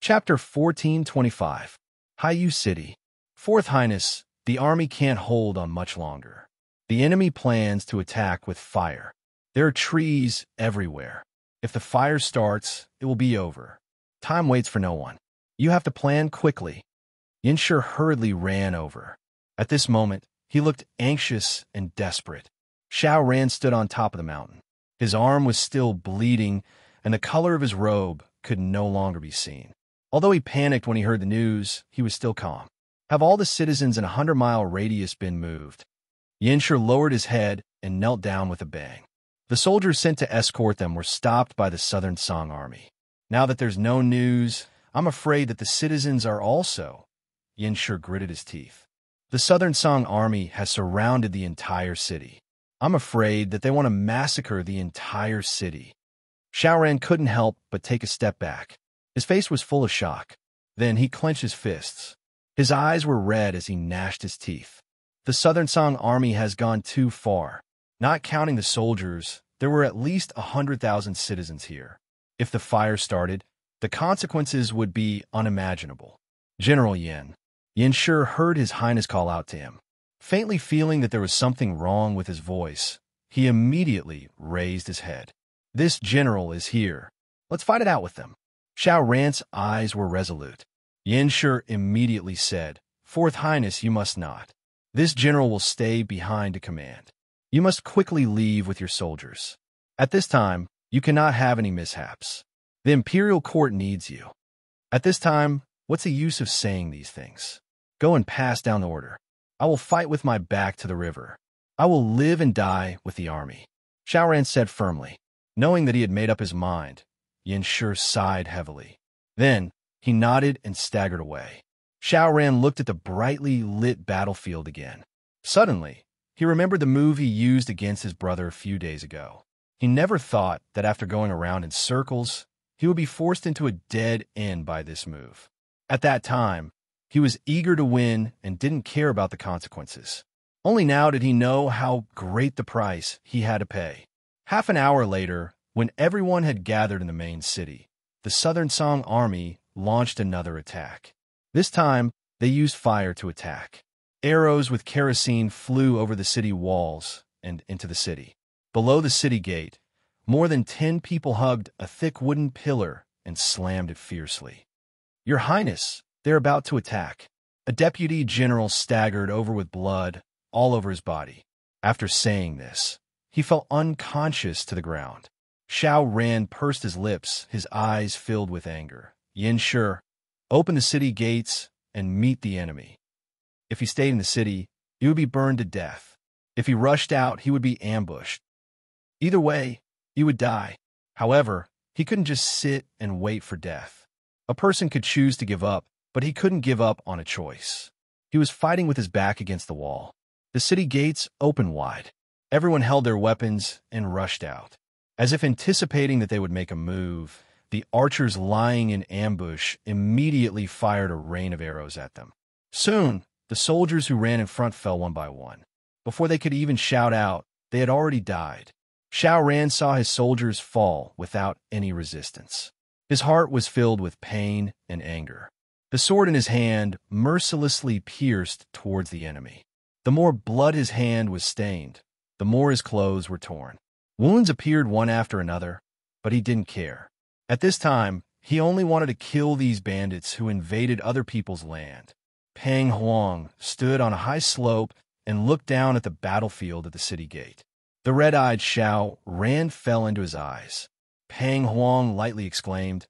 Chapter 1425. Haiyu City. Fourth Highness, the army can't hold on much longer. The enemy plans to attack with fire. There are trees everywhere. If the fire starts, it will be over. Time waits for no one. You have to plan quickly. Yinshe hurriedly ran over. At this moment, he looked anxious and desperate. Xiao Ran stood on top of the mountain. His arm was still bleeding, and the color of his robe could no longer be seen. Although he panicked when he heard the news, he was still calm. Have all the citizens in a 100-mile radius been moved? Yinshe lowered his head and knelt down with a bang. The soldiers sent to escort them were stopped by the Southern Song army. Now that there's no news, I'm afraid that the citizens are also. Yinshe gritted his teeth. The Southern Song army has surrounded the entire city. I'm afraid that they want to massacre the entire city. Xiao Ran couldn't help but take a step back. His face was full of shock. Then he clenched his fists. His eyes were red as he gnashed his teeth. The Southern Song army has gone too far. Not counting the soldiers, there were at least 100,000 citizens here. If the fire started, the consequences would be unimaginable. General Yinshe heard His Highness call out to him. Faintly feeling that there was something wrong with his voice, he immediately raised his head. This general is here. Let's fight it out with them. Xiao Ran's eyes were resolute. Yinshe immediately said, Fourth Highness, you must not. This general will stay behind to command. You must quickly leave with your soldiers. At this time, you cannot have any mishaps. The imperial court needs you. At this time, what's the use of saying these things? Go and pass down the order. I will fight with my back to the river. I will live and die with the army. Xiao Ran said firmly. Knowing that he had made up his mind, Yinshe sighed heavily. Then, he nodded and staggered away. Xiao Ran looked at the brightly lit battlefield again. Suddenly, he remembered the move he used against his brother a few days ago. He never thought that after going around in circles, he would be forced into a dead end by this move. At that time, he was eager to win and didn't care about the consequences. Only now did he know how great the price he had to pay. Half an hour later, when everyone had gathered in the main city, the Southern Song army launched another attack. This time, they used fire to attack. Arrows with kerosene flew over the city walls and into the city. Below the city gate, more than 10 people hugged a thick wooden pillar and slammed it fiercely. Your Highness, they're about to attack. A deputy general staggered over with blood all over his body. After saying this, he fell unconscious to the ground. Xiao Ran pursed his lips, his eyes filled with anger. Yinshe, open the city gates and meet the enemy. If he stayed in the city, he would be burned to death. If he rushed out, he would be ambushed. Either way, he would die. However, he couldn't just sit and wait for death. A person could choose to give up, but he couldn't give up on a choice. He was fighting with his back against the wall. The city gates opened wide. Everyone held their weapons and rushed out. As if anticipating that they would make a move, the archers lying in ambush immediately fired a rain of arrows at them. Soon, the soldiers who ran in front fell one by one. Before they could even shout out, they had already died. Xiao Ran saw his soldiers fall without any resistance. His heart was filled with pain and anger. The sword in his hand mercilessly pierced towards the enemy. The more blood his hand was stained, the more his clothes were torn. Wounds appeared one after another, but he didn't care. At this time, he only wanted to kill these bandits who invaded other people's land. Pang Huang stood on a high slope and looked down at the battlefield at the city gate. The red-eyed Xiao Ran fell into his eyes. Pang Huang lightly exclaimed,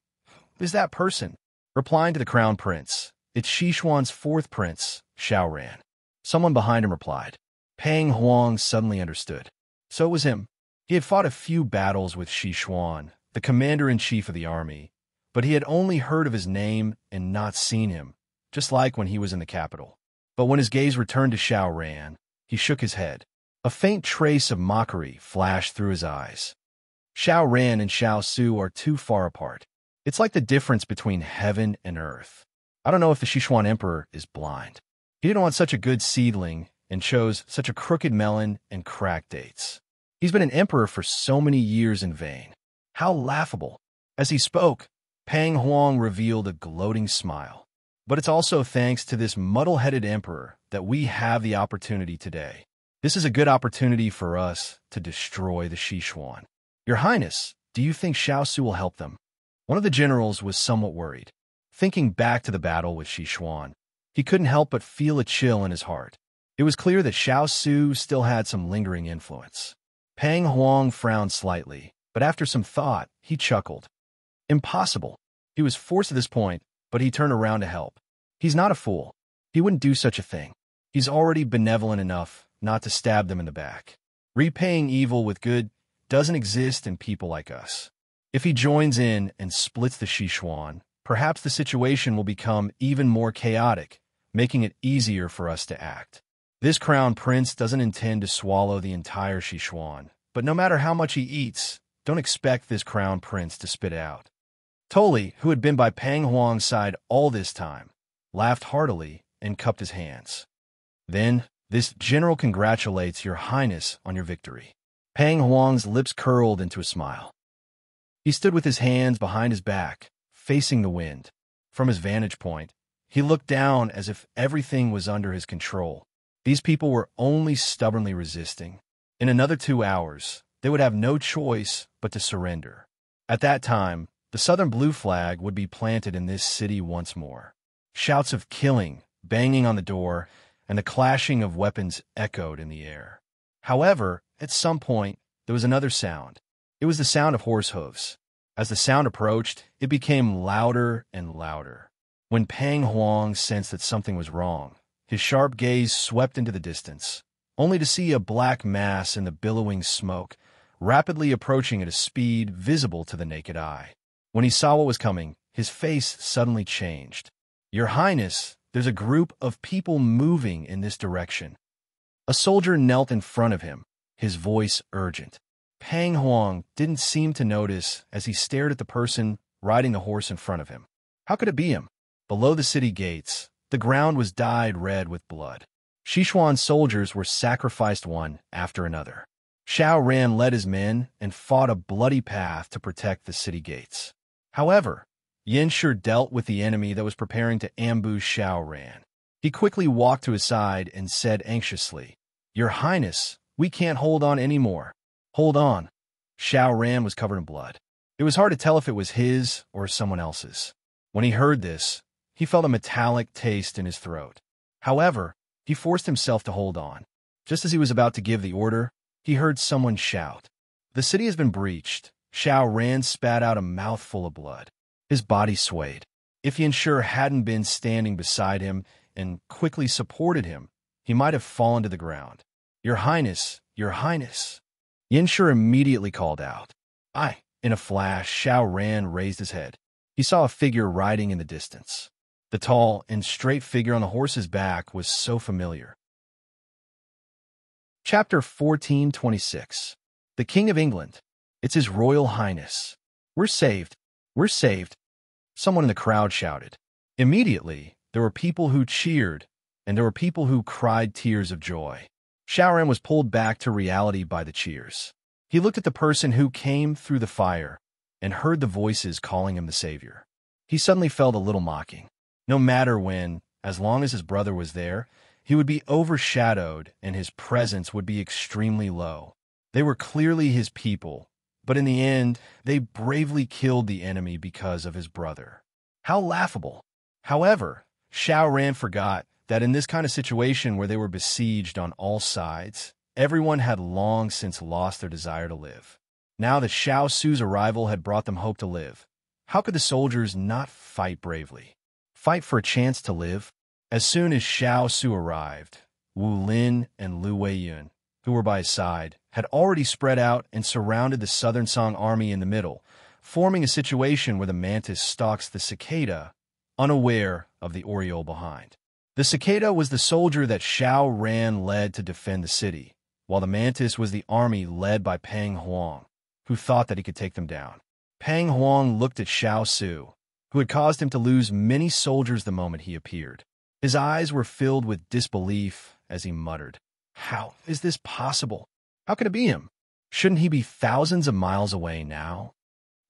"Who's that person?" Replying to the crown prince, "It's Sichuan's fourth prince, Xiao Ran." Someone behind him replied. Pang Huang suddenly understood. So it was him. He had fought a few battles with Sichuan, the commander-in-chief of the army, but he had only heard of his name and not seen him, just like when he was in the capital. But when his gaze returned to Xiao Ran, he shook his head. A faint trace of mockery flashed through his eyes. Xiao Ran and Xiao Su are too far apart. It's like the difference between heaven and earth. I don't know if the Sichuan emperor is blind. He didn't want such a good seedling and chose such a crooked melon and cracked dates. He's been an emperor for so many years in vain. How laughable. As he spoke, Pang Huang revealed a gloating smile. But it's also thanks to this muddle-headed emperor that we have the opportunity today. This is a good opportunity for us to destroy the Sichuan. Your Highness, do you think Xiao Su will help them? One of the generals was somewhat worried. Thinking back to the battle with Sichuan, he couldn't help but feel a chill in his heart. It was clear that Xiao Su still had some lingering influence. Pang Huang frowned slightly, but after some thought, he chuckled. Impossible. He was forced to this point, but he turned around to help. He's not a fool. He wouldn't do such a thing. He's already benevolent enough not to stab them in the back. Repaying evil with good doesn't exist in people like us. If he joins in and splits the Sichuan, perhaps the situation will become even more chaotic, making it easier for us to act. This crown prince doesn't intend to swallow the entire Sichuan, but no matter how much he eats, don't expect this crown prince to spit out. Toli, who had been by Pang Huang's side all this time, laughed heartily and cupped his hands. Then, this general congratulates your highness on your victory. Pang Huang's lips curled into a smile. He stood with his hands behind his back, facing the wind. From his vantage point, he looked down as if everything was under his control. These people were only stubbornly resisting. In another 2 hours, they would have no choice but to surrender. At that time, the southern blue flag would be planted in this city once more. Shouts of killing, banging on the door, and the clashing of weapons echoed in the air. However, at some point, there was another sound. It was the sound of horse hooves. As the sound approached, it became louder and louder. When Pang Huang sensed that something was wrong, his sharp gaze swept into the distance, only to see a black mass in the billowing smoke, rapidly approaching at a speed visible to the naked eye. When he saw what was coming, his face suddenly changed. Your Highness, there's a group of people moving in this direction. A soldier knelt in front of him, his voice urgent. Pang Huang didn't seem to notice as he stared at the person riding the horse in front of him. How could it be him? Below the city gates, the ground was dyed red with blood. Sichuan soldiers were sacrificed one after another. Xiao Ran led his men and fought a bloody path to protect the city gates. However, Yanshi dealt with the enemy that was preparing to ambush Xiao Ran. He quickly walked to his side and said anxiously, Your Highness, we can't hold on anymore. Hold on. Xiao Ran was covered in blood. It was hard to tell if it was his or someone else's. When he heard this, he felt a metallic taste in his throat. However, he forced himself to hold on. Just as he was about to give the order, he heard someone shout. The city has been breached. Xiao Ran spat out a mouthful of blood. His body swayed. If Yanshi hadn't been standing beside him and quickly supported him, he might have fallen to the ground. Your Highness, Your Highness. Yanshi immediately called out. Aye. In a flash, Xiao Ran raised his head. He saw a figure riding in the distance. The tall and straight figure on the horse's back was so familiar. Chapter 1426. The King of England. It's His Royal Highness. We're saved. We're saved. Someone in the crowd shouted. Immediately, there were people who cheered, and there were people who cried tears of joy. Xiao Ran was pulled back to reality by the cheers. He looked at the person who came through the fire and heard the voices calling him the savior. He suddenly felt a little mocking. No matter when, as long as his brother was there, he would be overshadowed and his presence would be extremely low. They were clearly his people, but in the end, they bravely killed the enemy because of his brother. How laughable! However, Xiao Ran forgot that in this kind of situation where they were besieged on all sides, everyone had long since lost their desire to live. Now that Xiao Su's arrival had brought them hope to live, how could the soldiers not fight bravely? Fight for a chance to live? As soon as Xiao Su arrived, Wu Lin and Lu Weiyun, who were by his side, had already spread out and surrounded the Southern Song army in the middle, forming a situation where the mantis stalks the cicada, unaware of the oriole behind. The cicada was the soldier that Xiao Ran led to defend the city, while the mantis was the army led by Pang Huang, who thought that he could take them down. Pang Huang looked at Xiao Su, who had caused him to lose many soldiers the moment he appeared. His eyes were filled with disbelief as he muttered, How is this possible? How could it be him? Shouldn't he be thousands of miles away now?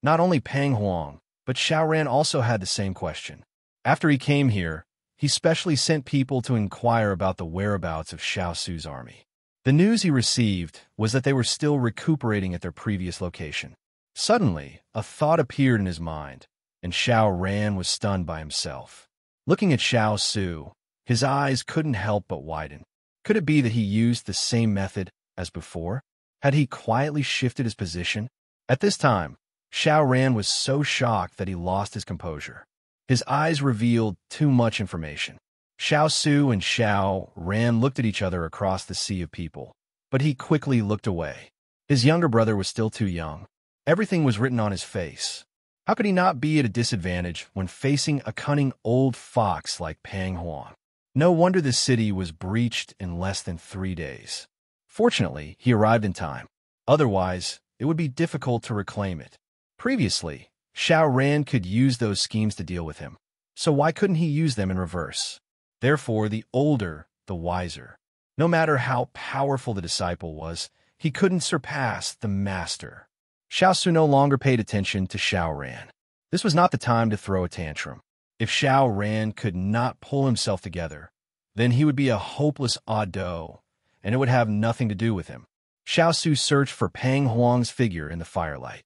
Not only Pang Huang, But Xiao Ran also had the same question. After he came here, he specially sent people to inquire about the whereabouts of Xiao Su's army. The news he received was that they were still recuperating at their previous location. Suddenly, a thought appeared in his mind, and Xiao Ran was stunned by himself. Looking at Xiao Su, his eyes couldn't help but widen. Could it be that he used the same method as before? Had he quietly shifted his position? At this time, Xiao Ran was so shocked that he lost his composure. His eyes revealed too much information. Xiao Su and Xiao Ran looked at each other across the sea of people, but he quickly looked away. His younger brother was still too young. Everything was written on his face. How could he not be at a disadvantage when facing a cunning old fox like Pang Huang? No wonder the city was breached in less than 3 days. Fortunately, he arrived in time. Otherwise, it would be difficult to reclaim it. Previously, Xiao Ran could use those schemes to deal with him, so why couldn't he use them in reverse? Therefore, the older, the wiser. No matter how powerful the disciple was, he couldn't surpass the master. Xiao Su no longer paid attention to Xiao Ran. This was not the time to throw a tantrum. If Xiao Ran could not pull himself together, then he would be a hopeless ado, and it would have nothing to do with him. Xiao Su searched for Pang Huang's figure in the firelight.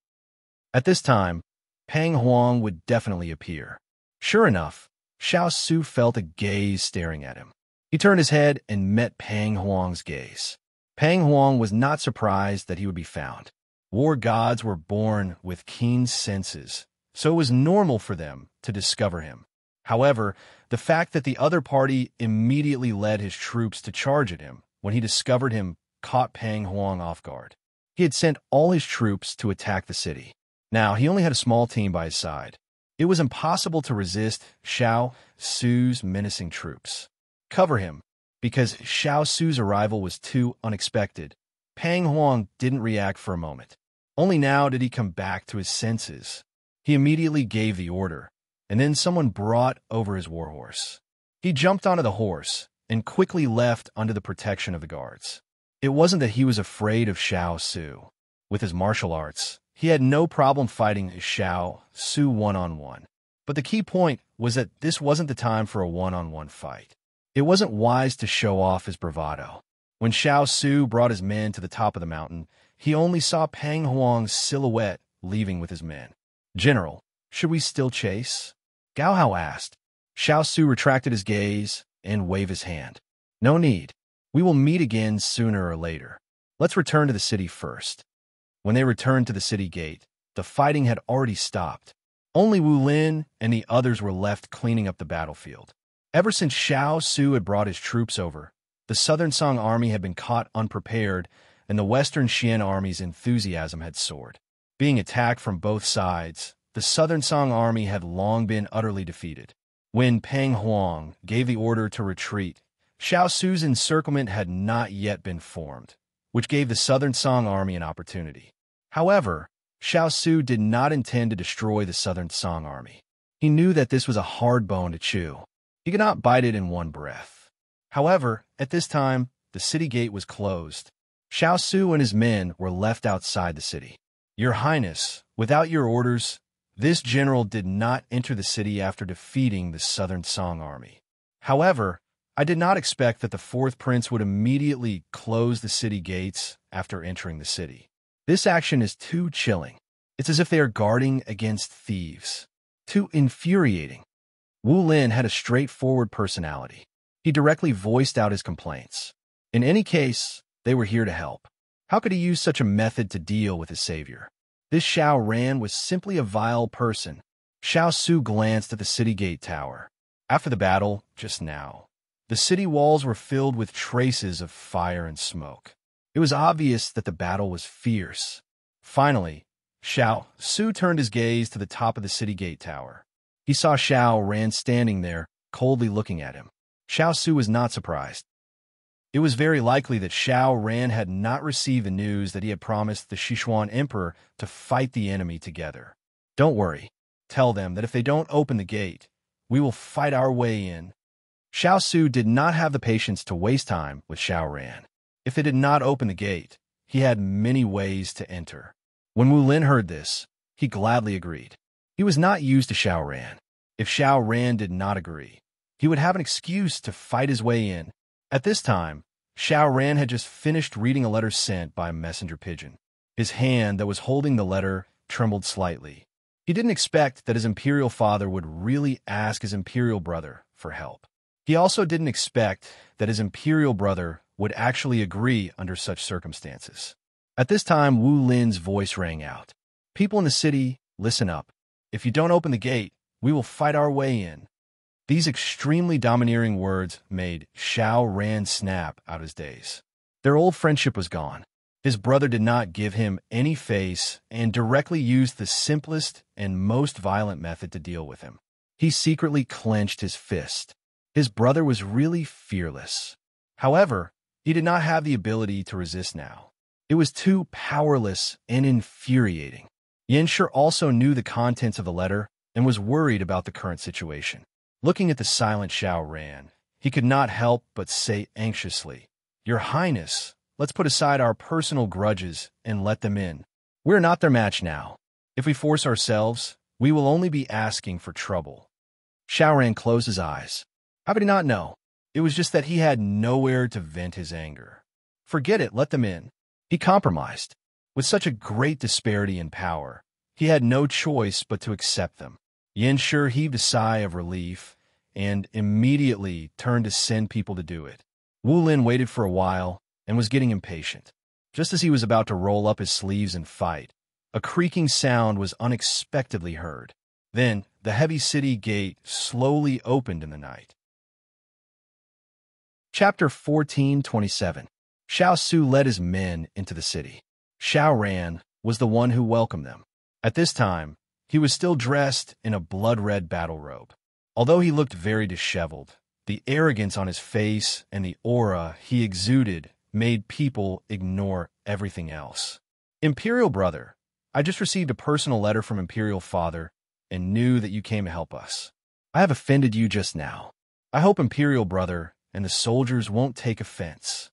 At this time, Pang Huang would definitely appear. Sure enough, Xiao Su felt a gaze staring at him. He turned his head and met Pang Huang's gaze. Pang Huang was not surprised that he would be found. War gods were born with keen senses, so it was normal for them to discover him. However, the fact that the other party immediately led his troops to charge at him when he discovered him caught Pang Huang off guard. He had sent all his troops to attack the city. Now, he only had a small team by his side. It was impossible to resist Xiao Su's menacing troops. Cover him, because Xiao Su's arrival was too unexpected. Pang Huang didn't react for a moment. Only now did he come back to his senses. He immediately gave the order, and then someone brought over his warhorse. He jumped onto the horse and quickly left under the protection of the guards. It wasn't that he was afraid of Xiao Su. With his martial arts, he had no problem fighting Xiao Su one-on-one. But the key point was that this wasn't the time for a one-on-one fight. It wasn't wise to show off his bravado. When Xiao Su brought his men to the top of the mountain, he only saw Pang Huang's silhouette leaving with his men. "General, should we still chase?" Gao Hao asked. Xiao Su retracted his gaze and waved his hand. "No need. We will meet again sooner or later. Let's return to the city first." When they returned to the city gate, the fighting had already stopped. Only Wu Lin and the others were left cleaning up the battlefield. Ever since Xiao Su had brought his troops over, the Southern Song army had been caught unprepared, and the Western Xian army's enthusiasm had soared. Being attacked from both sides, the Southern Song army had long been utterly defeated. When Pang Huang gave the order to retreat, Xiao Su's encirclement had not yet been formed, which gave the Southern Song army an opportunity. However, Xiao Su did not intend to destroy the Southern Song army. He knew that this was a hard bone to chew. He could not bite it in one breath. However, at this time, the city gate was closed. Xiao Su and his men were left outside the city. "Your Highness, without your orders, this general did not enter the city after defeating the Southern Song army. However, I did not expect that the fourth prince would immediately close the city gates after entering the city. This action is too chilling. It's as if they are guarding against thieves. Too infuriating." Wu Lin had a straightforward personality. He directly voiced out his complaints. In any case, they were here to help. How could he use such a method to deal with his savior? This Xiao Ran was simply a vile person. Xiao Su glanced at the city gate tower. After the battle, just now, the city walls were filled with traces of fire and smoke. It was obvious that the battle was fierce. Finally, Xiao Su turned his gaze to the top of the city gate tower. He saw Xiao Ran standing there, coldly looking at him. Xiao Su was not surprised. It was very likely that Xiao Ran had not received the news that he had promised the Sichuan emperor to fight the enemy together. "Don't worry. Tell them that if they don't open the gate, we will fight our way in." Xiao Su did not have the patience to waste time with Xiao Ran. If they did not open the gate, he had many ways to enter. When Wu Lin heard this, he gladly agreed. He was not used to Xiao Ran. If Xiao Ran did not agree, he would have an excuse to fight his way in. At this time, Xiao Ran had just finished reading a letter sent by a messenger pigeon. His hand that was holding the letter trembled slightly. He didn't expect that his imperial father would really ask his imperial brother for help. He also didn't expect that his imperial brother would actually agree under such circumstances. At this time, Wu Lin's voice rang out. "People in the city, listen up. If you don't open the gate, we will fight our way in." These extremely domineering words made Xiao Ran snap out his daze. Their old friendship was gone. His brother did not give him any face and directly used the simplest and most violent method to deal with him. He secretly clenched his fist. His brother was really fearless. However, he did not have the ability to resist now. It was too powerless and infuriating. Yanshi also knew the contents of the letter and was worried about the current situation. Looking at the silent Xiao Ran, he could not help but say anxiously, "Your Highness, let's put aside our personal grudges and let them in. We're not their match now. If we force ourselves, we will only be asking for trouble." Xiao Ran closed his eyes. How could he not know? It was just that he had nowhere to vent his anger. Forget it, let them in. He compromised. With such a great disparity in power, he had no choice but to accept them. Yanshi heaved a sigh of relief and immediately turned to send people to do it. Wu Lin waited for a while and was getting impatient. Just as he was about to roll up his sleeves and fight, a creaking sound was unexpectedly heard. Then the heavy city gate slowly opened in the night. Chapter 14:27. Xiao Su led his men into the city. Xiao Ran was the one who welcomed them. At this time, he was still dressed in a blood-red battle robe. Although he looked very disheveled, the arrogance on his face and the aura he exuded made people ignore everything else. "Imperial brother, I just received a personal letter from Imperial father and knew that you came to help us. I have offended you just now. I hope Imperial brother and the soldiers won't take offense."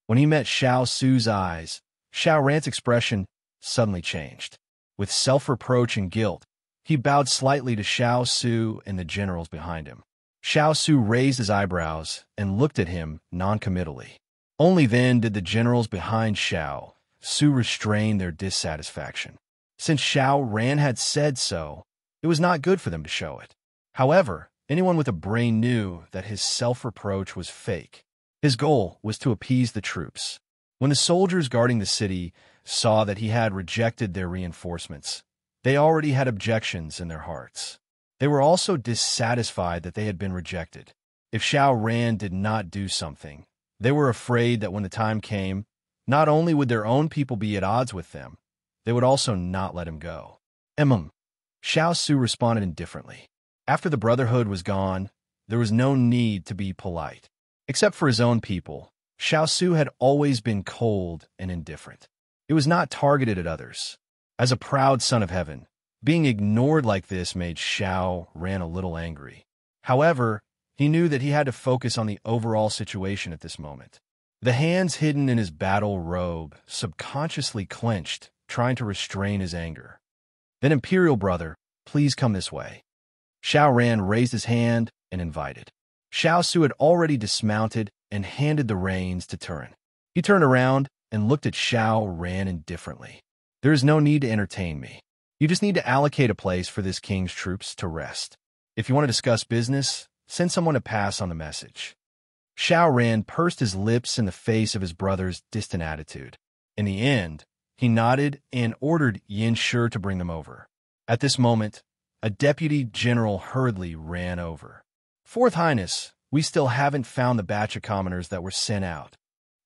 When he met Xiao Su's eyes, Xiao Ran's expression suddenly changed. With self-reproach and guilt, he bowed slightly to Xiao Su and the generals behind him. Xiao Su raised his eyebrows and looked at him noncommittally. Only then did the generals behind Xiao Su restrain their dissatisfaction. Since Xiao Ran had said so, it was not good for them to show it. However, anyone with a brain knew that his self-reproach was fake. His goal was to appease the troops. When the soldiers guarding the city saw that he had rejected their reinforcements, they already had objections in their hearts. They were also dissatisfied that they had been rejected. If Xiao Ran did not do something, they were afraid that when the time came, not only would their own people be at odds with them, they would also not let him go. Xiao Su responded indifferently. After the Brotherhood was gone, there was no need to be polite. Except for his own people, Xiao Su had always been cold and indifferent. It was not targeted at others. As a proud son of heaven, being ignored like this made Xiao Ran a little angry. However, he knew that he had to focus on the overall situation at this moment. The hands hidden in his battle robe subconsciously clenched, trying to restrain his anger. "Then Imperial brother, please come this way." Xiao Ran raised his hand and invited. Xiao Su had already dismounted and handed the reins to Turin. He turned around and looked at Xiao Ran indifferently. "There is no need to entertain me. You just need to allocate a place for this king's troops to rest. If you want to discuss business, send someone to pass on the message." Xiao Ran pursed his lips in the face of his brother's distant attitude. In the end, he nodded and ordered Yanshi to bring them over. At this moment, a deputy general hurriedly ran over. "Fourth Highness, we still haven't found the batch of commoners that were sent out."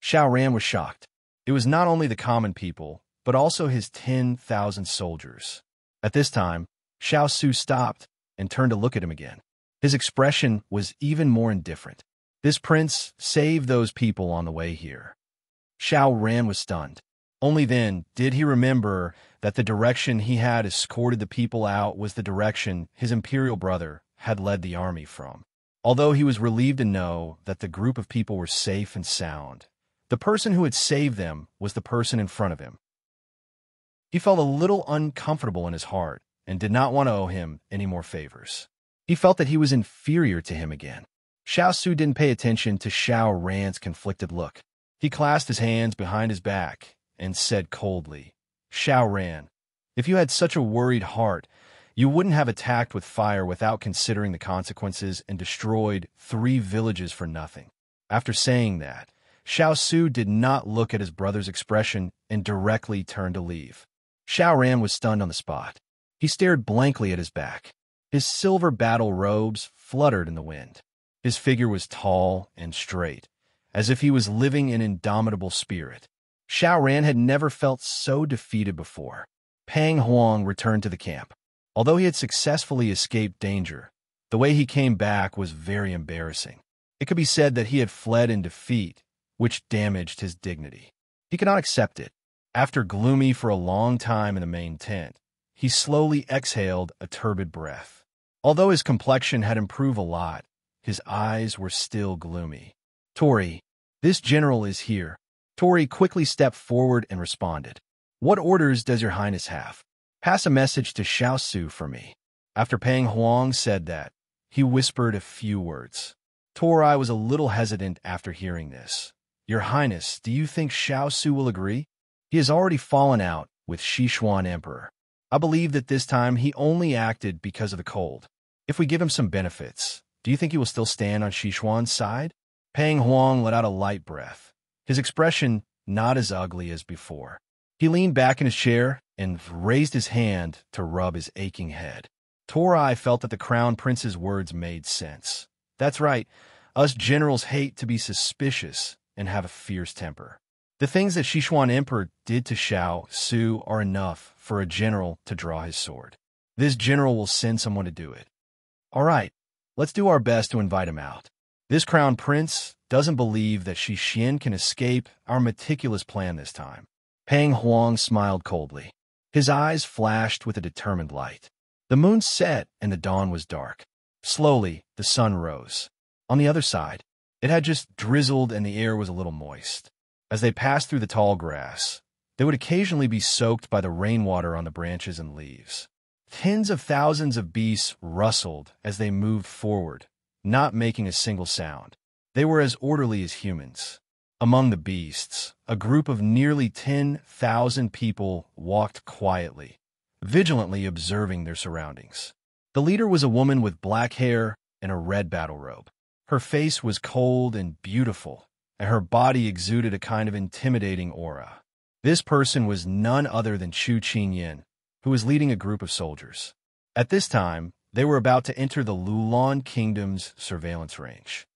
Xiao Ran was shocked. It was not only the common people, but also his 10,000 soldiers. At this time, Xiao Su stopped and turned to look at him again. His expression was even more indifferent. This prince saved those people on the way here. Xiao Ran was stunned. Only then did he remember that the direction he had escorted the people out was the direction his imperial brother had led the army from. Although he was relieved to know that the group of people were safe and sound, the person who had saved them was the person in front of him. He felt a little uncomfortable in his heart and did not want to owe him any more favors. He felt that he was inferior to him again. Xiao Su didn't pay attention to Xiao Ran's conflicted look. He clasped his hands behind his back and said coldly, "Xiao Ran, if you had such a worried heart, you wouldn't have attacked with fire without considering the consequences and destroyed 3 villages for nothing." After saying that, Xiao Su did not look at his brother's expression and directly turned to leave. Xiao Ran was stunned on the spot. He stared blankly at his back. His silver battle robes fluttered in the wind. His figure was tall and straight, as if he was living an indomitable spirit. Xiao Ran had never felt so defeated before. Pang Huang returned to the camp. Although he had successfully escaped danger, the way he came back was very embarrassing. It could be said that he had fled in defeat, which damaged his dignity. He could not accept it. After gloomy for a long time in the main tent, he slowly exhaled a turbid breath. Although his complexion had improved a lot, his eyes were still gloomy. "Tori, this general is here." Tori quickly stepped forward and responded. "What orders does your highness have? Pass a message to Xiao Su for me." After Pang Huang said that, he whispered a few words. Tori was a little hesitant after hearing this. "Your highness, do you think Xiao Su will agree? He has already fallen out with Sichuan Emperor. I believe that this time he only acted because of the cold. If we give him some benefits, do you think he will still stand on Sichuan's side?" Pang Huang let out a light breath, his expression not as ugly as before. He leaned back in his chair and raised his hand to rub his aching head. Tori felt that the crown prince's words made sense. That's right, us generals hate to be suspicious and have a fierce temper. The things that Sichuan Emperor did to Xiao Su are enough for a general to draw his sword. This general will send someone to do it. All right, let's do our best to invite him out. This crown prince doesn't believe that Xian can escape our meticulous plan this time. Pang Huang smiled coldly. His eyes flashed with a determined light. The moon set and the dawn was dark. Slowly, the sun rose. On the other side, it had just drizzled and the air was a little moist. As they passed through the tall grass, they would occasionally be soaked by the rainwater on the branches and leaves. Tens of thousands of beasts rustled as they moved forward, not making a single sound. They were as orderly as humans. Among the beasts, a group of nearly 10,000 people walked quietly, vigilantly observing their surroundings. The leader was a woman with black hair and a red battle robe. Her face was cold and beautiful, and her body exuded a kind of intimidating aura. This person was none other than Chu Qingyan, who was leading a group of soldiers. At this time, they were about to enter the Lulan Kingdom's surveillance range.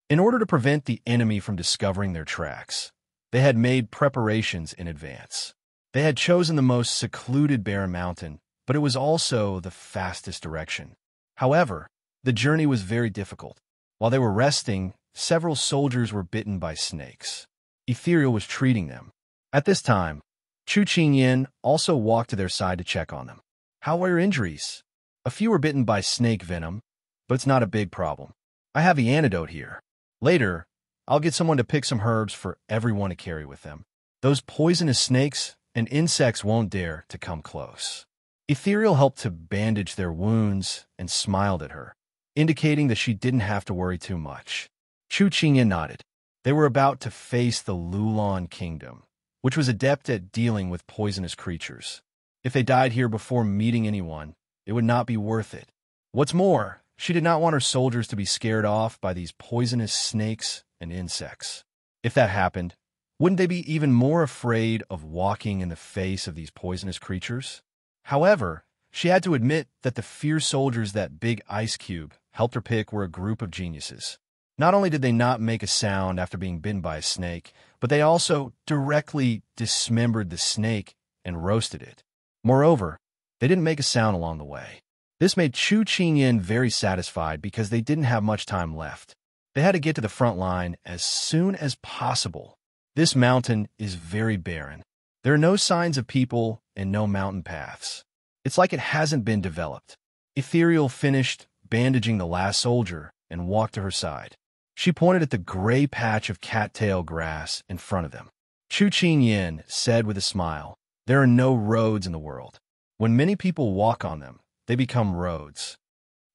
In order to prevent the enemy from discovering their tracks, they had made preparations in advance. They had chosen the most secluded barren mountain, but it was also the fastest direction. However, the journey was very difficult. While they were resting, several soldiers were bitten by snakes. Ethereal was treating them. At this time, Chu Qingyan also walked to their side to check on them. "How are your injuries?" "A few were bitten by snake venom, but it's not a big problem. I have the antidote here. Later, I'll get someone to pick some herbs for everyone to carry with them. Those poisonous snakes and insects won't dare to come close." Ethereal helped to bandage their wounds and smiled at her, indicating that she didn't have to worry too much. Chu Qingyan nodded. They were about to face the Lulan Kingdom, which was adept at dealing with poisonous creatures. If they died here before meeting anyone, it would not be worth it. What's more, she did not want her soldiers to be scared off by these poisonous snakes and insects. If that happened, wouldn't they be even more afraid of walking in the face of these poisonous creatures? However, she had to admit that the fierce soldiers that Big Ice Cube helped her pick were a group of geniuses. Not only did they not make a sound after being bitten by a snake, but they also directly dismembered the snake and roasted it. Moreover, they didn't make a sound along the way. This made Chu Qingyan very satisfied because they didn't have much time left. They had to get to the front line as soon as possible. This mountain is very barren. There are no signs of people and no mountain paths. It's like it hasn't been developed. Ethereal finished bandaging the last soldier and walked to her side. She pointed at the gray patch of cattail grass in front of them. Chu Qingyan said with a smile, "There are no roads in the world. When many people walk on them, they become roads.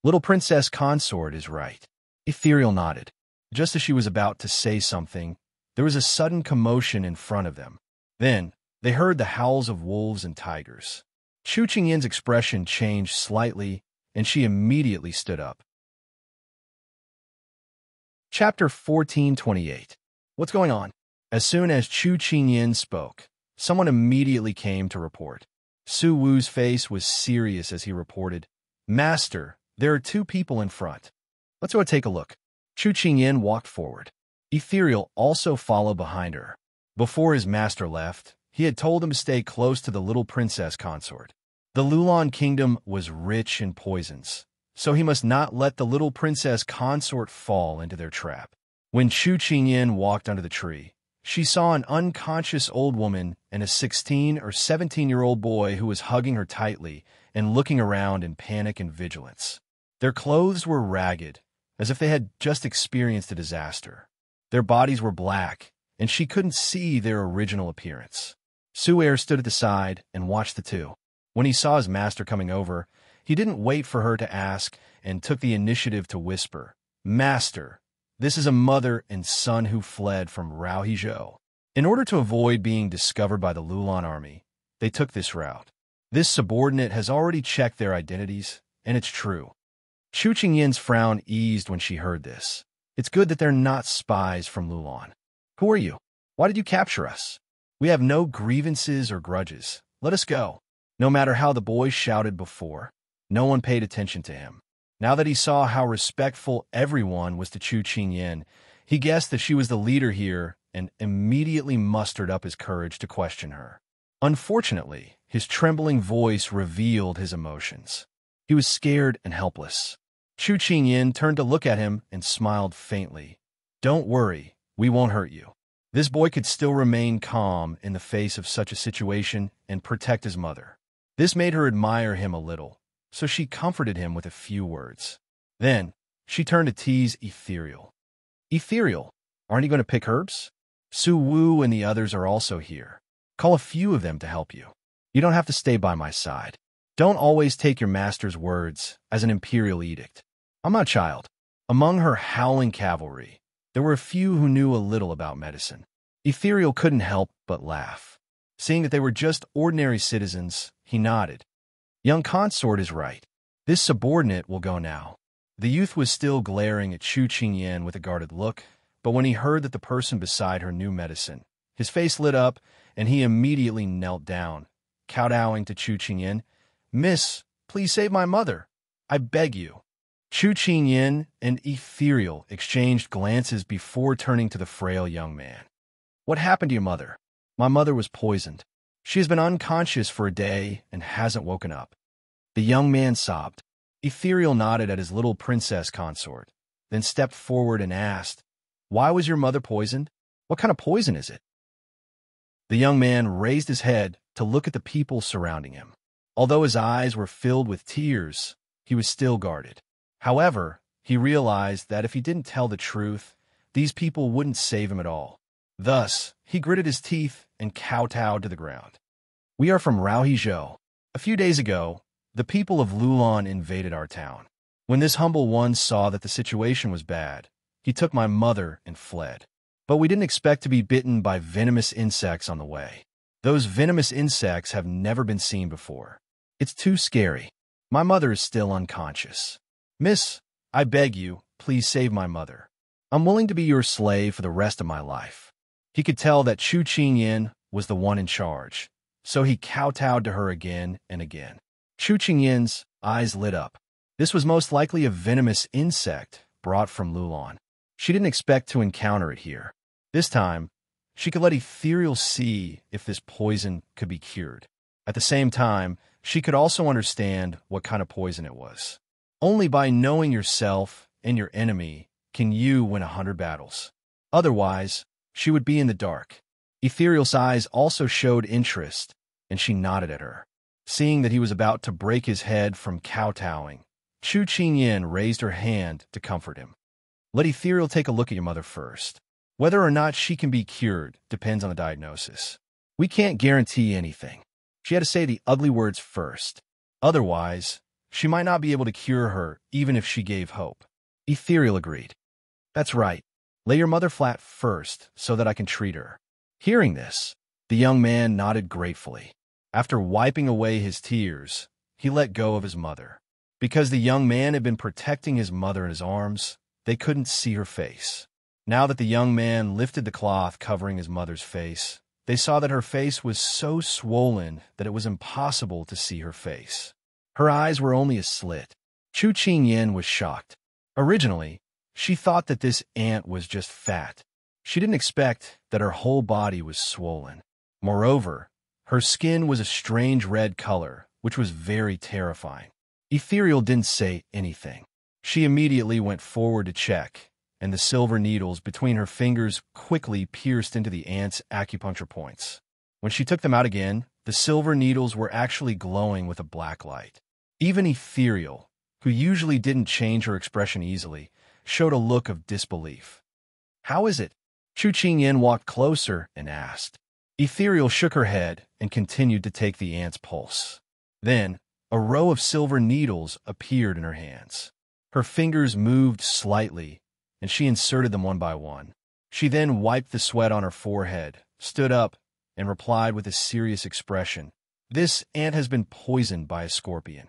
Little Princess Consort is right. Ethereal nodded. Just as she was about to say something, there was a sudden commotion in front of them. Then, they heard the howls of wolves and tigers. Chu Qingyin's expression changed slightly, and she immediately stood up. Chapter 1428. What's going on? As soon as Chu Qingyin spoke, someone immediately came to report. Su Wu's face was serious as he reported, "Master, there are two people in front. Let's go take a look." Chu Qingyin walked forward. Ethereal also followed behind her. Before his master left, he had told him to stay close to the little princess consort. The Lulan kingdom was rich in poisons, so he must not let the little princess consort fall into their trap. When Chu Qingyin walked under the tree, she saw an unconscious old woman and a 16 or 17-year-old boy who was hugging her tightly and looking around in panic and vigilance. Their clothes were ragged, as if they had just experienced a disaster. Their bodies were black, and she couldn't see their original appearance. Su'er stood at the side and watched the two. When he saw his master coming over, he didn't wait for her to ask and took the initiative to whisper, "Master, this is a mother and son who fled from Zhou." In order to avoid being discovered by the Lulan army, they took this route. This subordinate has already checked their identities, and it's true. Chu Qingyin's frown eased when she heard this. It's good that they're not spies from Lulan. Who are you? Why did you capture us? We have no grievances or grudges. Let us go. No matter how the boy shouted before, no one paid attention to him. Now that he saw how respectful everyone was to Chu Qingyin, he guessed that she was the leader here and immediately mustered up his courage to question her. Unfortunately, his trembling voice revealed his emotions. He was scared and helpless. Chu Qingyin turned to look at him and smiled faintly. "Don't worry, we won't hurt you." This boy could still remain calm in the face of such a situation and protect his mother. This made her admire him a little, so she comforted him with a few words. Then, she turned to tease Ethereal. "Ethereal, aren't you going to pick herbs? Su Wu and the others are also here. Call a few of them to help you. You don't have to stay by my side. Don't always take your master's words as an imperial edict. I'm not a child." Among her howling cavalry, there were a few who knew a little about medicine. Ethereal couldn't help but laugh. Seeing that they were just ordinary citizens, he nodded. "Young consort is right. This subordinate will go now." The youth was still glaring at Chu Qingyin with a guarded look, but when he heard that the person beside her knew medicine, his face lit up and he immediately knelt down, kowtowing to Chu Qingyin. "Miss, please save my mother. I beg you." Chu Qingyin and Ethereal exchanged glances before turning to the frail young man. "What happened to your mother?" "My mother was poisoned. She has been unconscious for a day and hasn't woken up." The young man sobbed. Ethereal nodded at his little princess consort, then stepped forward and asked, "Why was your mother poisoned? What kind of poison is it?" The young man raised his head to look at the people surrounding him. Although his eyes were filled with tears, he was still guarded. However, he realized that if he didn't tell the truth, these people wouldn't save him at all. Thus, he gritted his teeth and kowtowed to the ground. "We are from Zhou. A few days ago, the people of Lulan invaded our town. When this humble one saw that the situation was bad, he took my mother and fled. But we didn't expect to be bitten by venomous insects on the way. Those venomous insects have never been seen before. It's too scary. My mother is still unconscious. Miss, I beg you, please save my mother. I'm willing to be your slave for the rest of my life." He could tell that Chu Qingyin was the one in charge, so he kowtowed to her again and again. Chu Qingyin's eyes lit up. This was most likely a venomous insect brought from Lulan. She didn't expect to encounter it here. This time, she could let Ethereal see if this poison could be cured. At the same time, she could also understand what kind of poison it was. Only by knowing yourself and your enemy can you win 100 battles. Otherwise, she would be in the dark. Ethereal's eyes also showed interest, and she nodded at her. Seeing that he was about to break his head from kowtowing, Chu Qingyin raised her hand to comfort him. "Let Ethereal take a look at your mother first. Whether or not she can be cured depends on the diagnosis. We can't guarantee anything. She had to say the ugly words first. Otherwise, she might not be able to cure her even if she gave hope. Ethereal agreed. That's right. Lay your mother flat first so that I can treat her. Hearing this, the young man nodded gratefully. After wiping away his tears, he let go of his mother. Because the young man had been protecting his mother in his arms, they couldn't see her face. Now that the young man lifted the cloth covering his mother's face, they saw that her face was so swollen that it was impossible to see her face. Her eyes were only a slit. Chu Qingyan was shocked. Originally, she thought that this ant was just fat. She didn't expect that her whole body was swollen. Moreover, her skin was a strange red color, which was very terrifying. Ethereal didn't say anything. She immediately went forward to check, and the silver needles between her fingers quickly pierced into the ant's acupuncture points. When she took them out again, the silver needles were actually glowing with a black light. Even Ethereal, who usually didn't change her expression easily, showed a look of disbelief. How is it? Chu Qingyan walked closer and asked. Ethereal shook her head and continued to take the ant's pulse. Then, a row of silver needles appeared in her hands. Her fingers moved slightly, and she inserted them one by one. She then wiped the sweat on her forehead, stood up, and replied with a serious expression, "This ant has been poisoned by a scorpion.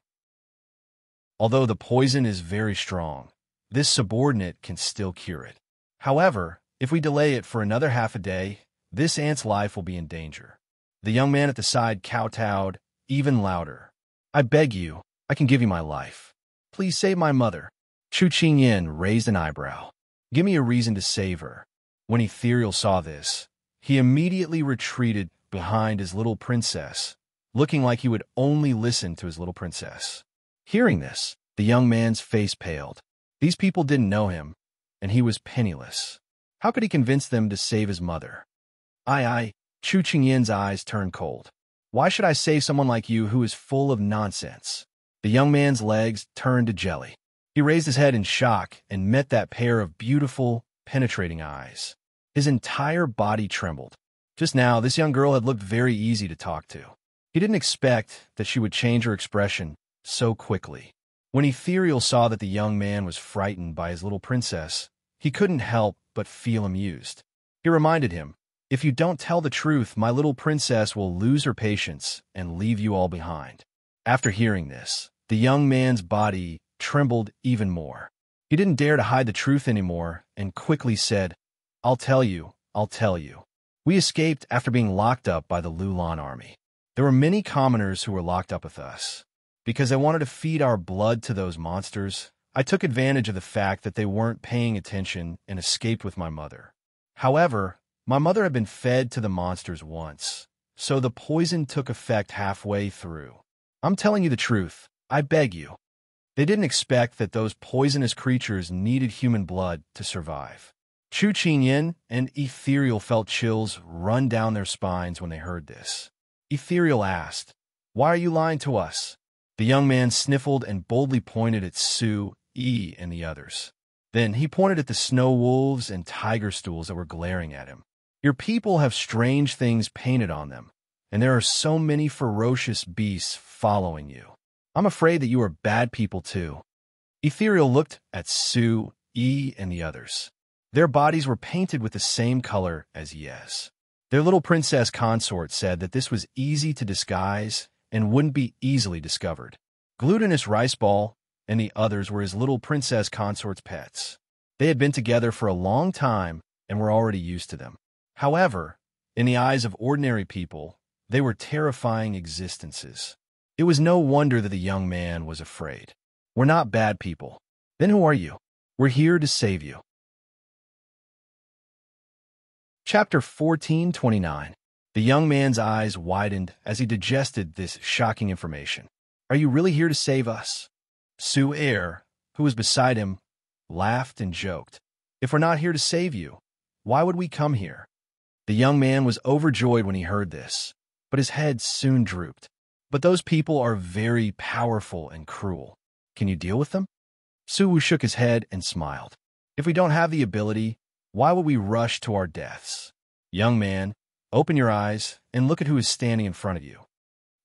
Although the poison is very strong, this subordinate can still cure it. However, if we delay it for another half a day, this ant's life will be in danger." The young man at the side kowtowed even louder. "I beg you, I can give you my life. Please save my mother." Chu Qingyan raised an eyebrow. "Give me a reason to save her." When Ethereal saw this, he immediately retreated behind his little princess, looking like he would only listen to his little princess. Hearing this, the young man's face paled. These people didn't know him, and he was penniless. How could he convince them to save his mother? Chu Qingyan's eyes turned cold. "Why should I save someone like you who is full of nonsense?" The young man's legs turned to jelly. He raised his head in shock and met that pair of beautiful, penetrating eyes. His entire body trembled. Just now, this young girl had looked very easy to talk to. He didn't expect that she would change her expression so quickly. When Ethereal saw that the young man was frightened by his little princess, he couldn't help but feel amused. He reminded him, "If you don't tell the truth, my little princess will lose her patience and leave you all behind." After hearing this, the young man's body trembled even more. He didn't dare to hide the truth anymore and quickly said, I'll tell you. We escaped after being locked up by the Lulan army. There were many commoners who were locked up with us. Because I wanted to feed our blood to those monsters, I took advantage of the fact that they weren't paying attention and escaped with my mother. However, my mother had been fed to the monsters once, so the poison took effect halfway through. I'm telling you the truth. I beg you. They didn't expect that those poisonous creatures needed human blood to survive. Chu Qingyan and Ethereal felt chills run down their spines when they heard this. Ethereal asked, "Why are you lying to us?" The young man sniffled and boldly pointed at Su, Yi, and the others. Then he pointed at the snow wolves and tiger stools that were glaring at him. "Your people have strange things painted on them, and there are so many ferocious beasts following you. I'm afraid that you are bad people too." Ethereal looked at Su, Yi, and the others. Their bodies were painted with the same color as Yi's. Their little princess consort said that this was easy to disguise and wouldn't be easily discovered. Glutinous Rice Ball and the others were his little princess consort's pets. They had been together for a long time and were already used to them. However, in the eyes of ordinary people, they were terrifying existences. It was no wonder that the young man was afraid. "We're not bad people. Then who are you?" "We're here to save you." Chapter 1429. The young man's eyes widened as he digested this shocking information. "Are you really here to save us?" Su Er, who was beside him, laughed and joked. "If we're not here to save you, why would we come here?" The young man was overjoyed when he heard this, but his head soon drooped. "But those people are very powerful and cruel. Can you deal with them?" Suwu shook his head and smiled. "If we don't have the ability, why would we rush to our deaths? Young man, open your eyes and look at who is standing in front of you."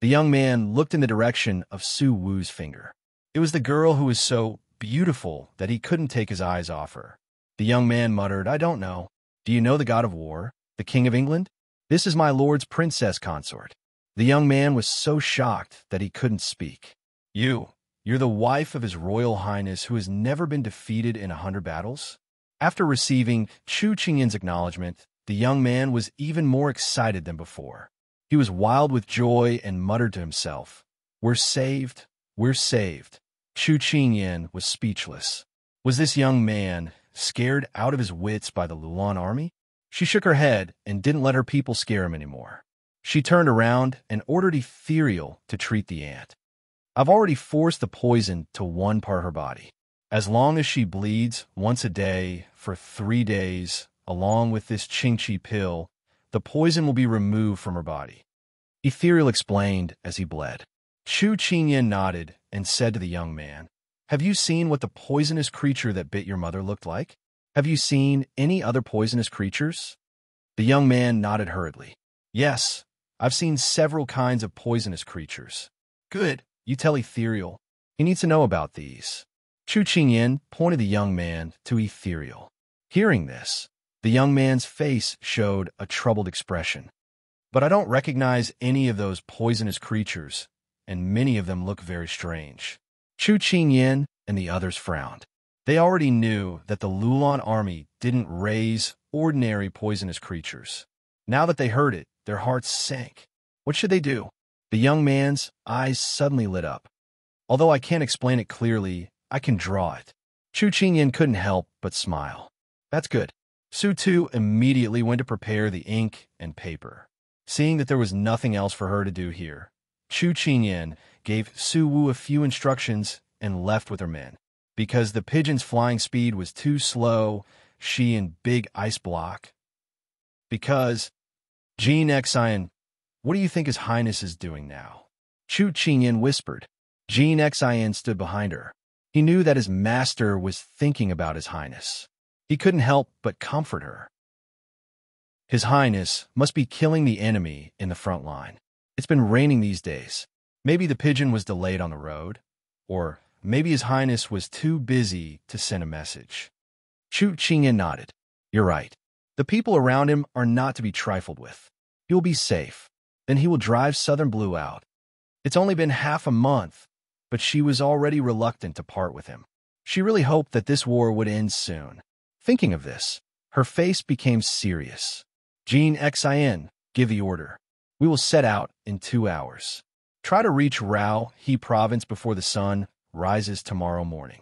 The young man looked in the direction of Su Wu's finger. It was the girl who was so beautiful that he couldn't take his eyes off her. The young man muttered, "I don't know. Do you know the god of war, the King of England? This is my lord's princess consort." The young man was so shocked that he couldn't speak. You're the wife of His Royal Highness who has never been defeated in 100 battles? After receiving Chu Qingyin's acknowledgement, the young man was even more excited than before. He was wild with joy and muttered to himself, "We're saved, we're saved." Chu Qingyin was speechless. Was this young man scared out of his wits by the Lulan army? She shook her head and didn't let her people scare him anymore. She turned around and ordered Ethereal to treat the ant. "I've already forced the poison to one part of her body. As long as she bleeds once a day for 3 days, along with this Qingqi pill, the poison will be removed from her body." Ethereal explained as he bled. Chu Qingyin nodded and said to the young man, "Have you seen what the poisonous creature that bit your mother looked like? Have you seen any other poisonous creatures?" The young man nodded hurriedly. "Yes, I've seen several kinds of poisonous creatures." "Good, you tell Ethereal. He needs to know about these." Chu Qingyin pointed the young man to Ethereal. Hearing this, the young man's face showed a troubled expression. "But I don't recognize any of those poisonous creatures, and many of them look very strange." Chu Qingyin and the others frowned. They already knew that the Lulan army didn't raise ordinary poisonous creatures. Now that they heard it, their hearts sank. What should they do? The young man's eyes suddenly lit up. "Although I can't explain it clearly, I can draw it." Chu Qingyin couldn't help but smile. "That's good." Su Tu immediately went to prepare the ink and paper. Seeing that there was nothing else for her to do here, Chu Qingyin gave Su Wu a few instructions and left with her men. Because the pigeon's flying speed was too slow, she and Big Ice Block. Because Jean Xian, what do you think His Highness is doing now? Chu Qingyin whispered. Jean Xian stood behind her. He knew that his master was thinking about His Highness. He couldn't help but comfort her. His Highness must be killing the enemy in the front line. It's been raining these days. Maybe the pigeon was delayed on the road, or maybe His Highness was too busy to send a message. Chu Qingyin nodded. You're right. The people around him are not to be trifled with. He will be safe. Then he will drive Southern Blue out. It's only been half a month, but she was already reluctant to part with him. She really hoped that this war would end soon. Thinking of this, her face became serious. Jean Xian, give the order. We will set out in 2 hours. Try to reach Rao He province before the sun rises tomorrow morning.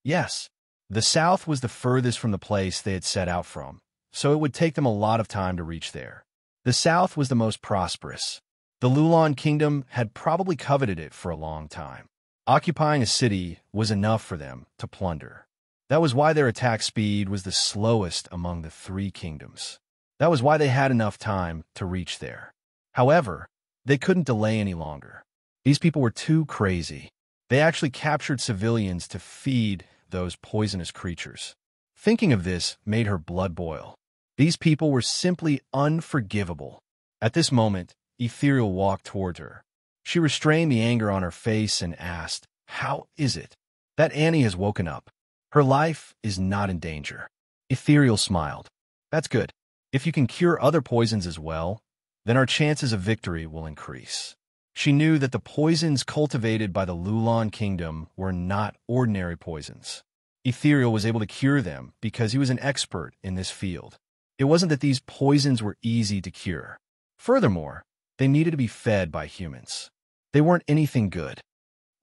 Yes, the south was the furthest from the place they had set out from, so it would take them a lot of time to reach there. The south was the most prosperous. The Lulan kingdom had probably coveted it for a long time. Occupying a city was enough for them to plunder. That was why their attack speed was the slowest among the 3 kingdoms. That was why they had enough time to reach there. However, they couldn't delay any longer. These people were too crazy. They actually captured civilians to feed those poisonous creatures. Thinking of this made her blood boil. These people were simply unforgivable. At this moment, Ethereal walked toward her. She restrained the anger on her face and asked, How is it that Annie has woken up? Her life is not in danger. Ethereal smiled. That's good. If you can cure other poisons as well, then our chances of victory will increase. She knew that the poisons cultivated by the Lulan kingdom were not ordinary poisons. Ethereal was able to cure them because he was an expert in this field. It wasn't that these poisons were easy to cure. Furthermore, they needed to be fed by humans. They weren't anything good.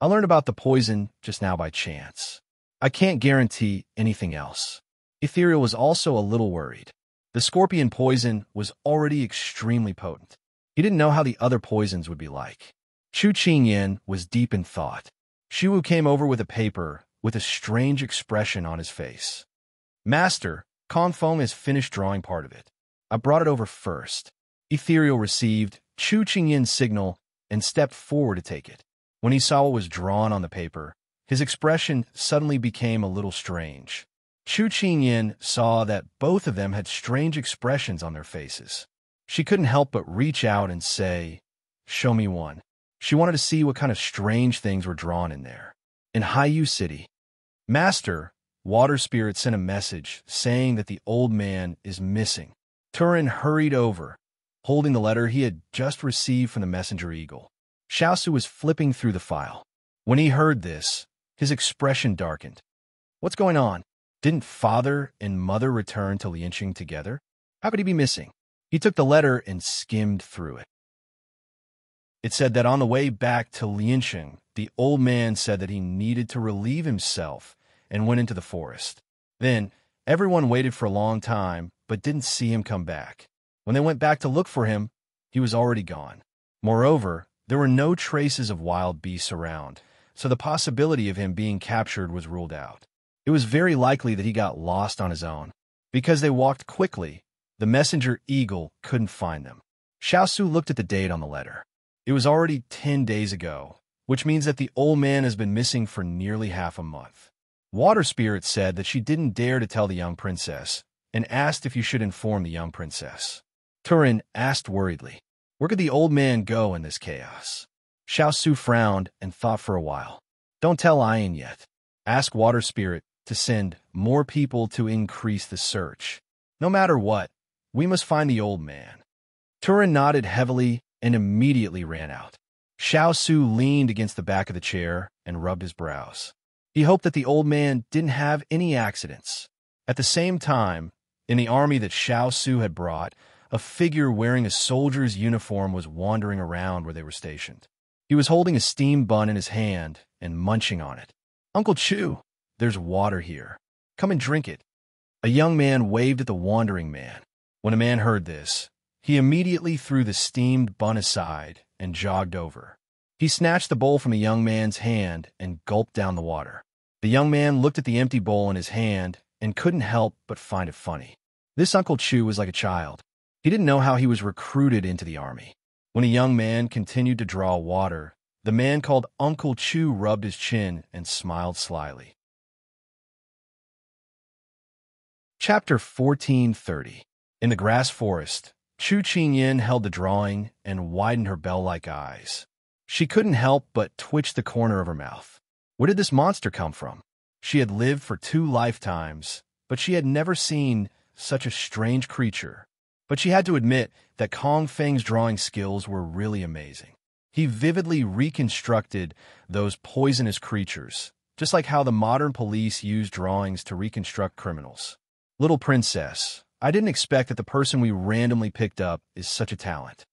I learned about the poison just now by chance. I can't guarantee anything else. Ethereal was also a little worried. The scorpion poison was already extremely potent. He didn't know how the other poisons would be like. Chu Qingyin was deep in thought. Xiu came over with a paper with a strange expression on his face. Master, Confeng has finished drawing part of it. I brought it over first. Ethereal received Chu Qingyin's signal and stepped forward to take it. When he saw what was drawn on the paper, his expression suddenly became a little strange. Chu Qingyin saw that both of them had strange expressions on their faces. She couldn't help but reach out and say, Show me one. She wanted to see what kind of strange things were drawn in there. In Haiyu City, Master, Water Spirit sent a message saying that the old man is missing. Turin hurried over, holding the letter he had just received from the messenger eagle. Xiao was flipping through the file. When he heard this, his expression darkened. What's going on? Didn't father and mother return to Lianqing together? How could he be missing? He took the letter and skimmed through it. It said that on the way back to Lianqing, the old man said that he needed to relieve himself and went into the forest. Then, everyone waited for a long time, but didn't see him come back. When they went back to look for him, he was already gone. Moreover, there were no traces of wild beasts around, so the possibility of him being captured was ruled out. It was very likely that he got lost on his own. Because they walked quickly, the messenger eagle couldn't find them. Xiao looked at the date on the letter. It was already 10 days ago, which means that the old man has been missing for nearly half a month. Water Spirit said that she didn't dare to tell the young princess, and asked if you should inform the young princess. Turin asked worriedly, where could the old man go in this chaos? Xiao frowned and thought for a while. Don't tell Ian yet. Ask Water Spirit to send more people to increase the search. No matter what, we must find the old man. Turin nodded heavily and immediately ran out. Xiao leaned against the back of the chair and rubbed his brows. He hoped that the old man didn't have any accidents. At the same time, in the army that Xiao had brought, a figure wearing a soldier's uniform was wandering around where they were stationed. He was holding a steamed bun in his hand and munching on it. Uncle Chu, there's water here. Come and drink it. A young man waved at the wandering man. When a man heard this, he immediately threw the steamed bun aside and jogged over. He snatched the bowl from the young man's hand and gulped down the water. The young man looked at the empty bowl in his hand and couldn't help but find it funny. This Uncle Chu was like a child. He didn't know how he was recruited into the army. When a young man continued to draw water, the man called Uncle Chu rubbed his chin and smiled slyly. Chapter 1430. In the grass forest, Chu Qingyin held the drawing and widened her bell-like eyes. She couldn't help but twitch the corner of her mouth. Where did this monster come from? She had lived for 2 lifetimes, but she had never seen such a strange creature. But she had to admit that Kong Feng's drawing skills were really amazing. He vividly reconstructed those poisonous creatures, just like how the modern police use drawings to reconstruct criminals. Little princess, I didn't expect that the person we randomly picked up is such a talent.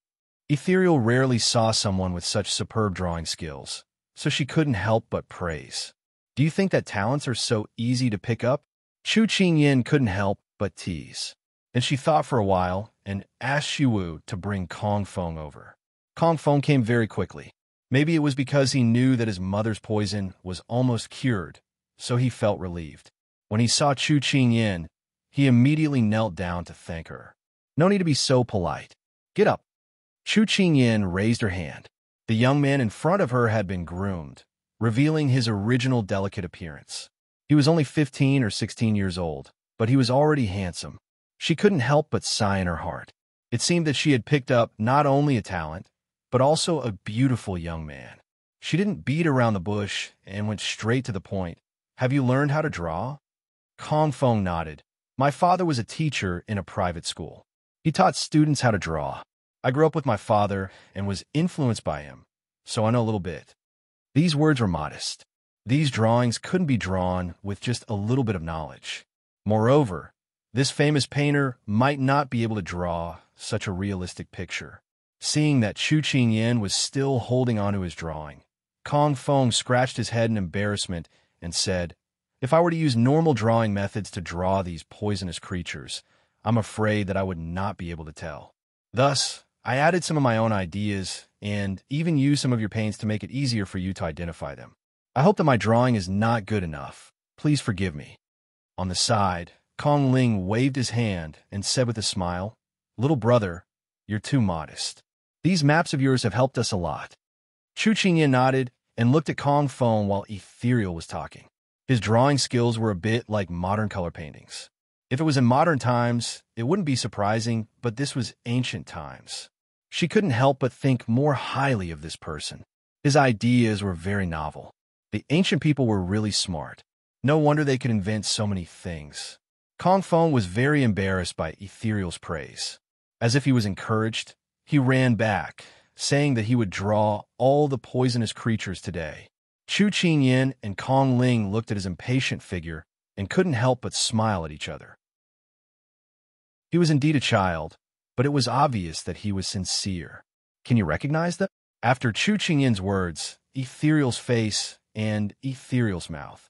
Ethereal rarely saw someone with such superb drawing skills, so she couldn't help but praise. Do you think that talents are so easy to pick up? Chu Qingyin couldn't help but tease. Then she thought for a while and asked Xiwu to bring Kong Feng over. Kong Feng came very quickly. Maybe it was because he knew that his mother's poison was almost cured, so he felt relieved. When he saw Chu Qingyin, he immediately knelt down to thank her. No need to be so polite. Get up. Chu Qingyin raised her hand. The young man in front of her had been groomed, revealing his original delicate appearance. He was only 15 or 16 years old, but he was already handsome. She couldn't help but sigh in her heart. It seemed that she had picked up not only a talent, but also a beautiful young man. She didn't beat around the bush and went straight to the point. Have you learned how to draw? Kong Feng nodded. My father was a teacher in a private school. He taught students how to draw. I grew up with my father and was influenced by him, so I know a little bit. These words were modest. These drawings couldn't be drawn with just a little bit of knowledge. Moreover, this famous painter might not be able to draw such a realistic picture. Seeing that Chu Qingyin was still holding onto his drawing, Kong Feng scratched his head in embarrassment and said, if I were to use normal drawing methods to draw these poisonous creatures, I'm afraid that I would not be able to tell. Thus, I added some of my own ideas and even used some of your paints to make it easier for you to identify them. I hope that my drawing is not good enough. Please forgive me. On the side, Kong Ling waved his hand and said with a smile, Little brother, you're too modest. These maps of yours have helped us a lot. Chu Qingyin nodded and looked at Kong Feng while Ethereal was talking. His drawing skills were a bit like modern color paintings. If it was in modern times, it wouldn't be surprising, but this was ancient times. She couldn't help but think more highly of this person. His ideas were very novel. The ancient people were really smart. No wonder they could invent so many things. Kong Feng was very embarrassed by Ethereal's praise. As if he was encouraged, he ran back, saying that he would draw all the poisonous creatures today. Chu Qingyan and Kong Ling looked at his impatient figure and couldn't help but smile at each other. He was indeed a child, but it was obvious that he was sincere. Can you recognize them? After Chu Qingyan's words, Ethereal's face and Ethereal's mouth.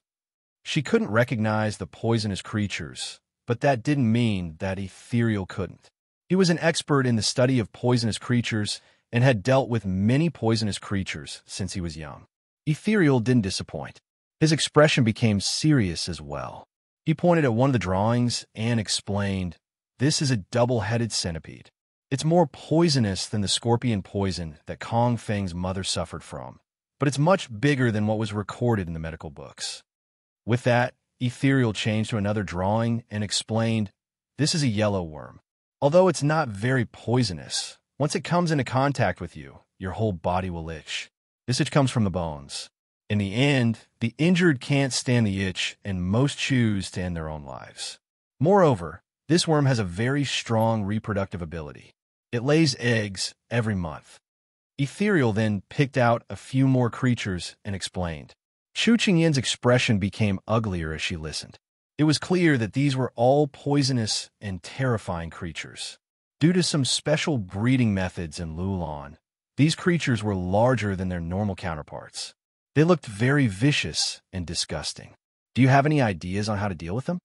She couldn't recognize the poisonous creatures, but that didn't mean that Ethereal couldn't. He was an expert in the study of poisonous creatures and had dealt with many poisonous creatures since he was young. Ethereal didn't disappoint. His expression became serious as well. He pointed at one of the drawings and explained, "This is a double-headed centipede. It's more poisonous than the scorpion poison that Kong Feng's mother suffered from, but it's much bigger than what was recorded in the medical books." With that, Ethereal changed to another drawing and explained, "This is a yellow worm. Although it's not very poisonous, once it comes into contact with you, your whole body will itch. This itch comes from the bones. In the end, the injured can't stand the itch, and most choose to end their own lives. Moreover, this worm has a very strong reproductive ability. It lays eggs every month." Ethereal then picked out a few more creatures and explained. Chu Qingyan's expression became uglier as she listened. It was clear that these were all poisonous and terrifying creatures. Due to some special breeding methods in Lulan, these creatures were larger than their normal counterparts. They looked very vicious and disgusting. "Do you have any ideas on how to deal with them?"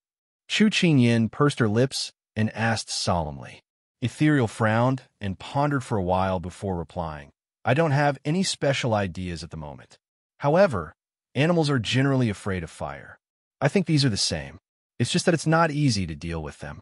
Chu Qingyan pursed her lips and asked solemnly. Ethereal frowned and pondered for a while before replying, "I don't have any special ideas at the moment. However, animals are generally afraid of fire. I think these are the same. It's just that it's not easy to deal with them.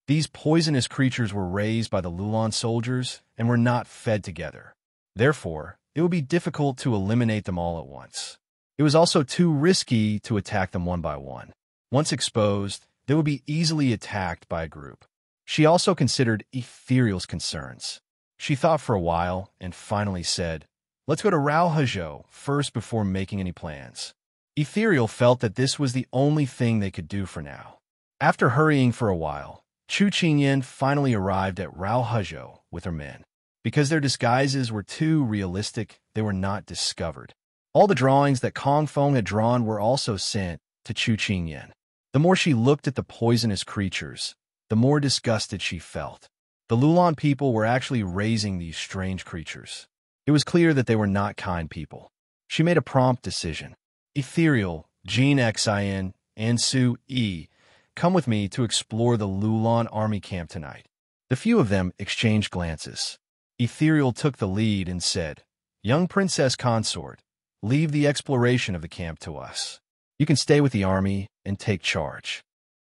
These poisonous creatures were raised by the Lulan soldiers and were not fed together. Therefore, it would be difficult to eliminate them all at once. It was also too risky to attack them one by one. Once exposed, they would be easily attacked by a group." She also considered Ethereal's concerns. She thought for a while and finally said, "Let's go to Rauhazhou first before making any plans." Ethereal felt that this was the only thing they could do for now. After hurrying for a while, Chu Qingyan finally arrived at Rauhazhou with her men. Because their disguises were too realistic, they were not discovered. All the drawings that Kong Feng had drawn were also sent to Chu Qingyan. The more she looked at the poisonous creatures, the more disgusted she felt. The Lulan people were actually raising these strange creatures. It was clear that they were not kind people. She made a prompt decision. "Ethereal, Jean Xin, and Su Yi, come with me to explore the Lulan army camp tonight." The few of them exchanged glances. Ethereal took the lead and said, "Young princess consort, leave the exploration of the camp to us. You can stay with the army and take charge."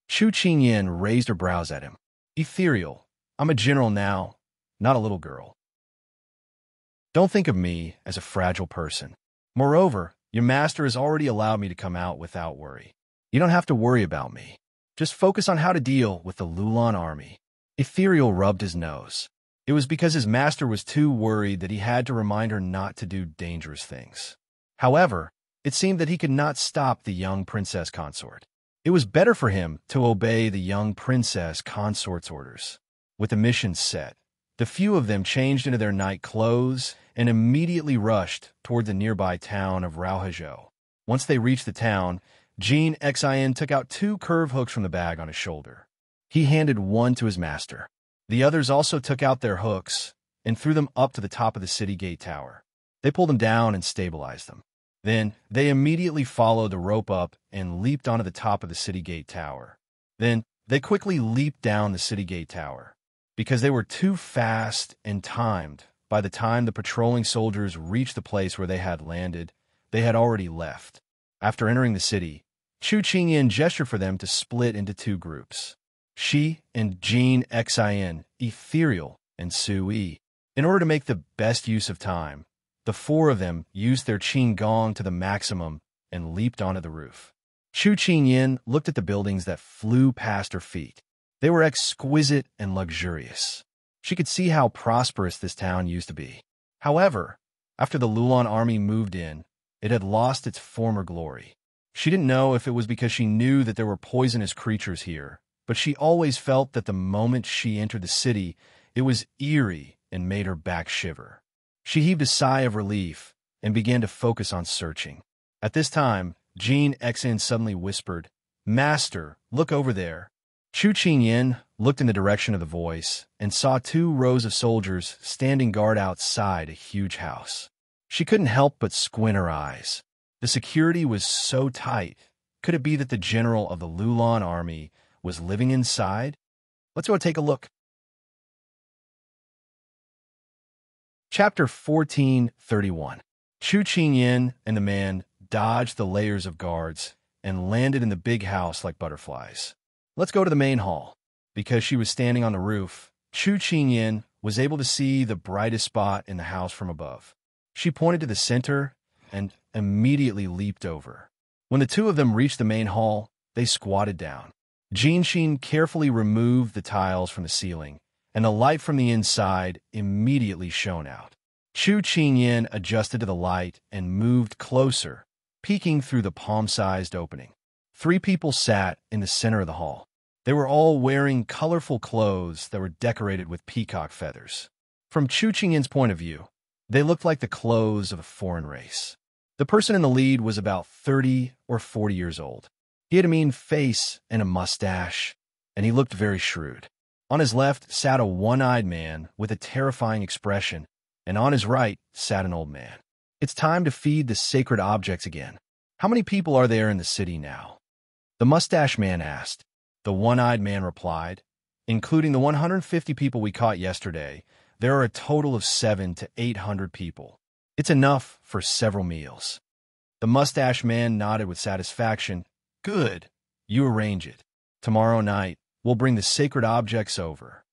Chu Qingyan raised her brows at him. "Ethereal, I'm a general now, not a little girl. Don't think of me as a fragile person. Moreover, your master has already allowed me to come out without worry. You don't have to worry about me. Just focus on how to deal with the Lulan army." Ethereal rubbed his nose. It was because his master was too worried that he had to remind her not to do dangerous things. However, it seemed that he could not stop the young princess consort. It was better for him to obey the young princess consort's orders. With the mission set, the few of them changed into their night clothes and immediately rushed toward the nearby town of Rauhazhou. Once they reached the town, Jean Xin took out 2 curve hooks from the bag on his shoulder. He handed one to his master. The others also took out their hooks and threw them up to the top of the city gate tower. They pulled them down and stabilized them. Then they immediately followed the rope up and leaped onto the top of the city gate tower. Then they quickly leaped down the city gate tower. Because they were too fast and timed, by the time the patrolling soldiers reached the place where they had landed, they had already left. After entering the city, Chu Qingyan gestured for them to split into 2 groups. She and Jean Xin, Ethereal, and Su Yi. In order to make the best use of time, the 4 of them used their qin gong to the maximum and leaped onto the roof. Chu Qingyan looked at the buildings that flew past her feet. They were exquisite and luxurious. She could see how prosperous this town used to be. However, After the Lulan army moved in, it had lost its former glory. She didn't know if it was because she knew that there were poisonous creatures here, but she always felt that the moment she entered the city, it was eerie and made her back shiver. She heaved a sigh of relief and began to focus on searching. At this time, Jean Xn suddenly whispered, "Master, look over there." Chu Qingyin looked in the direction of the voice and saw 2 rows of soldiers standing guard outside a huge house. She couldn't help but squint her eyes. The security was so tight. Could it be that the general of the Lulan army was living inside? Let's go take a look. Chapter 14:31. Chu Qingyin and the man dodged the layers of guards and landed in the big house like butterflies. Let's go to the main hall. Because she was standing on the roof, Chu Qingyin was able to see the brightest spot in the house from above. She pointed to the center and immediately leaped over. When the 2 of them reached the main hall, they squatted down. Jean Xin carefully removed the tiles from the ceiling, and the light from the inside immediately shone out. Chu Qingyin adjusted to the light and moved closer, peeking through the palm-sized opening. 3 people sat in the center of the hall. They were all wearing colorful clothes that were decorated with peacock feathers. From Chu Qingyin's point of view, they looked like the clothes of a foreign race. The person in the lead was about 30 or 40 years old. He had a mean face and a mustache, and he looked very shrewd. On his left sat a one-eyed man with a terrifying expression, and on his right sat an old man. It's time to feed the sacred objects again. How many people are there in the city now? The mustache man asked. The one-eyed man replied, including the 150 people we caught yesterday, there are a total of 700 to 800 people. It's enough for several meals. The mustache man nodded with satisfaction. Good. You arrange it. Tomorrow night, we'll bring the sacred objects over.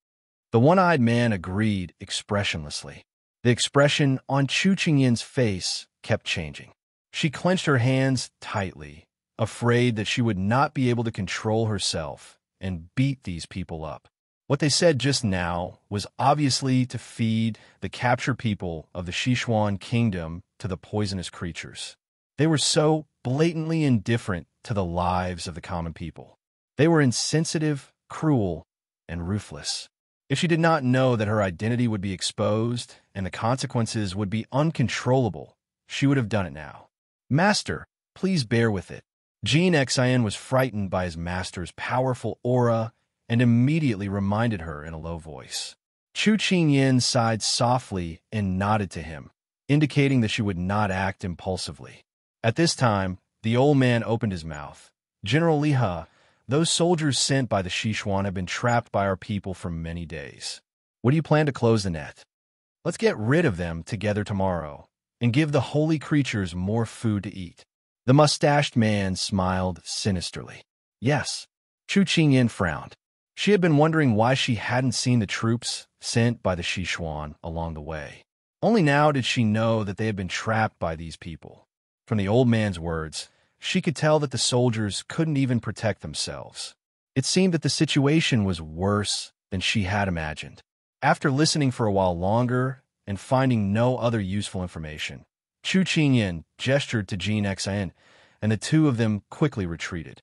The one-eyed man agreed expressionlessly. The expression on Chu Qingyin's face kept changing. She clenched her hands tightly, afraid that she would not be able to control herself and beat these people up. What they said just now was obviously to feed the captured people of the Sichuan kingdom to the poisonous creatures. They were so blatantly indifferent to the lives of the common people. They were insensitive, cruel, and ruthless. If she did not know that her identity would be exposed and the consequences would be uncontrollable, she would have done it now. Master, please bear with it. Jean Xian was frightened by his master's powerful aura and immediately reminded her in a low voice. Chu Qingyin sighed softly and nodded to him, indicating that she would not act impulsively. At this time, the old man opened his mouth. General Li He, those soldiers sent by the Sichuan have been trapped by our people for many days. What do you plan to close the net? Let's get rid of them together tomorrow and give the holy creatures more food to eat. The mustached man smiled sinisterly. Yes. Chu Qingyin frowned. She had been wondering why she hadn't seen the troops sent by the Sichuan along the way. Only now did she know that they had been trapped by these people. From the old man's words, she could tell that the soldiers couldn't even protect themselves. It seemed that the situation was worse than she had imagined. After listening for a while longer and finding no other useful information, Chu Qingyin gestured to Jean Xian, and the 2 of them quickly retreated.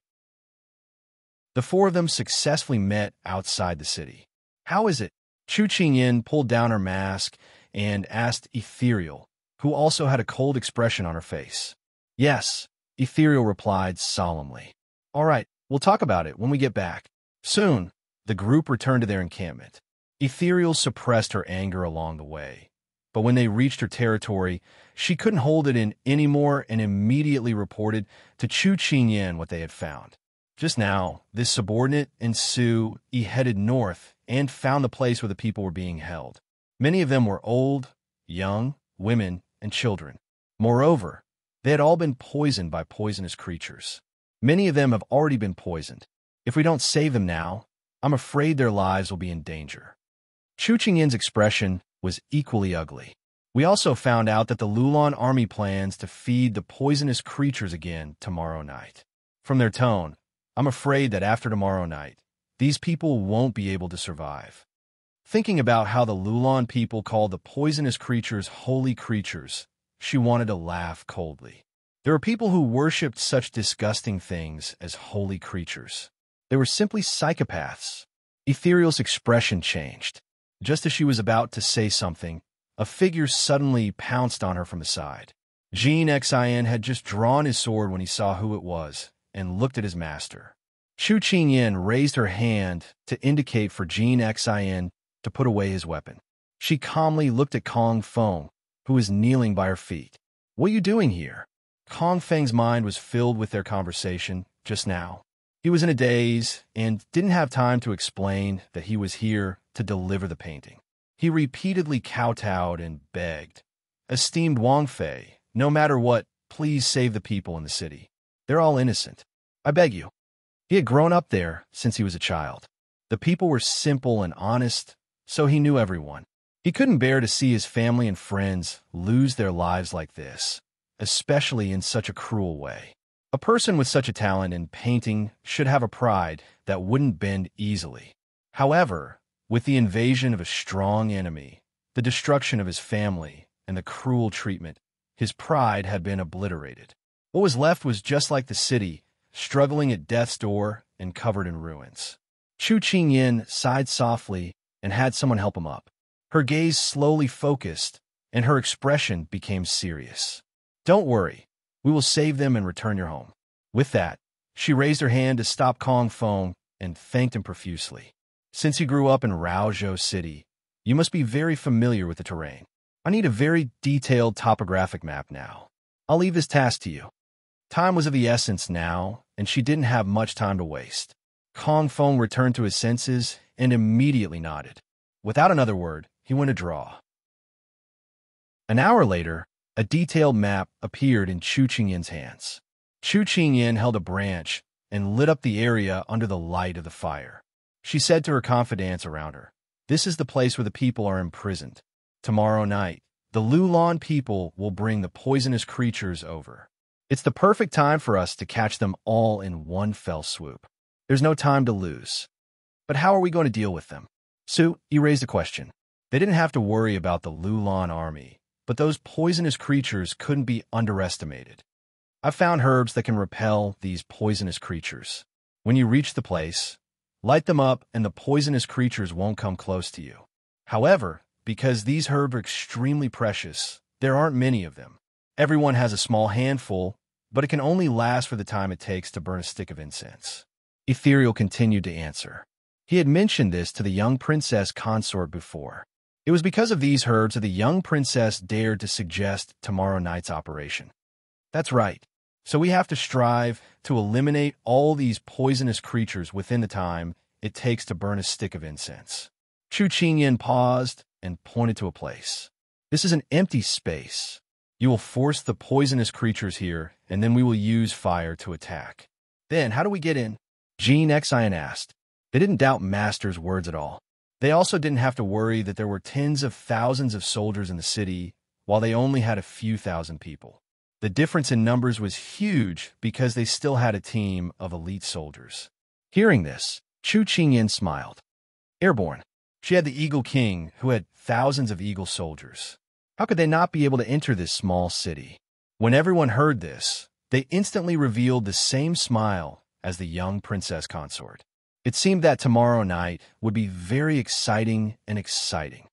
The 4 of them successfully met outside the city. How is it? Chu Qingyin pulled down her mask and asked Ethereal, who also had a cold expression on her face. Yes, Ethereal replied solemnly. All right, we'll talk about it when we get back. Soon, the group returned to their encampment. Ethereal suppressed her anger along the way, but when they reached her territory, she couldn't hold it in anymore and immediately reported to Chu Qingyin what they had found. Just now, this subordinate and Su headed north and found the place where the people were being held. Many of them were old, young, women, and children. Moreover, they had all been poisoned by poisonous creatures. Many of them have already been poisoned. If we don't save them now, I'm afraid their lives will be in danger. Chu Qingyin's expression was equally ugly. We also found out that the Lulan army plans to feed the poisonous creatures again tomorrow night. From their tone, I'm afraid that after tomorrow night, these people won't be able to survive. Thinking about how the Lulan people call the poisonous creatures holy creatures she wanted to laugh coldly. There were people who worshipped such disgusting things as holy creatures. They were simply psychopaths. Ethereal's expression changed. Just as she was about to say something, a figure suddenly pounced on her from the side. Jean Xin had just drawn his sword when he saw who it was and looked at his master. Chu Qingyan raised her hand to indicate for Jean Xin to put away his weapon. She calmly looked at Kong Feng, who was kneeling by her feet. "What are you doing here?" Kong Feng's mind was filled with their conversation just now. He was in a daze and didn't have time to explain that he was here to deliver the painting. He repeatedly kowtowed and begged, "Esteemed Wang Fei, no matter what, please save the people in the city. They're all innocent. I beg you." He had grown up there since he was a child. The people were simple and honest, so he knew everyone. He couldn't bear to see his family and friends lose their lives like this, especially in such a cruel way. A person with such a talent in painting should have a pride that wouldn't bend easily. However, with the invasion of a strong enemy, the destruction of his family, and the cruel treatment, his pride had been obliterated. What was left was just like the city, struggling at death's door and covered in ruins. Chu Qingyan sighed softly and had someone help him up. Her gaze slowly focused, and her expression became serious. "Don't worry. We will save them and return your home." With that, she raised her hand to stop Kong Feng and thanked him profusely. "Since you grew up in Raozhou City, you must be very familiar with the terrain. I need a very detailed topographic map now. I'll leave this task to you." Time was of the essence now, and she didn't have much time to waste. Kong Feng returned to his senses and immediately nodded. Without another word, he went to draw. An hour later, a detailed map appeared in Chu Qingyan's hands. Chu Qingyan held a branch and lit up the area under the light of the fire. She said to her confidants around her, "This is the place where the people are imprisoned. Tomorrow night, the Lulan people will bring the poisonous creatures over. It's the perfect time for us to catch them all in one fell swoop. There's no time to lose." "But how are we going to deal with them?" Su, you raised a question. They didn't have to worry about the Lulan army, but those poisonous creatures couldn't be underestimated. I've found herbs that can repel these poisonous creatures. When you reach the place, light them up and the poisonous creatures won't come close to you. However, because these herbs are extremely precious, there aren't many of them. Everyone has a small handful, but it can only last for the time it takes to burn a stick of incense. Ethereal continued to answer. He had mentioned this to the young princess consort before. It was because of these herbs that the young princess dared to suggest tomorrow night's operation. That's right. So we have to strive to eliminate all these poisonous creatures within the time it takes to burn a stick of incense. Chu Qingyan paused and pointed to a place. "This is an empty space. You will force the poisonous creatures here, and then we will use fire to attack." "Then how do we get in?" Jean Xin asked. They didn't doubt Master's words at all. They also didn't have to worry that there were tens of thousands of soldiers in the city, while they only had a few thousand people. The difference in numbers was huge because they still had a team of elite soldiers. Hearing this, Chu Qingyan smiled. Airborne. She had the Eagle King, who had thousands of eagle soldiers. How could they not be able to enter this small city? When everyone heard this, they instantly revealed the same smile as the young princess consort. It seemed that tomorrow night would be very exciting and exciting.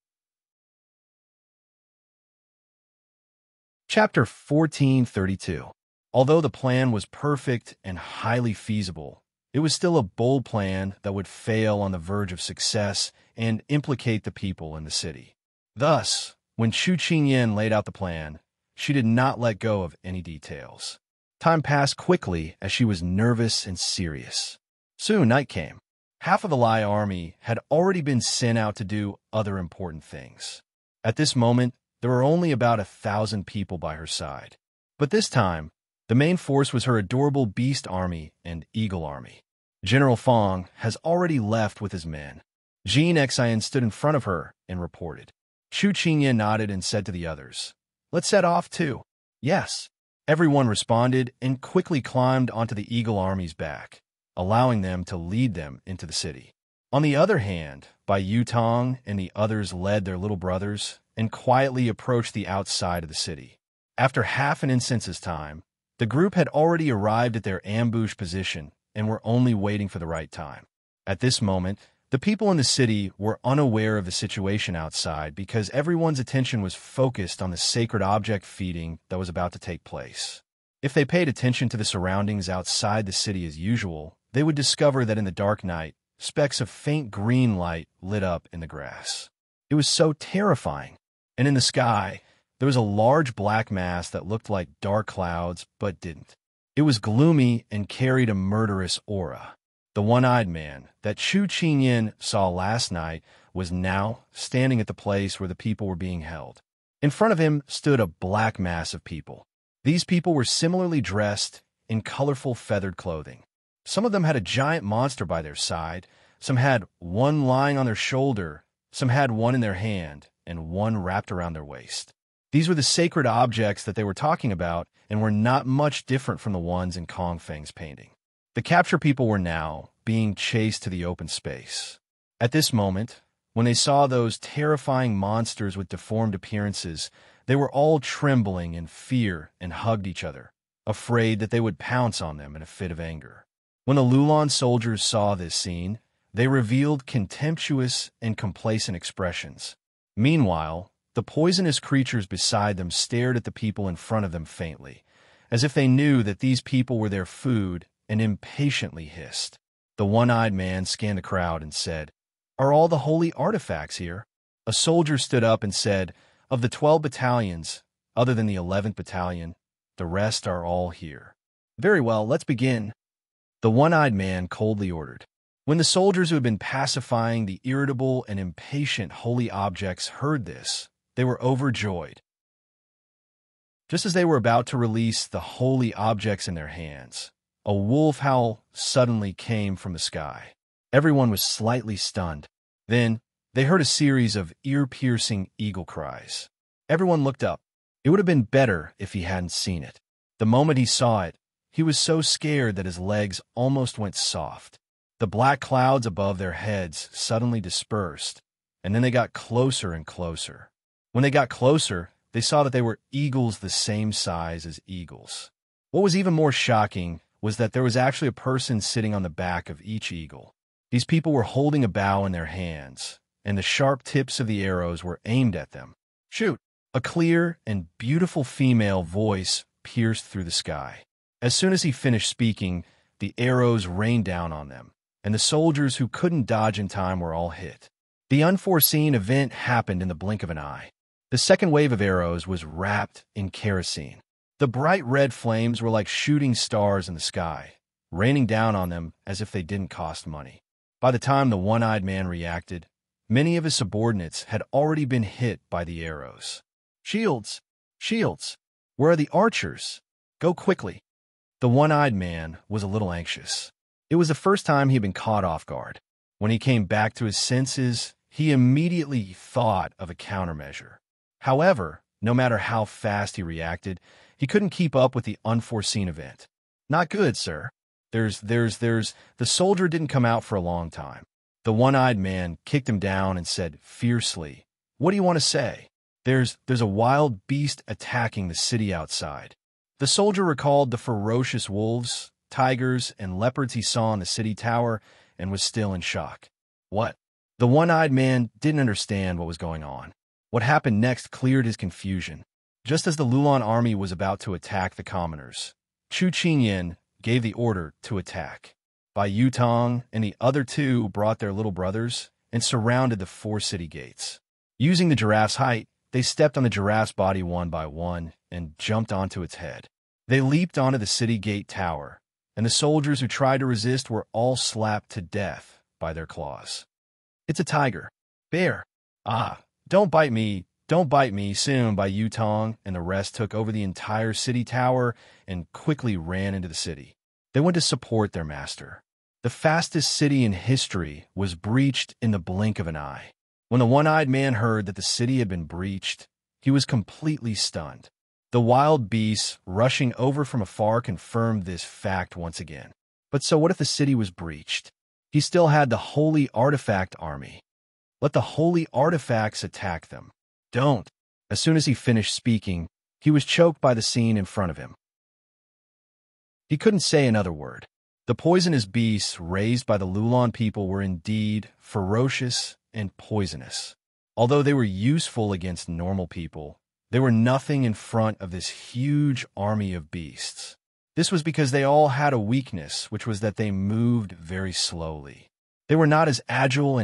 Chapter 1432. Although the plan was perfect and highly feasible, it was still a bold plan that would fail on the verge of success and implicate the people in the city. Thus, when Chu Qingyan laid out the plan, she did not let go of any details. Time passed quickly as she was nervous and serious. Soon night came. Half of the Lai army had already been sent out to do other important things. At this moment, there were only about 1,000 people by her side. But this time, the main force was her adorable beast army and eagle army. General Feng has already left with his men. Jean Xin stood in front of her and reported. Chu Qingyan nodded and said to the others, "Let's set off too." "Yes." Everyone responded and quickly climbed onto the eagle army's back, allowing them to lead them into the city. On the other hand, Bai Yutong and the others led their little brothers and quietly approached the outside of the city. After half an incense's time, the group had already arrived at their ambush position and were only waiting for the right time. At this moment, the people in the city were unaware of the situation outside because everyone's attention was focused on the sacred object feeding that was about to take place. If they paid attention to the surroundings outside the city as usual, they would discover that in the dark night, specks of faint green light lit up in the grass. It was so terrifying. And in the sky, there was a large black mass that looked like dark clouds but didn't. It was gloomy and carried a murderous aura. The one-eyed man that Chu Qingyan saw last night was now standing at the place where the people were being held. In front of him stood a black mass of people. These people were similarly dressed in colorful feathered clothing. Some of them had a giant monster by their side, some had one lying on their shoulder, some had one in their hand, and one wrapped around their waist. These were the sacred objects that they were talking about and were not much different from the ones in Kong Feng's painting. The captured people were now being chased to the open space. At this moment, when they saw those terrifying monsters with deformed appearances, they were all trembling in fear and hugged each other, afraid that they would pounce on them in a fit of anger. When the Lulan soldiers saw this scene, they revealed contemptuous and complacent expressions. Meanwhile, the poisonous creatures beside them stared at the people in front of them faintly, as if they knew that these people were their food, and impatiently hissed. The one-eyed man scanned the crowd and said, "Are all the holy artifacts here?" A soldier stood up and said, "Of the 12 battalions, other than the 11th battalion, the rest are all here." "Very well, let's begin," the one-eyed man coldly ordered. When the soldiers who had been pacifying the irritable and impatient holy objects heard this, they were overjoyed. Just as they were about to release the holy objects in their hands, a wolf howl suddenly came from the sky. Everyone was slightly stunned. Then, they heard a series of ear-piercing eagle cries. Everyone looked up. It would have been better if he hadn't seen it. The moment he saw it, he was so scared that his legs almost went soft. The black clouds above their heads suddenly dispersed, and then they got closer and closer. When they got closer, they saw that they were eagles the same size as eagles. What was even more shocking was that there was actually a person sitting on the back of each eagle. These people were holding a bow in their hands, and the sharp tips of the arrows were aimed at them. "Shoot!" A clear and beautiful female voice pierced through the sky. As soon as he finished speaking, the arrows rained down on them, and the soldiers who couldn't dodge in time were all hit. The unforeseen event happened in the blink of an eye. The second wave of arrows was wrapped in kerosene. The bright red flames were like shooting stars in the sky, raining down on them as if they didn't cost money. By the time the one-eyed man reacted, many of his subordinates had already been hit by the arrows. "Shields! Shields! Where are the archers? Go quickly!" The one-eyed man was a little anxious. It was the first time he had been caught off guard. When he came back to his senses, he immediately thought of a countermeasure. However, no matter how fast he reacted, he couldn't keep up with the unforeseen event. "Not good, sir. The soldier didn't come out for a long time." The one-eyed man kicked him down and said fiercely, "What do you want to say?" There's a wild beast attacking the city outside." The soldier recalled the ferocious wolves, tigers, and leopards he saw in the city tower and was still in shock. "What?" The one-eyed man didn't understand what was going on. What happened next cleared his confusion. Just as the Lulan army was about to attack the commoners, Chu Qingyan gave the order to attack. Bai Yutong and the other two brought their little brothers and surrounded the 4 city gates. Using the giraffe's height, they stepped on the giraffe's body one by one and jumped onto its head. They leaped onto the city gate tower, and the soldiers who tried to resist were all slapped to death by their claws. "It's a tiger. Bear. Ah, don't bite me. Don't bite me." Soon, Bai Yutong and the rest took over the entire city tower and quickly ran into the city. They went to support their master. The fastest city in history was breached in the blink of an eye. When the one-eyed man heard that the city had been breached, he was completely stunned. The wild beasts rushing over from afar confirmed this fact once again. But so what if the city was breached? He still had the holy artifact army. Let the holy artifacts attack them. "Don't." As soon as he finished speaking, He was choked by the scene in front of him. He couldn't say another word. The poisonous beasts raised by the Lulon people were indeed ferocious and poisonous. Although they were useful against normal people, they were nothing in front of this huge army of beasts. This was because they all had a weakness, which was that they moved very slowly. They were not as agile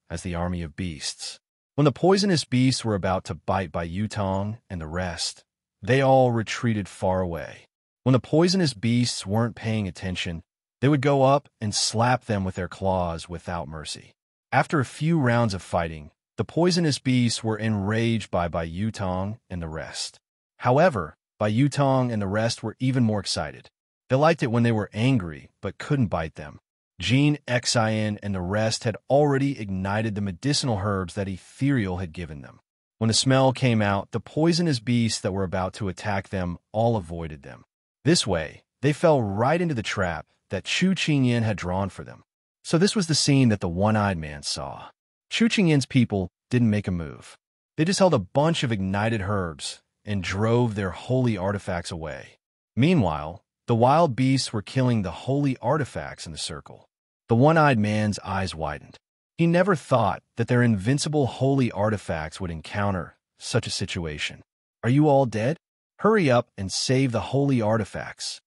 as the army of beasts. When the poisonous beasts were about to bite Bai Yutong and the rest, they all retreated far away. When the poisonous beasts weren't paying attention, they would go up and slap them with their claws without mercy. After a few rounds of fighting, the poisonous beasts were enraged by Bai Yutong and the rest. However, Bai Yutong and the rest were even more excited. They liked it when they were angry, but couldn't bite them. Jean, Xian, and the rest had already ignited the medicinal herbs that Ethereal had given them. When the smell came out, the poisonous beasts that were about to attack them all avoided them. This way, they fell right into the trap that Chu Qingyan had drawn for them. So this was the scene that the one-eyed man saw. Chu Qingyan's people didn't make a move. They just held a bunch of ignited herbs and drove their holy artifacts away. Meanwhile, the wild beasts were killing the holy artifacts in the circle. The one-eyed man's eyes widened. He never thought that their invincible holy artifacts would encounter such a situation. Are you all dead? Hurry up and save the holy artifacts.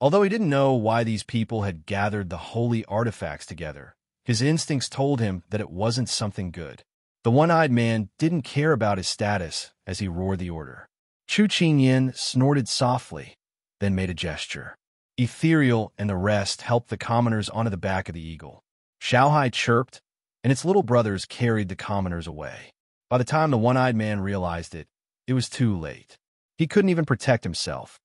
Although he didn't know why these people had gathered the holy artifacts together, his instincts told him that it wasn't something good. The one-eyed man didn't care about his status as he roared the order. Chu Qingyan snorted softly, then made a gesture. Ethereal and the rest helped the commoners onto the back of the eagle. Xiao chirped, and its little brothers carried the commoners away. By the time the one-eyed man realized it, it was too late. He couldn't even protect himself.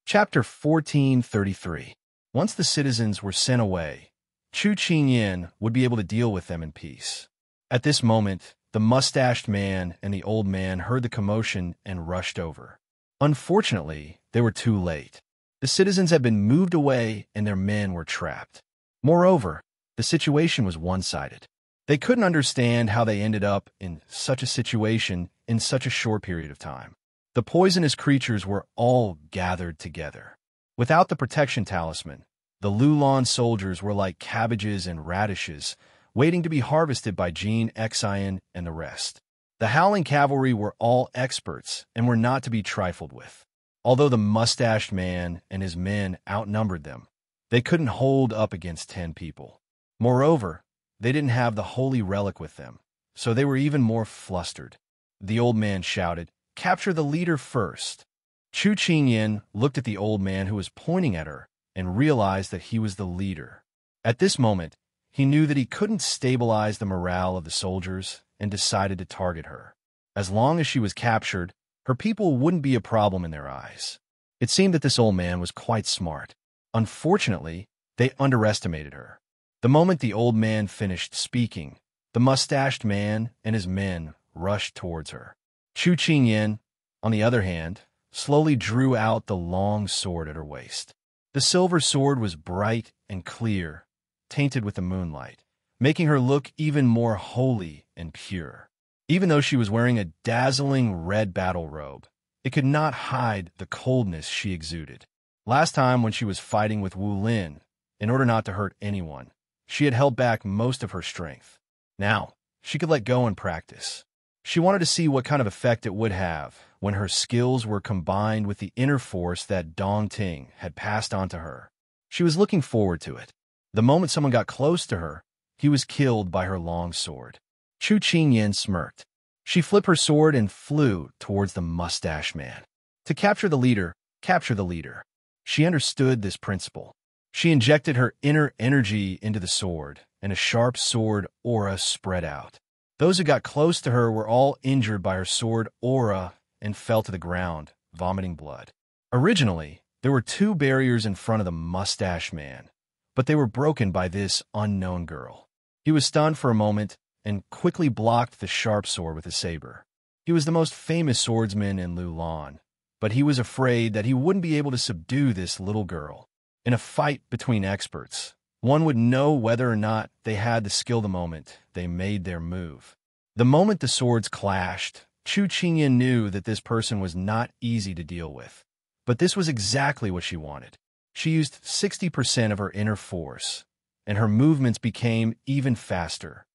Chapter 1433. Once the citizens were sent away, Chu Qingyan would be able to deal with them in peace. At this moment, the mustached man and the old man heard the commotion and rushed over. Unfortunately, they were too late. The citizens had been moved away and their men were trapped. Moreover, the situation was one-sided. They couldn't understand how they ended up in such a situation in such a short period of time. The poisonous creatures were all gathered together. Without the protection talisman, the Lulon soldiers were like cabbages and radishes, waiting to be harvested by Jean, Xian, and the rest. The Howling Cavalry were all experts and were not to be trifled with. Although the mustached man and his men outnumbered them, they couldn't hold up against 10 people. Moreover, they didn't have the holy relic with them, so they were even more flustered. The old man shouted, "Capture the leader first." Chu Qingyan looked at the old man who was pointing at her and realized that he was the leader. At this moment, he knew that he couldn't stabilize the morale of the soldiers and decided to target her. As long as she was captured, her people wouldn't be a problem in their eyes. It seemed that this old man was quite smart. Unfortunately, they underestimated her. The moment the old man finished speaking, the mustached man and his men rushed towards her. Chu Qingyan, on the other hand, slowly drew out the long sword at her waist. The silver sword was bright and clear, tainted with the moonlight, making her look even more holy and pure. Even though she was wearing a dazzling red battle robe, it could not hide the coldness she exuded. Last time when she was fighting with Wu Lin, in order not to hurt anyone, she had held back most of her strength. Now, she could let go and practice. She wanted to see what kind of effect it would have when her skills were combined with the inner force that Dong Ting had passed on to her. She was looking forward to it. The moment someone got close to her, he was killed by her long sword. Chu Qingyan smirked. She flipped her sword and flew towards the mustache man. To capture the leader, capture the leader. She understood this principle. She injected her inner energy into the sword, and a sharp sword aura spread out. Those who got close to her were all injured by her sword aura and fell to the ground, vomiting blood. Originally, there were 2 barriers in front of the mustache man, but they were broken by this unknown girl. He was stunned for a moment and quickly blocked the sharp sword with his saber. He was the most famous swordsman in Lulon, but he was afraid that he wouldn't be able to subdue this little girl. In a fight between experts, one would know whether or not they had the skill the moment they made their move. The moment the swords clashed, Chu Qingyan knew that this person was not easy to deal with. But this was exactly what she wanted. She used 60% of her inner force, and her movements became even faster.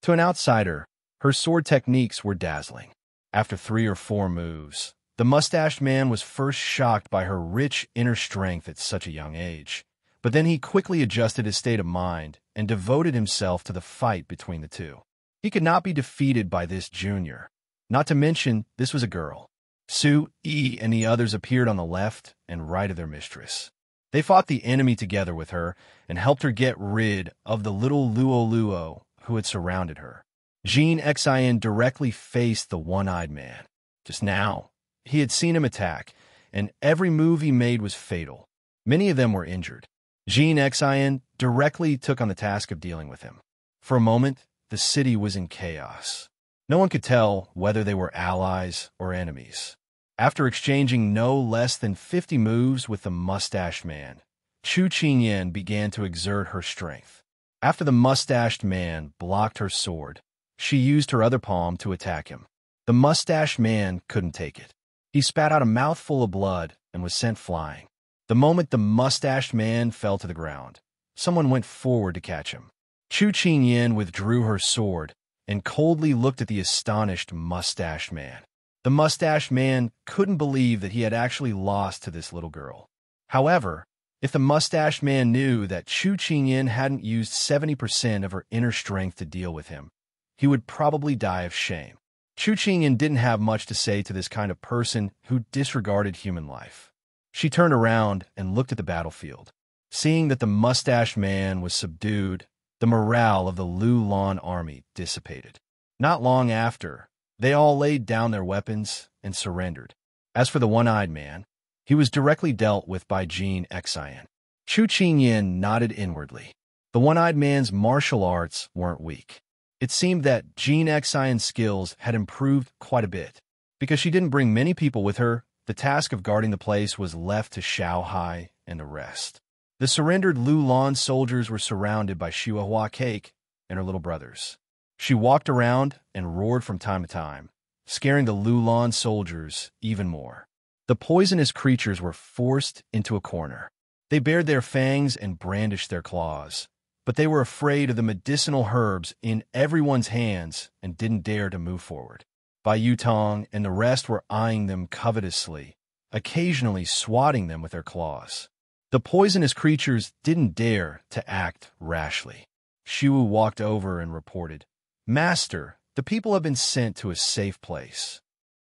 To an outsider, her sword techniques were dazzling. After 3 or 4 moves, the mustached man was first shocked by her rich inner strength at such a young age. But then he quickly adjusted his state of mind and devoted himself to the fight between the two. He could not be defeated by this junior. Not to mention, this was a girl. Su, Yi, and the others appeared on the left and right of their mistress. They fought the enemy together with her and helped her get rid of the little Luo who had surrounded her. Jean Xian directly faced the one-eyed man. Just now, he had seen him attack, and every move he made was fatal. Many of them were injured. Jean Xian directly took on the task of dealing with him. For a moment, the city was in chaos. No one could tell whether they were allies or enemies. After exchanging no less than 50 moves with the mustached man, Chu Qingyan began to exert her strength. After the mustached man blocked her sword, she used her other palm to attack him. The mustached man couldn't take it. He spat out a mouthful of blood and was sent flying. The moment the mustached man fell to the ground, someone went forward to catch him. Chu Qingyan withdrew her sword and coldly looked at the astonished mustached man. The mustached man couldn't believe that he had actually lost to this little girl. However, if the mustached man knew that Chu Qingyan hadn't used 70% of her inner strength to deal with him, he would probably die of shame. Chu Qingyan didn't have much to say to this kind of person who disregarded human life. She turned around and looked at the battlefield. Seeing that the mustached man was subdued, the morale of the Lu Lan army dissipated. Not long after, they all laid down their weapons and surrendered. As for the one-eyed man, he was directly dealt with by Jean Xian. Chu Qingyan nodded inwardly. The one-eyed man's martial arts weren't weak. It seemed that Jean Xian's skills had improved quite a bit. Because she didn't bring many people with her, the task of guarding the place was left to Xiao and the rest. The surrendered Lu Lan soldiers were surrounded by Xiao Cake and her little brothers. She walked around and roared from time to time, scaring the Lu Lan soldiers even more. The poisonous creatures were forced into a corner. They bared their fangs and brandished their claws, but they were afraid of the medicinal herbs in everyone's hands and didn't dare to move forward. Bai Yutong and the rest were eyeing them covetously, occasionally swatting them with their claws. The poisonous creatures didn't dare to act rashly. Xiu walked over and reported, "Master, the people have been sent to a safe place."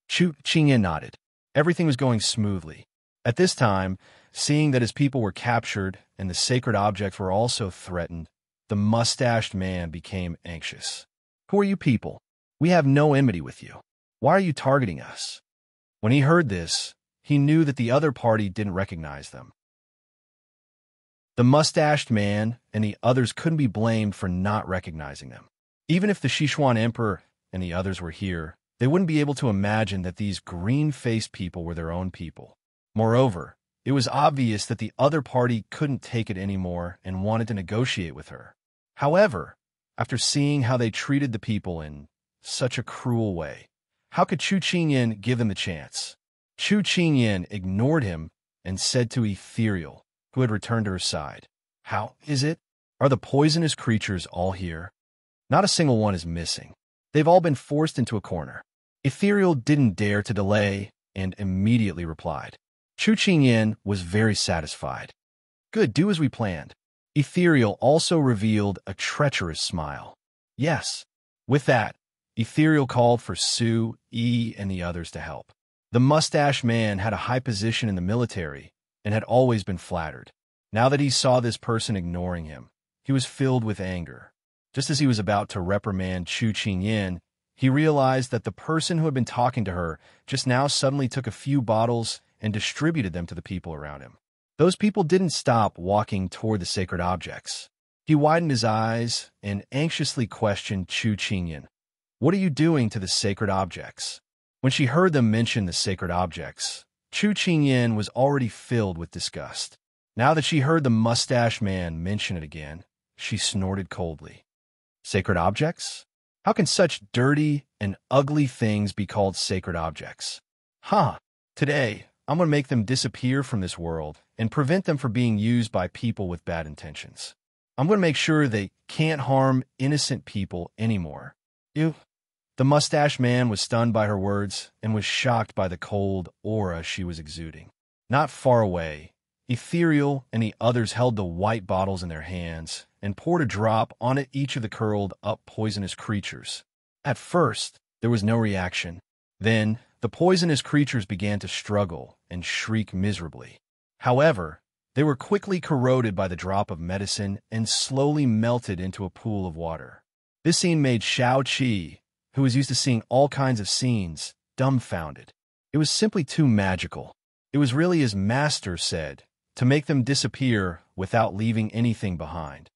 Chu Qingyan nodded. Everything was going smoothly. At this time, seeing that his people were captured and the sacred objects were also threatened, the mustached man became anxious. "Who are you people? We have no enmity with you. Why are you targeting us?" When he heard this, he knew that the other party didn't recognize them. The mustached man and the others couldn't be blamed for not recognizing them. Even if the Sichuan emperor and the others were here, they wouldn't be able to imagine that these green-faced people were their own people. Moreover, it was obvious that the other party couldn't take it anymore and wanted to negotiate with her. However, after seeing how they treated the people in such a cruel way, how could Chu Qingyan give them the chance? Chu Qingyan ignored him and said to Ethereal, who had returned to her side, "How is it? Are the poisonous creatures all here?" "Not a single one is missing. They've all been forced into a corner." Ethereal didn't dare to delay and immediately replied. Chu Qingyan was very satisfied. "Good, do as we planned." Ethereal also revealed a treacherous smile. "Yes." With that, Ethereal called for Su, Yi, and the others to help. The mustached man had a high position in the military and had always been flattered. Now that he saw this person ignoring him, he was filled with anger. Just as he was about to reprimand Chu Qingyan, he realized that the person who had been talking to her just now suddenly took a few bottles and distributed them to the people around him. Those people didn't stop walking toward the sacred objects. He widened his eyes and anxiously questioned Chu Qingyan. "What are you doing to the sacred objects?" When she heard them mention the sacred objects, Chu Qingyan was already filled with disgust. Now that she heard the mustached man mention it again, she snorted coldly. "Sacred objects? How can such dirty and ugly things be called sacred objects? Huh. Today, I'm going to make them disappear from this world and prevent them from being used by people with bad intentions. I'm going to make sure they can't harm innocent people anymore. You. The mustache man was stunned by her words and was shocked by the cold aura she was exuding. Not far away, Ethereal and the others held the white bottles in their hands and poured a drop on each of the curled-up poisonous creatures. At first, there was no reaction. Then, the poisonous creatures began to struggle and shriek miserably. However, they were quickly corroded by the drop of medicine and slowly melted into a pool of water. This scene made Xiao, who was used to seeing all kinds of scenes, dumbfounded. It was simply too magical. It was really, as Master said, to make them disappear without leaving anything behind.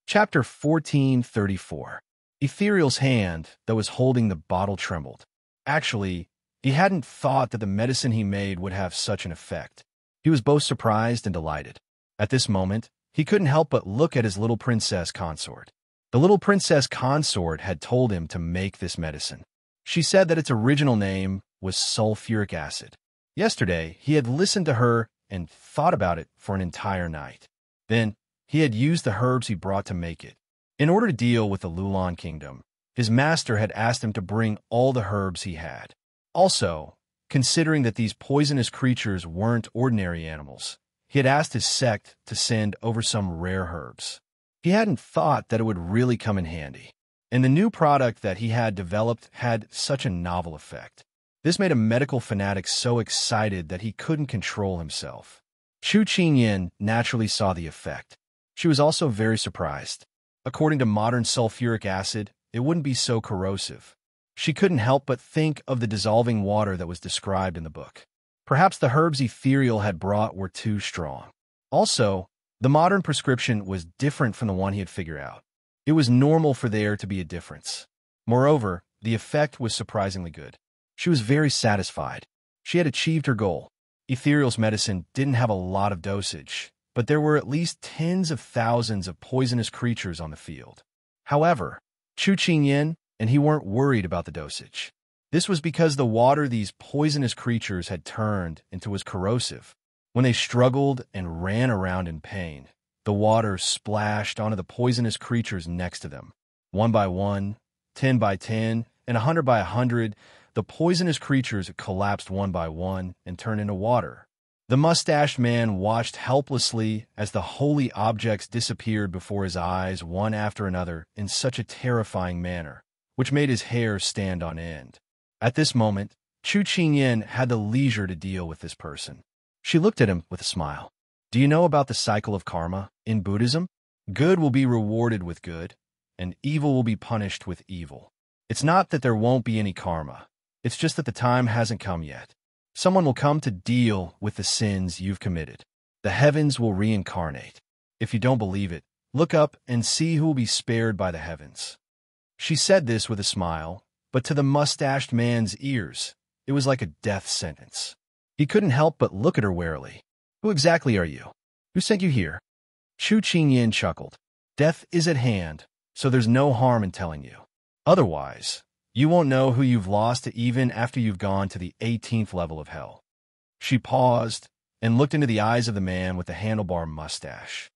Chapter 1434. Ethereal's hand that was holding the bottle trembled. Actually, he hadn't thought that the medicine he made would have such an effect. He was both surprised and delighted. At this moment, he couldn't help but look at his little princess consort. The little princess consort had told him to make this medicine. She said that its original name was sulfuric acid. Yesterday, he had listened to her and thought about it for an entire night. Then, he had used the herbs he brought to make it. In order to deal with the Lulan kingdom, his master had asked him to bring all the herbs he had. Also, considering that these poisonous creatures weren't ordinary animals, he had asked his sect to send over some rare herbs. He hadn't thought that it would really come in handy, and the new product that he had developed had such a novel effect. This made a medical fanatic so excited that he couldn't control himself. Chu Qingyan naturally saw the effect. She was also very surprised. According to modern sulfuric acid, it wouldn't be so corrosive. She couldn't help but think of the dissolving water that was described in the book. Perhaps the herbs Ethereal had brought were too strong. Also, the modern prescription was different from the one he had figured out. It was normal for there to be a difference. Moreover, the effect was surprisingly good. She was very satisfied. She had achieved her goal. Ethereal's medicine didn't have a lot of dosage, but there were at least tens of thousands of poisonous creatures on the field. However, Chu Qingyan and he weren't worried about the dosage. This was because the water these poisonous creatures had turned into was corrosive. When they struggled and ran around in pain, the water splashed onto the poisonous creatures next to them. 1 by 1, 10 by 10, and 100 by 100, the poisonous creatures collapsed 1 by 1 and turned into water. The mustached man watched helplessly as the holy objects disappeared before his eyes one after another in such a terrifying manner, which made his hair stand on end. At this moment, Chu Qingyan had the leisure to deal with this person. She looked at him with a smile. Do you know about the cycle of karma in Buddhism? Good will be rewarded with good, and evil will be punished with evil. It's not that there won't be any karma. It's just that the time hasn't come yet. Someone will come to deal with the sins you've committed. The heavens will reincarnate. If you don't believe it, look up and see who will be spared by the heavens. She said this with a smile, but to the mustached man's ears, it was like a death sentence. He couldn't help but look at her warily. Who exactly are you? Who sent you here? Chu Qingyan chuckled. Death is at hand, so there's no harm in telling you. Otherwise, you won't know who you've lost even after you've gone to the 18th level of hell. She paused and looked into the eyes of the man with the handlebar mustache.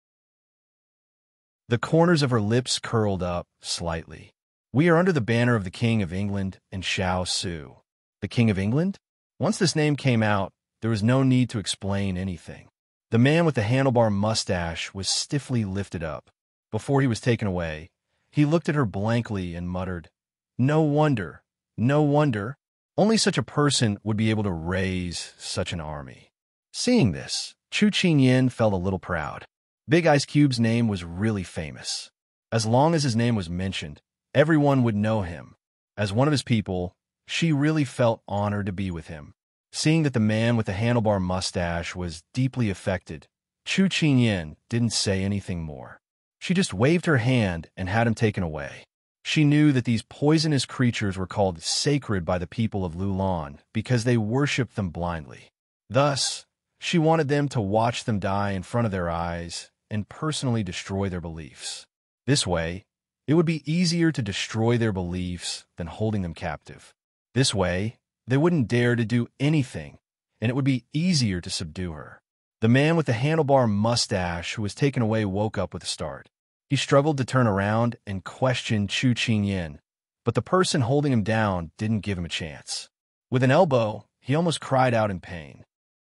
The corners of her lips curled up slightly. We are under the banner of the King of England and Xiao. The King of England? Once this name came out, there was no need to explain anything. The man with the handlebar mustache was stiffly lifted up. Before he was taken away, he looked at her blankly and muttered, No wonder, no wonder. Only such a person would be able to raise such an army. Seeing this, Chu Qingyan felt a little proud. Big Ice Cube's name was really famous. As long as his name was mentioned, everyone would know him. As one of his people, she really felt honored to be with him. Seeing that the man with the handlebar mustache was deeply affected, Chu Qingyan didn't say anything more. She just waved her hand and had him taken away. She knew that these poisonous creatures were called sacred by the people of Lulan because they worshipped them blindly. Thus, she wanted them to watch them die in front of their eyes and personally destroy their beliefs. This way, it would be easier to destroy their beliefs than holding them captive. This way, they wouldn't dare to do anything, and it would be easier to subdue her. The man with the handlebar mustache who was taken away woke up with a start. He struggled to turn around and question Chu Qingyan, but the person holding him down didn't give him a chance. With an elbow, he almost cried out in pain.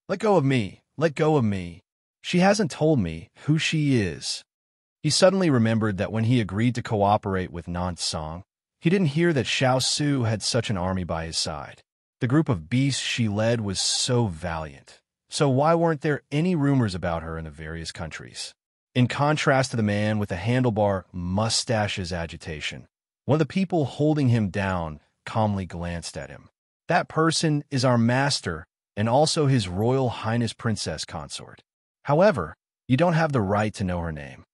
"Let go of me! Let go of me! She hasn't told me who she is." He suddenly remembered that when he agreed to cooperate with Nansong, he didn't hear that Xiao Su had such an army by his side. The group of beasts she led was so valiant. So why weren't there any rumors about her in the various countries? In contrast to the man with the handlebar mustache's agitation, one of the people holding him down calmly glanced at him. "That person is our master and also His Royal Highness Princess Consort. However, you don't have the right to know her name."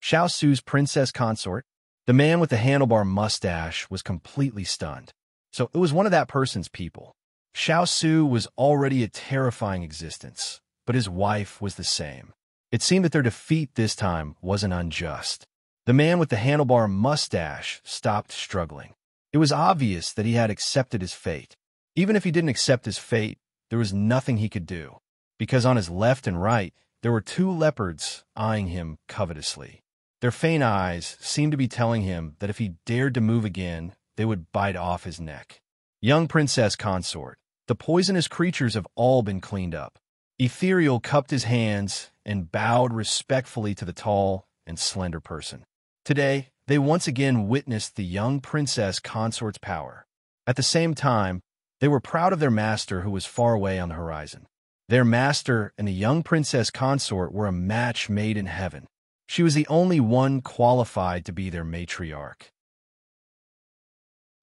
Xiao Su's princess consort? The man with the handlebar mustache was completely stunned. So it was one of that person's people. Xiao Su was already a terrifying existence, but his wife was the same. It seemed that their defeat this time wasn't unjust. The man with the handlebar mustache stopped struggling. It was obvious that he had accepted his fate. Even if he didn't accept his fate, there was nothing he could do, because on his left and right, there were two leopards eyeing him covetously. Their faint eyes seemed to be telling him that if he dared to move again, they would bite off his neck. Young princess consort, the poisonous creatures have all been cleaned up. Ethereal cupped his hands and bowed respectfully to the tall and slender person. Today, they once again witnessed the young princess consort's power. At the same time, they were proud of their master who was far away on the horizon. Their master and the young princess consort were a match made in heaven. She was the only one qualified to be their matriarch.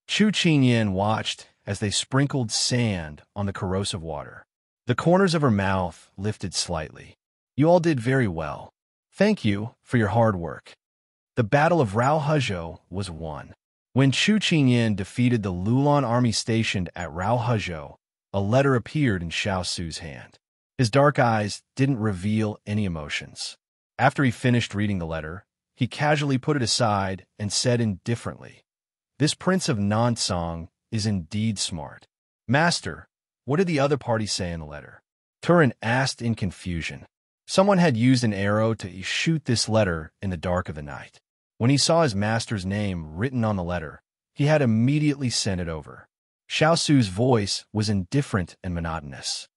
Chu Qingyan watched as they sprinkled sand on the corrosive water. The corners of her mouth lifted slightly. "You all did very well. Thank you for your hard work." The Battle of Rao Huzhou was won. When Chu Qingyan defeated the Lulan army stationed at Rao Huzhou, a letter appeared in Xiao Su's hand. His dark eyes didn't reveal any emotions. After he finished reading the letter, he casually put it aside and said indifferently, "This Prince of Nansong is indeed smart." "Master, what did the other party say in the letter?" Turin asked in confusion. Someone had used an arrow to shoot this letter in the dark of the night. When he saw his master's name written on the letter, he had immediately sent it over. Xiao Su's voice was indifferent and monotonous.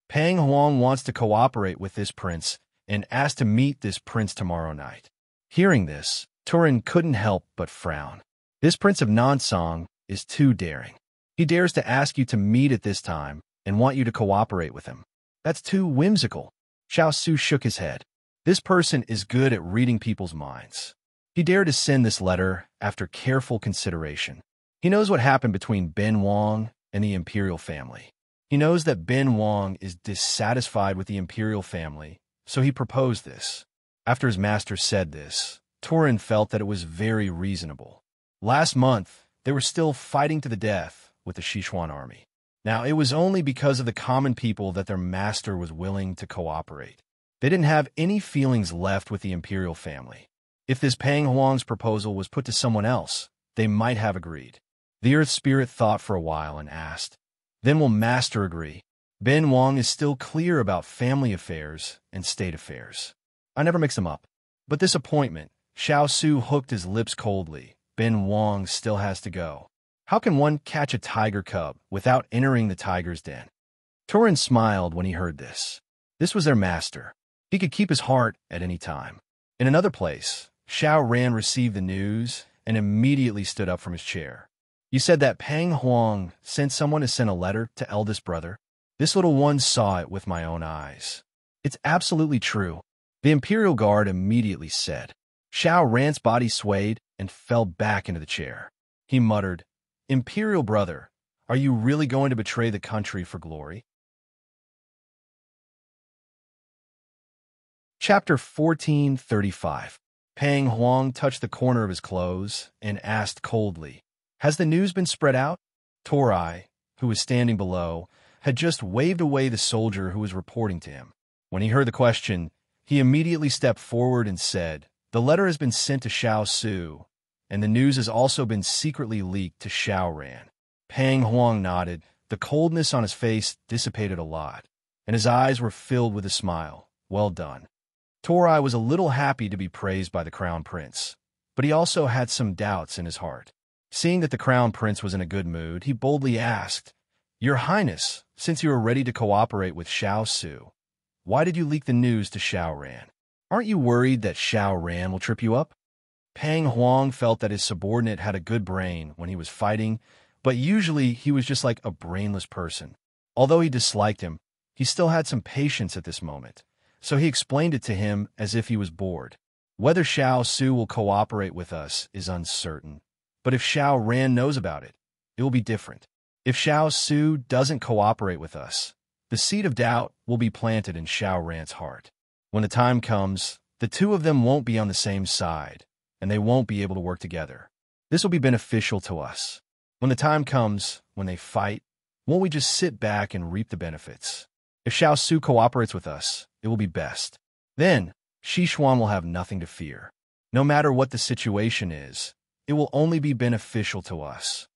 "Pang Huang wants to cooperate with this prince and asked to meet this prince tomorrow night." Hearing this, Turin couldn't help but frown. This Prince of Nansong is too daring. He dares to ask you to meet at this time and want you to cooperate with him. That's too whimsical. Xiao Su shook his head. This person is good at reading people's minds. He dared to send this letter after careful consideration. He knows what happened between Ben Wang and the imperial family. He knows that Ben Wang is dissatisfied with the imperial family, so he proposed this. After his master said this, Turin felt that it was very reasonable. Last month, they were still fighting to the death with the Sichuan army. Now, it was only because of the common people that their master was willing to cooperate. They didn't have any feelings left with the imperial family. If this Pang Huang's proposal was put to someone else, they might have agreed. The Earth Spirit thought for a while and asked, "Then will Master agree?" Ben Wang is still clear about family affairs and state affairs. I never mix them up. But this appointment, Xiao Su hooked his lips coldly. Ben Wang still has to go. How can one catch a tiger cub without entering the tiger's den? Turin smiled when he heard this. This was their master. He could keep his heart at any time. In another place, Xiao Ran received the news and immediately stood up from his chair. "You said that Pang Huang sent someone to send a letter to eldest brother? This little one saw it with my own eyes." "It's absolutely true," the Imperial Guard immediately said. Xiao Ran's body swayed and fell back into the chair. He muttered, "Imperial brother, are you really going to betray the country for glory?" Chapter 1435. Pang Huang touched the corner of his clothes and asked coldly, "Has the news been spread out?" Torai, who was standing below, had just waved away the soldier who was reporting to him. When he heard the question, he immediately stepped forward and said, The letter has been sent to Xiao Su, and the news has also been secretly leaked to Xiao Ran. Pang Huang nodded. The coldness on his face dissipated a lot, and his eyes were filled with a smile. Well done. Torai was a little happy to be praised by the Crown Prince, but he also had some doubts in his heart. Seeing that the Crown Prince was in a good mood, he boldly asked, "Your Highness, since you are ready to cooperate with Xiao Su, why did you leak the news to Xiao Ran? Aren't you worried that Xiao Ran will trip you up?" Pang Huang felt that his subordinate had a good brain when he was fighting, but usually he was just like a brainless person. Although he disliked him, he still had some patience at this moment, so he explained it to him as if he was bored. Whether Xiao Su will cooperate with us is uncertain, but if Xiao Ran knows about it, it will be different. If Xiao Su doesn't cooperate with us, the seed of doubt will be planted in Xiao Ran's heart. When the time comes, the two of them won't be on the same side, and they won't be able to work together. This will be beneficial to us. When the time comes, when they fight, won't we just sit back and reap the benefits? If Xiao Su cooperates with us, it will be best. Then, Xishuan will have nothing to fear. No matter what the situation is, it will only be beneficial to us.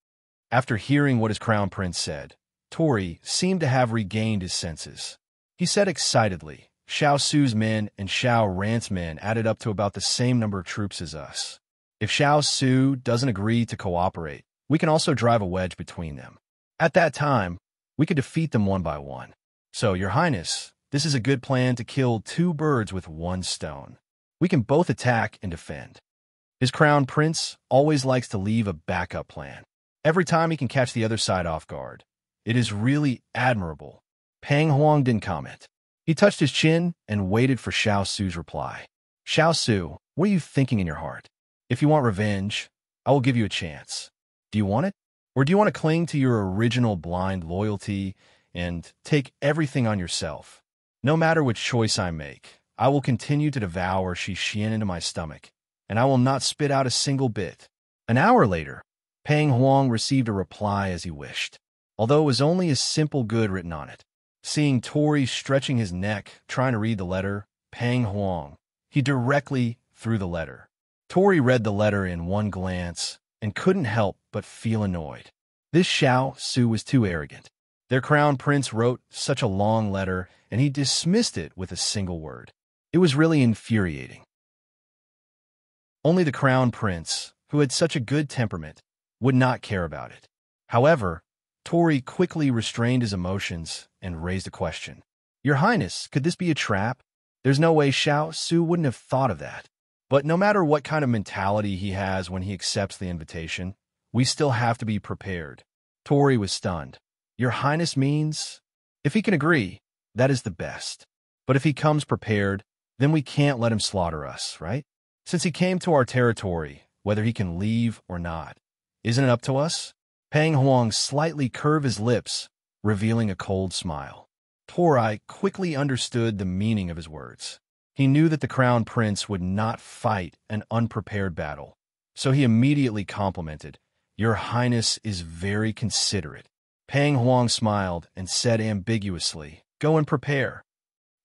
After hearing what his Crown Prince said, Tori seemed to have regained his senses. He said excitedly, "Xiao Su's men and Xiao Ran's men added up to about the same number of troops as us. If Xiao Su doesn't agree to cooperate, we can also drive a wedge between them. At that time, we could defeat them one by one. So, Your Highness, this is a good plan to kill two birds with one stone. We can both attack and defend." His Crown Prince always likes to leave a backup plan. Every time he can catch the other side off guard. It is really admirable. Pang Huang didn't comment. He touched his chin and waited for Xiao Su's reply. "Xiao Su, what are you thinking in your heart? If you want revenge, I will give you a chance. Do you want it? Or do you want to cling to your original blind loyalty and take everything on yourself? No matter which choice I make, I will continue to devour Xishian into my stomach, and I will not spit out a single bit." An hour later, Pang Huang received a reply as he wished, although it was only a simple good written on it. Seeing Tori stretching his neck, trying to read the letter, Pang Huang, he directly threw the letter. Tori read the letter in one glance and couldn't help but feel annoyed. This Xiao Su was too arrogant. Their Crown Prince wrote such a long letter, and he dismissed it with a single word. It was really infuriating. Only the Crown Prince, who had such a good temperament, would not care about it. However, Tori quickly restrained his emotions and raised a question. "Your Highness, could this be a trap? There's no way Xiao Su wouldn't have thought of that. But no matter what kind of mentality he has when he accepts the invitation, we still have to be prepared." Tori was stunned. "Your Highness means? If he can agree, that is the best. But if he comes prepared, then we can't let him slaughter us, right? Since he came to our territory, whether he can leave or not, isn't it up to us?" Pang Huang slightly curved his lips, revealing a cold smile. Torai quickly understood the meaning of his words. He knew that the Crown Prince would not fight an unprepared battle, so he immediately complimented, "Your Highness is very considerate." Pang Huang smiled and said ambiguously, "Go and prepare."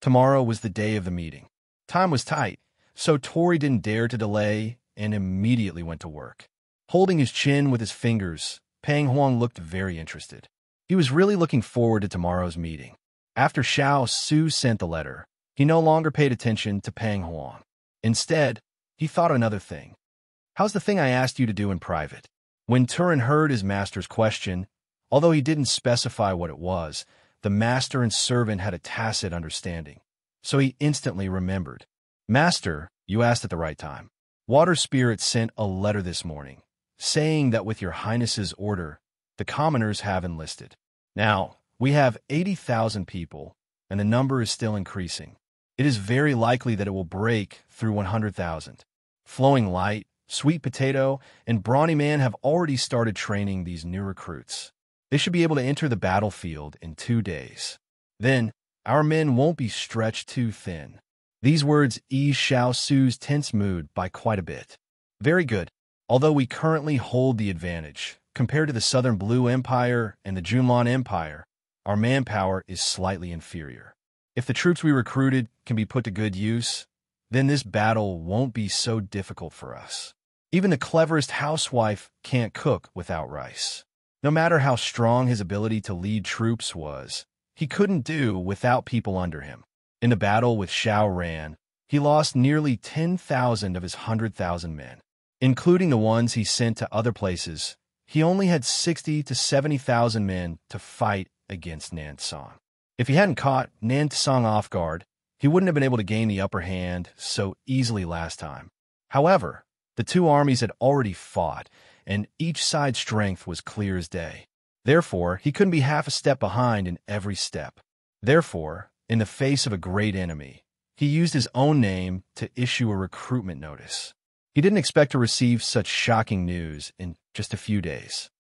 Tomorrow was the day of the meeting. Time was tight, so Tori didn't dare to delay and immediately went to work. Holding his chin with his fingers, Pang Huang looked very interested. He was really looking forward to tomorrow's meeting. After Xiao Su sent the letter, he no longer paid attention to Pang Huang. Instead, he thought another thing. "How's the thing I asked you to do in private?" When Turin heard his master's question, although he didn't specify what it was, the master and servant had a tacit understanding, so he instantly remembered. "Master, you asked at the right time. Water Spirit sent a letter this morning, saying that with your Highness's order, the commoners have enlisted. Now, we have 80,000 people, and the number is still increasing. It is very likely that it will break through 100,000. Flowing Light, Sweet Potato, and Brawny Man have already started training these new recruits. They should be able to enter the battlefield in 2 days. Then, our men won't be stretched too thin." These words eased Xiao Su's tense mood by quite a bit. "Very good. Although we currently hold the advantage, compared to the Southern Blue Empire and the Junlan Empire, our manpower is slightly inferior. If the troops we recruited can be put to good use, then this battle won't be so difficult for us. Even the cleverest housewife can't cook without rice. No matter how strong his ability to lead troops was, he couldn't do without people under him. In the battle with Xiao Ran, he lost nearly 10,000 of his 100,000 men. Including the ones he sent to other places, he only had 60 to 70,000 men to fight against Nansong. If he hadn't caught Nansong off guard, he wouldn't have been able to gain the upper hand so easily last time. However, the two armies had already fought, and each side's strength was clear as day. Therefore, he couldn't be half a step behind in every step. Therefore, in the face of a great enemy, he used his own name to issue a recruitment notice. He didn't expect to receive such shocking news in just a few days.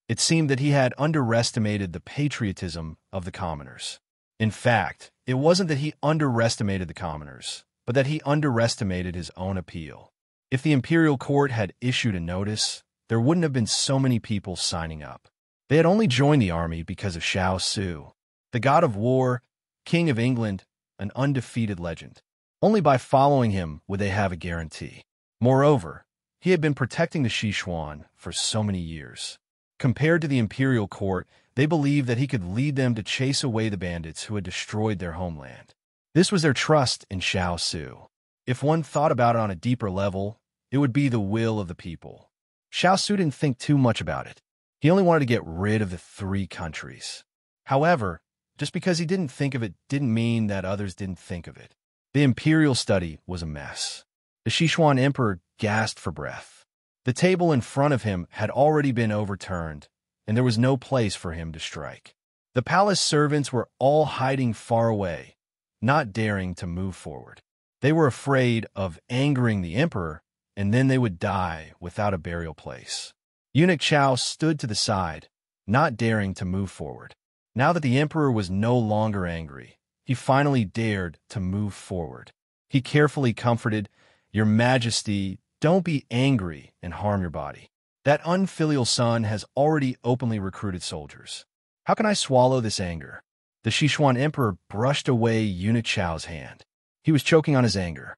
It seemed that he had underestimated the patriotism of the commoners. In fact, it wasn't that he underestimated the commoners, but that he underestimated his own appeal. If the imperial court had issued a notice, there wouldn't have been so many people signing up. They had only joined the army because of Xiao Su, the god of war, king of England, an undefeated legend. Only by following him would they have a guarantee. Moreover, he had been protecting the Sichuan for so many years. Compared to the imperial court, they believed that he could lead them to chase away the bandits who had destroyed their homeland. This was their trust in Xiao Su. If one thought about it on a deeper level, it would be the will of the people. Xiao Su didn't think too much about it. He only wanted to get rid of the three countries. However, just because he didn't think of it didn't mean that others didn't think of it. The imperial study was a mess. The Sichuan emperor gasped for breath. The table in front of him had already been overturned, and there was no place for him to strike. The palace servants were all hiding far away, not daring to move forward. They were afraid of angering the emperor, and then they would die without a burial place. Eunuch Xiao stood to the side, not daring to move forward. Now that the emperor was no longer angry, he finally dared to move forward. He carefully comforted, "Your Majesty, don't be angry and harm your body. That unfilial son has already openly recruited soldiers. How can I swallow this anger?" The Sichuan emperor brushed away Eunuch Xiao's hand. He was choking on his anger.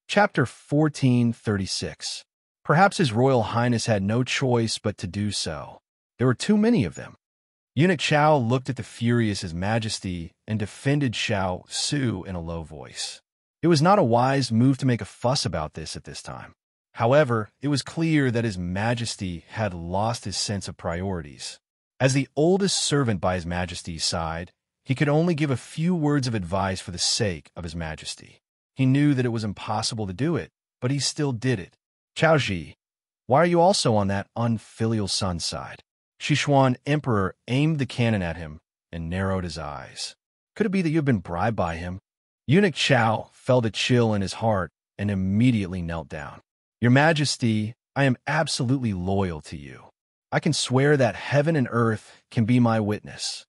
Chapter 1436. Perhaps His Royal Highness had no choice but to do so. There were too many of them. Eunuch Xiao looked at the furious His Majesty and defended Xiao Su in a low voice. It was not a wise move to make a fuss about this at this time. However, it was clear that His Majesty had lost his sense of priorities. As the oldest servant by His Majesty's side, he could only give a few words of advice for the sake of His Majesty. He knew that it was impossible to do it, but he still did it. "Qiao Ji, why are you also on that unfilial son's side?" Sichuan Emperor aimed the cannon at him and narrowed his eyes. "Could it be that you have been bribed by him?" Eunuch Xiao felt a chill in his heart and immediately knelt down. "Your Majesty, I am absolutely loyal to you. I can swear that heaven and earth can be my witness."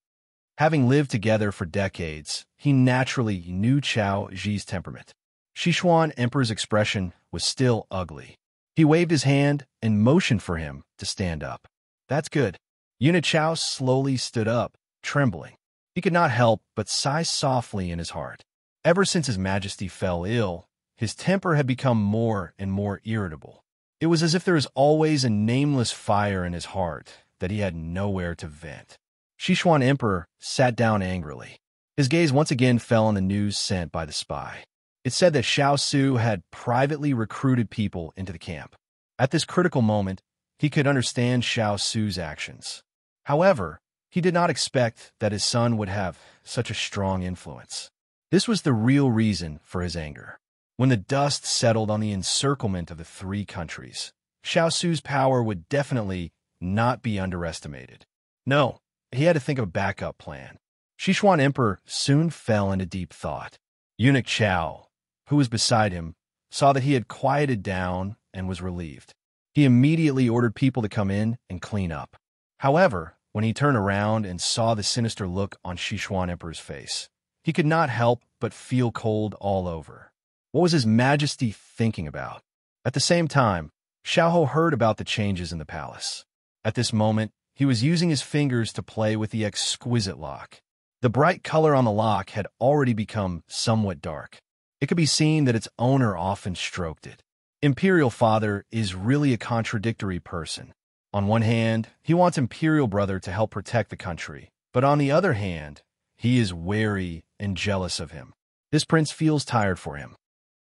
Having lived together for decades, he naturally knew Qiao Ji's temperament. Sichuan Emperor's expression was still ugly. He waved his hand and motioned for him to stand up. "That's good." Eunuch Xiao slowly stood up, trembling. He could not help but sigh softly in his heart. Ever since His Majesty fell ill, his temper had become more and more irritable. It was as if there was always a nameless fire in his heart that he had nowhere to vent. Sichuan Emperor sat down angrily. His gaze once again fell on the news sent by the spy. It said that Xiao Su had privately recruited people into the camp. At this critical moment, he could understand Xiao Su's actions. However, he did not expect that his son would have such a strong influence. This was the real reason for his anger. When the dust settled on the encirclement of the three countries, Xiao Su's power would definitely not be underestimated. No, he had to think of a backup plan. Sichuan Emperor soon fell into deep thought. Eunuch Xiao, who was beside him, saw that he had quieted down and was relieved. He immediately ordered people to come in and clean up. However, when he turned around and saw the sinister look on Sichuan Emperor's face, he could not help but feel cold all over. What was His Majesty thinking about? At the same time, Xiaoho heard about the changes in the palace. At this moment, he was using his fingers to play with the exquisite lock. The bright color on the lock had already become somewhat dark. It could be seen that its owner often stroked it. Imperial Father is really a contradictory person. On one hand, he wants Imperial Brother to help protect the country, but on the other hand, he is wary and jealous of him. This prince feels tired for him.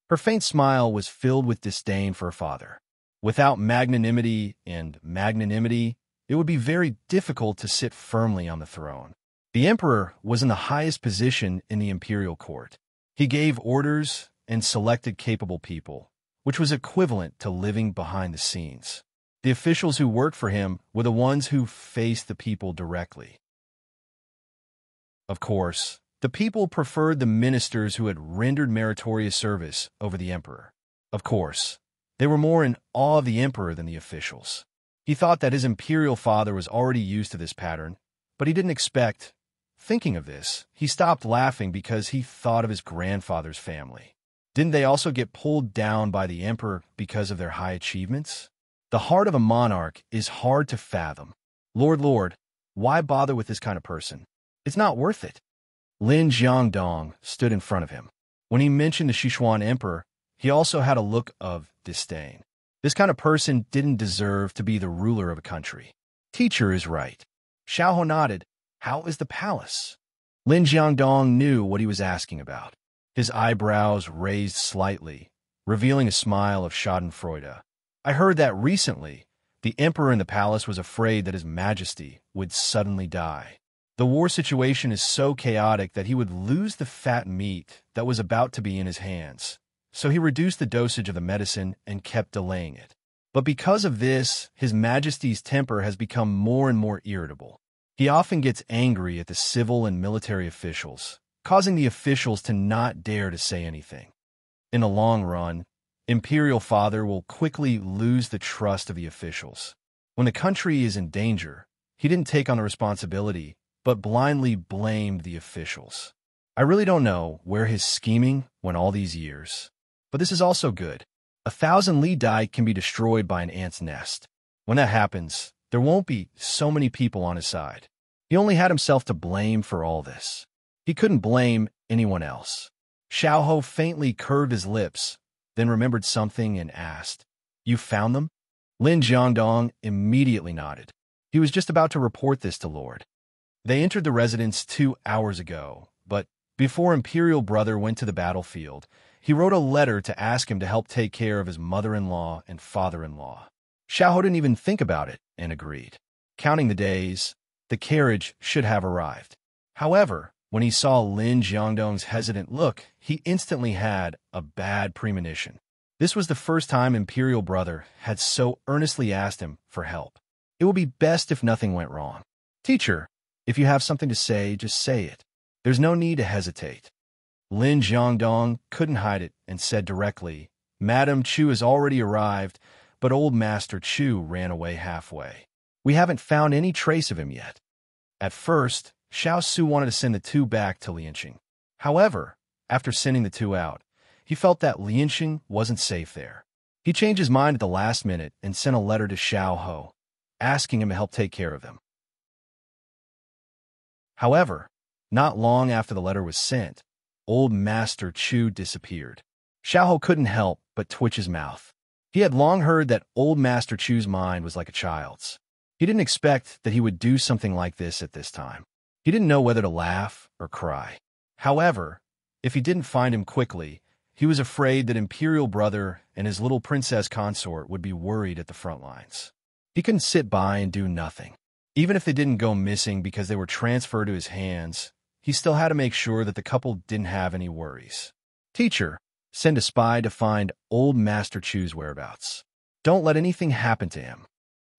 Her faint smile was filled with disdain for her father. Without magnanimity, it would be very difficult to sit firmly on the throne. The emperor was in the highest position in the imperial court. He gave orders and selected capable people, which was equivalent to living behind the scenes. The officials who worked for him were the ones who faced the people directly. Of course, the people preferred the ministers who had rendered meritorious service over the emperor. Of course, they were more in awe of the emperor than the officials. He thought that his imperial father was already used to this pattern, but he didn't expect. Thinking of this, he stopped laughing because he thought of his grandfather's family. Didn't they also get pulled down by the emperor because of their high achievements? The heart of a monarch is hard to fathom. Lord, why bother with this kind of person? It's not worth it. Lin Jiangdong stood in front of him. When he mentioned the Sichuan emperor, he also had a look of disdain. This kind of person didn't deserve to be the ruler of a country. Teacher is right. Xiao nodded. How is the palace? Lin Jiangdong knew what he was asking about. His eyebrows raised slightly, revealing a smile of schadenfreude. I heard that recently, the emperor in the palace was afraid that his majesty would suddenly die. The war situation is so chaotic that he would lose the fat meat that was about to be in his hands. So he reduced the dosage of the medicine and kept delaying it. But because of this, his majesty's temper has become more and more irritable. He often gets angry at the civil and military officials, causing the officials to not dare to say anything. In the long run, Imperial Father will quickly lose the trust of the officials. When the country is in danger, he didn't take on the responsibility, but blindly blamed the officials. I really don't know where his scheming went all these years. But this is also good. 1,000 Li Dai can be destroyed by an ant's nest. When that happens, there won't be so many people on his side. He only had himself to blame for all this. He couldn't blame anyone else. Xiao faintly curved his lips, then remembered something and asked, "You found them?" Lin Jiangdong immediately nodded. He was just about to report this to Lord. They entered the residence 2 hours ago, but before Imperial Brother went to the battlefield, he wrote a letter to ask him to help take care of his mother-in-law and father-in-law. Xiao didn't even think about it and agreed. Counting the days, the carriage should have arrived. However, when he saw Lin Jiangdong's hesitant look, he instantly had a bad premonition. This was the first time Imperial Brother had so earnestly asked him for help. It would be best if nothing went wrong. Teacher, if you have something to say, just say it. There's no need to hesitate. Lin Jiangdong couldn't hide it and said directly, Madam Chu has already arrived, but old Master Chu ran away halfway. We haven't found any trace of him yet. At first, Xiao Su wanted to send the two back to Lianqing. However, after sending the two out, he felt that Lianqing wasn't safe there. He changed his mind at the last minute and sent a letter to Xiao Ho, asking him to help take care of them. However, not long after the letter was sent, old Master Chu disappeared. Xiao Ho couldn't help but twitch his mouth. He had long heard that old Master Chu's mind was like a child's. He didn't expect that he would do something like this at this time. He didn't know whether to laugh or cry. However, if he didn't find him quickly, he was afraid that Imperial Brother and his little princess consort would be worried at the front lines. He couldn't sit by and do nothing. Even if they didn't go missing because they were transferred to his hands, he still had to make sure that the couple didn't have any worries. Teacher, send a spy to find old Master Chu's whereabouts. Don't let anything happen to him.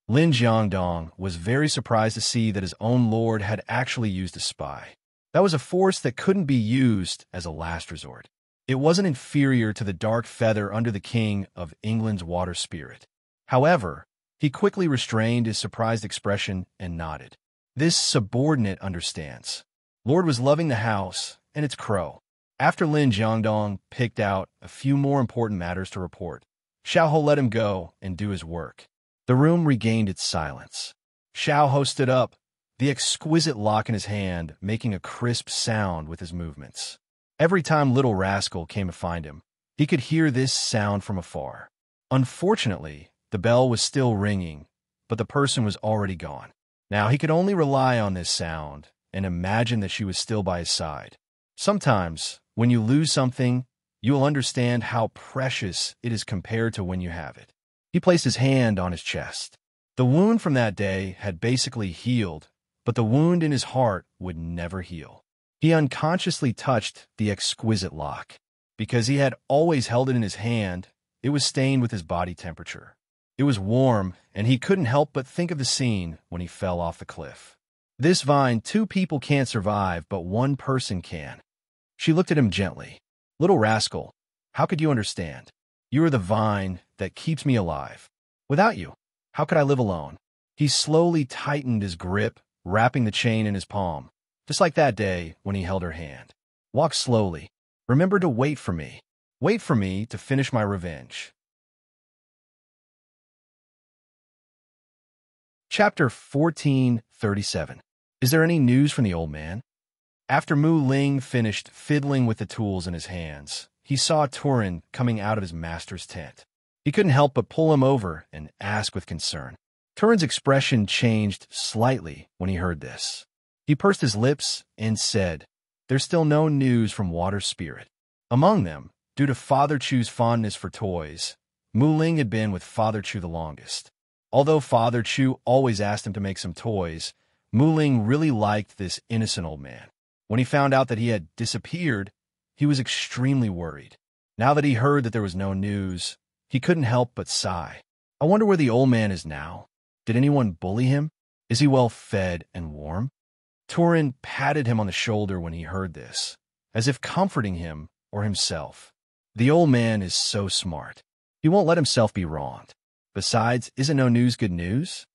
Lin Jiangdong was very surprised to see that his own lord had actually used a spy. That was a force that couldn't be used as a last resort. It wasn't inferior to the dark feather under the king of England's water spirit. However, he quickly restrained his surprised expression and nodded. This subordinate understands. Lord was loving the house and its crow. After Lin Jiangdong picked out a few more important matters to report, Xiao Ho let him go and do his work. The room regained its silence. Xiao stood up, the exquisite lock in his hand making a crisp sound with his movements. Every time little rascal came to find him, he could hear this sound from afar. Unfortunately, the bell was still ringing, but the person was already gone. Now he could only rely on this sound and imagine that she was still by his side. Sometimes, when you lose something, you will understand how precious it is compared to when you have it. He placed his hand on his chest. The wound from that day had basically healed, but the wound in his heart would never heal. He unconsciously touched the exquisite lock. Because he had always held it in his hand, it was stained with his body temperature. It was warm, and he couldn't help but think of the scene when he fell off the cliff. This vine 2 people can't survive, but 1 person can. She looked at him gently. Little rascal, how could you understand? You are the vine that keeps me alive. Without you, how could I live alone? He slowly tightened his grip, wrapping the chain in his palm, just like that day when he held her hand. Walk slowly. Remember to wait for me. Wait for me to finish my revenge. Chapter 1437. Is there any news from the old man? After Mu Ling finished fiddling with the tools in his hands, he saw Turin coming out of his master's tent. He couldn't help but pull him over and ask with concern. Turin's expression changed slightly when he heard this. He pursed his lips and said, "There's still no news from Water Spirit." Among them, due to Father Chu's fondness for toys, Mu Ling had been with Father Chu the longest. Although Father Chu always asked him to make some toys, Mu Ling really liked this innocent old man. When he found out that he had disappeared, he was extremely worried. Now that he heard that there was no news, he couldn't help but sigh. I wonder where the old man is now. Did anyone bully him? Is he well fed and warm? Turin patted him on the shoulder when he heard this, as if comforting him or himself. The old man is so smart. He won't let himself be wronged. Besides, isn't no news good news?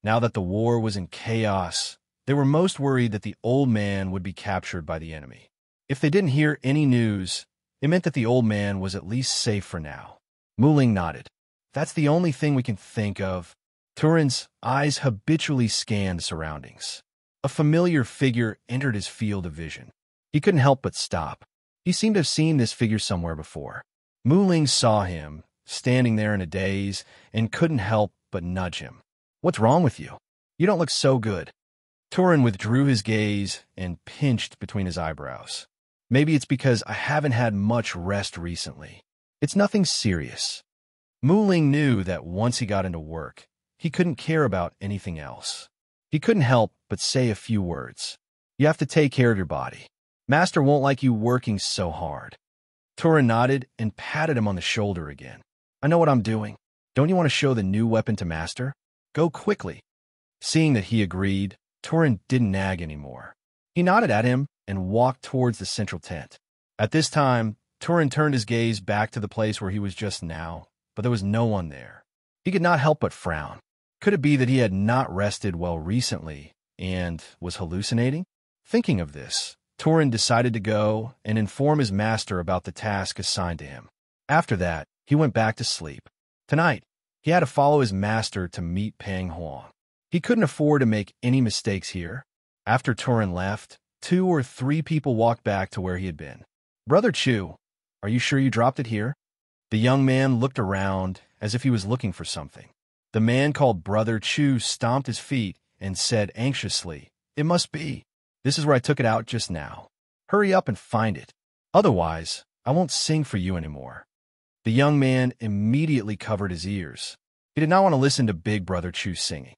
Now that the war was in chaos, they were most worried that the old man would be captured by the enemy. If they didn't hear any news, it meant that the old man was at least safe for now. Mu Ling nodded. That's the only thing we can think of. Turin's eyes habitually scanned the surroundings. A familiar figure entered his field of vision. He couldn't help but stop. He seemed to have seen this figure somewhere before. Mu Ling saw him, standing there in a daze, and couldn't help but nudge him. What's wrong with you? You don't look so good. Turin withdrew his gaze and pinched between his eyebrows. Maybe it's because I haven't had much rest recently. It's nothing serious. Mu Ling knew that once he got into work, he couldn't care about anything else. He couldn't help but say a few words. You have to take care of your body. Master won't like you working so hard. Turin nodded and patted him on the shoulder again. I know what I'm doing. Don't you want to show the new weapon to Master? Go quickly. Seeing that he agreed, Turin didn't nag anymore. He nodded at him and walked towards the central tent. At this time, Turin turned his gaze back to the place where he was just now, but there was no one there. He could not help but frown. Could it be that he had not rested well recently and was hallucinating? Thinking of this, Turin decided to go and inform his master about the task assigned to him. After that, he went back to sleep. Tonight, he had to follow his master to meet Pang Huang. He couldn't afford to make any mistakes here. After Turin left, 2 or 3 people walked back to where he had been. Brother Chu, are you sure you dropped it here? The young man looked around as if he was looking for something. The man called Brother Chu stomped his feet and said anxiously, It must be. This is where I took it out just now. Hurry up and find it. Otherwise, I won't sing for you anymore. The young man immediately covered his ears. He did not want to listen to Big Brother Chu singing.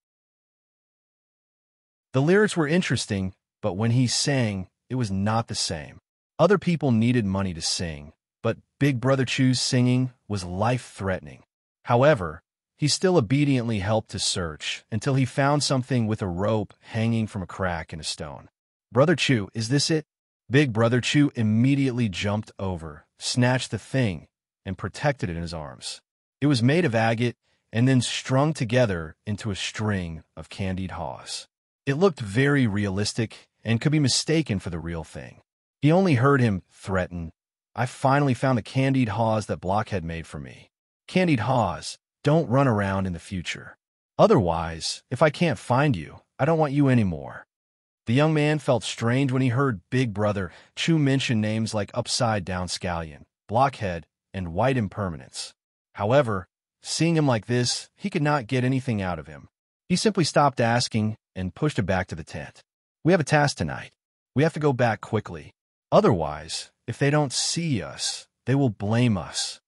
The lyrics were interesting, but when he sang, it was not the same. Other people needed money to sing, but Big Brother Chu's singing was life-threatening. However, he still obediently helped to search until he found something with a rope hanging from a crack in a stone. Brother Chu, is this it? Big Brother Chu immediately jumped over, snatched the thing, and protected it in his arms. It was made of agate and then strung together into a string of candied haws. It looked very realistic and could be mistaken for the real thing. He only heard him threaten, I finally found the candied haws that Blockhead made for me. Candied haws, don't run around in the future. Otherwise, if I can't find you, I don't want you anymore." The young man felt strange when he heard Big Brother Chu mention names like Upside-Down Scallion, Blockhead, and White Impermanence. However, seeing him like this, he could not get anything out of him. He simply stopped asking and pushed him back to the tent. "We have a task tonight. We have to go back quickly. Otherwise, if they don't see us, they will blame us."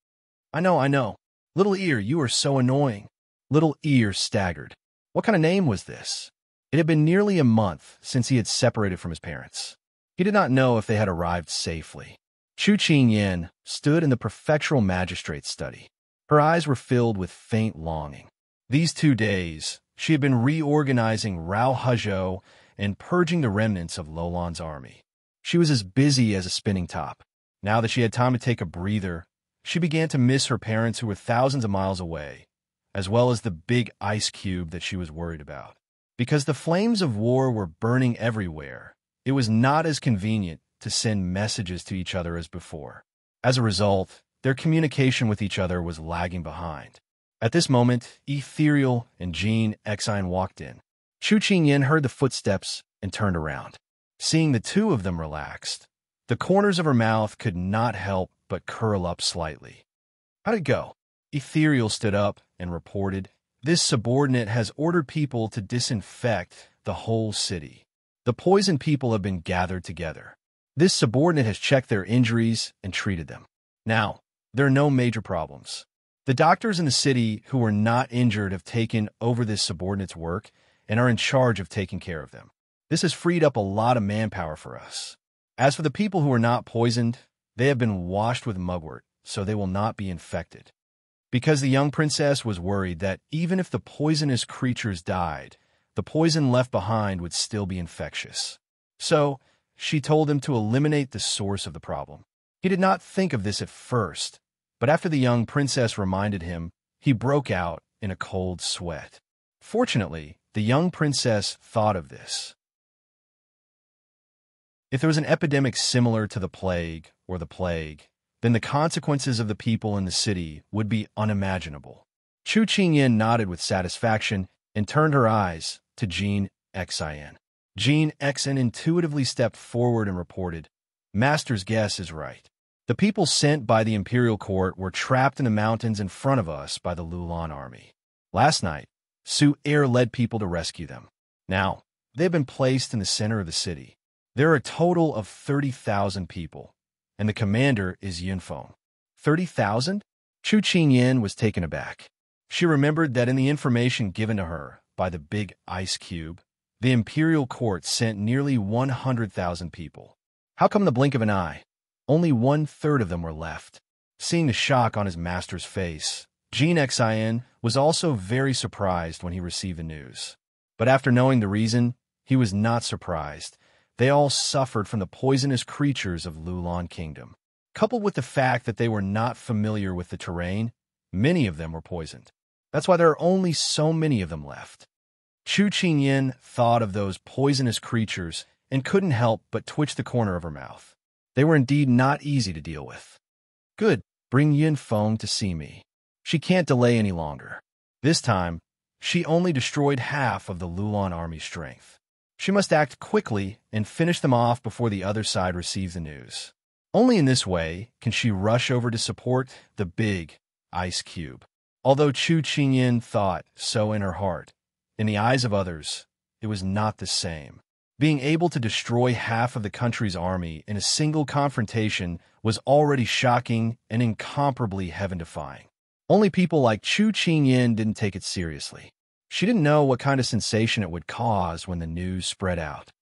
I know. Little Ear, you are so annoying." Little Ear staggered. What kind of name was this? It had been nearly a month since he had separated from his parents. He did not know if they had arrived safely. Chu Qingyan stood in the prefectural magistrate's study. Her eyes were filled with faint longing. These 2 days, she had been reorganizing Rao Huzhou and purging the remnants of Lolan's army. She was as busy as a spinning top. Now that she had time to take a breather, she began to miss her parents who were thousands of miles away, as well as the big ice cube that she was worried about. Because the flames of war were burning everywhere, it was not as convenient to send messages to each other as before. As a result, their communication with each other was lagging behind. At this moment, Ethereal and Jean Exine walked in. Chu Qingyan heard the footsteps and turned around. Seeing the two of them relaxed, the corners of her mouth could not help but curl up slightly. "How'd it go?" Ethereal stood up and reported, "This subordinate has ordered people to disinfect the whole city. The poisoned people have been gathered together. This subordinate has checked their injuries and treated them. Now, there are no major problems. The doctors in the city who were not injured have taken over this subordinate's work and are in charge of taking care of them. This has freed up a lot of manpower for us. As for the people who are not poisoned, they have been washed with mugwort, so they will not be infected." Because the young princess was worried that even if the poisonous creatures died, the poison left behind would still be infectious. So, she told him to eliminate the source of the problem. He did not think of this at first, but after the young princess reminded him, he broke out in a cold sweat. Fortunately, the young princess thought of this. If there was an epidemic similar to the plague, then the consequences of the people in the city would be unimaginable. Chu Qingyan nodded with satisfaction and turned her eyes to Jean Exine. Jean Exine intuitively stepped forward and reported, "Master's guess is right. The people sent by the imperial court were trapped in the mountains in front of us by the Lulan army. Last night, Su Er led people to rescue them. Now, they have been placed in the center of the city. There are a total of 30,000 people, and the commander is Yunfeng." 30,000? Chu Qingyan was taken aback. She remembered that in the information given to her by the big ice cube, the imperial court sent nearly 100,000 people. How come in the blink of an eye, only 1/3 of them were left? Seeing the shock on his master's face, Jean Exine was also very surprised when he received the news. But after knowing the reason, he was not surprised. They all suffered from the poisonous creatures of Lulan Kingdom. Coupled with the fact that they were not familiar with the terrain, many of them were poisoned. That's why there are only so many of them left. Chu Qingyan thought of those poisonous creatures and couldn't help but twitch the corner of her mouth. They were indeed not easy to deal with. "Good, bring Yunfeng to see me. She can't delay any longer." This time, she only destroyed half of the Lulan army's strength. She must act quickly and finish them off before the other side receives the news. Only in this way can she rush over to support the big ice cube. Although Chu Qingyan thought so in her heart, in the eyes of others, it was not the same. Being able to destroy half of the country's army in a single confrontation was already shocking and incomparably heaven-defying. Only people like Chu Qingyan didn't take it seriously. She didn't know what kind of sensation it would cause when the news spread out.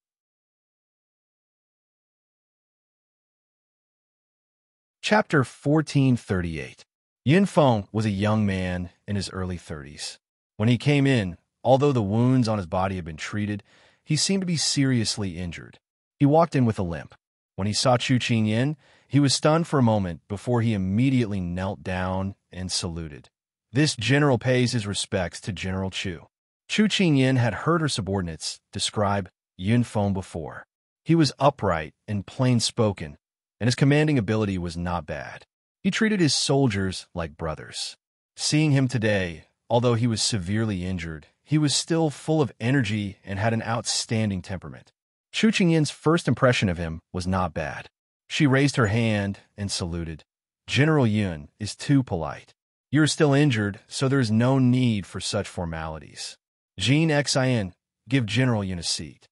Chapter 1438. Yunfeng was a young man in his early 30s. When he came in, although the wounds on his body had been treated, he seemed to be seriously injured. He walked in with a limp. When he saw Chu Qingyan, he was stunned for a moment before he immediately knelt down and saluted. This general pays his respects to General Chu. Chu Qingyan had heard her subordinates describe Yunfeng before. He was upright and plain-spoken, and his commanding ability was not bad. He treated his soldiers like brothers. Seeing him today, although he was severely injured, he was still full of energy and had an outstanding temperament. Chu Qingyin's first impression of him was not bad. She raised her hand and saluted. General Yun is too polite. You're still injured, so there is no need for such formalities. Jean Xin, give General Yun a seat.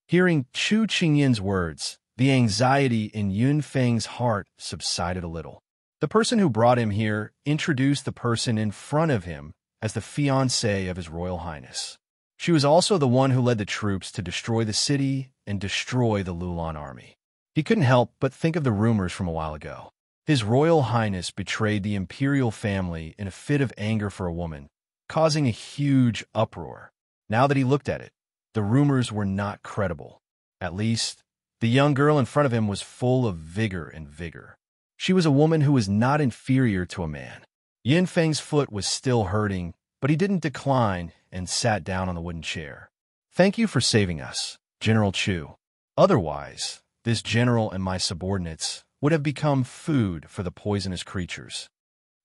Hearing Chu Qingyin's words, the anxiety in Yun Feng's heart subsided a little. The person who brought him here introduced the person in front of him as the fiancée of His Royal Highness. She was also the one who led the troops to destroy the city and destroy the Lulan army. He couldn't help but think of the rumors from a while ago. His Royal Highness betrayed the imperial family in a fit of anger for a woman, causing a huge uproar. Now that he looked at it, the rumors were not credible. At least, the young girl in front of him was full of vigor and vigor. She was a woman who was not inferior to a man. Yin Feng's foot was still hurting, but he didn't decline and sat down on the wooden chair. Thank you for saving us, General Chu. Otherwise, this general and my subordinates would have become food for the poisonous creatures.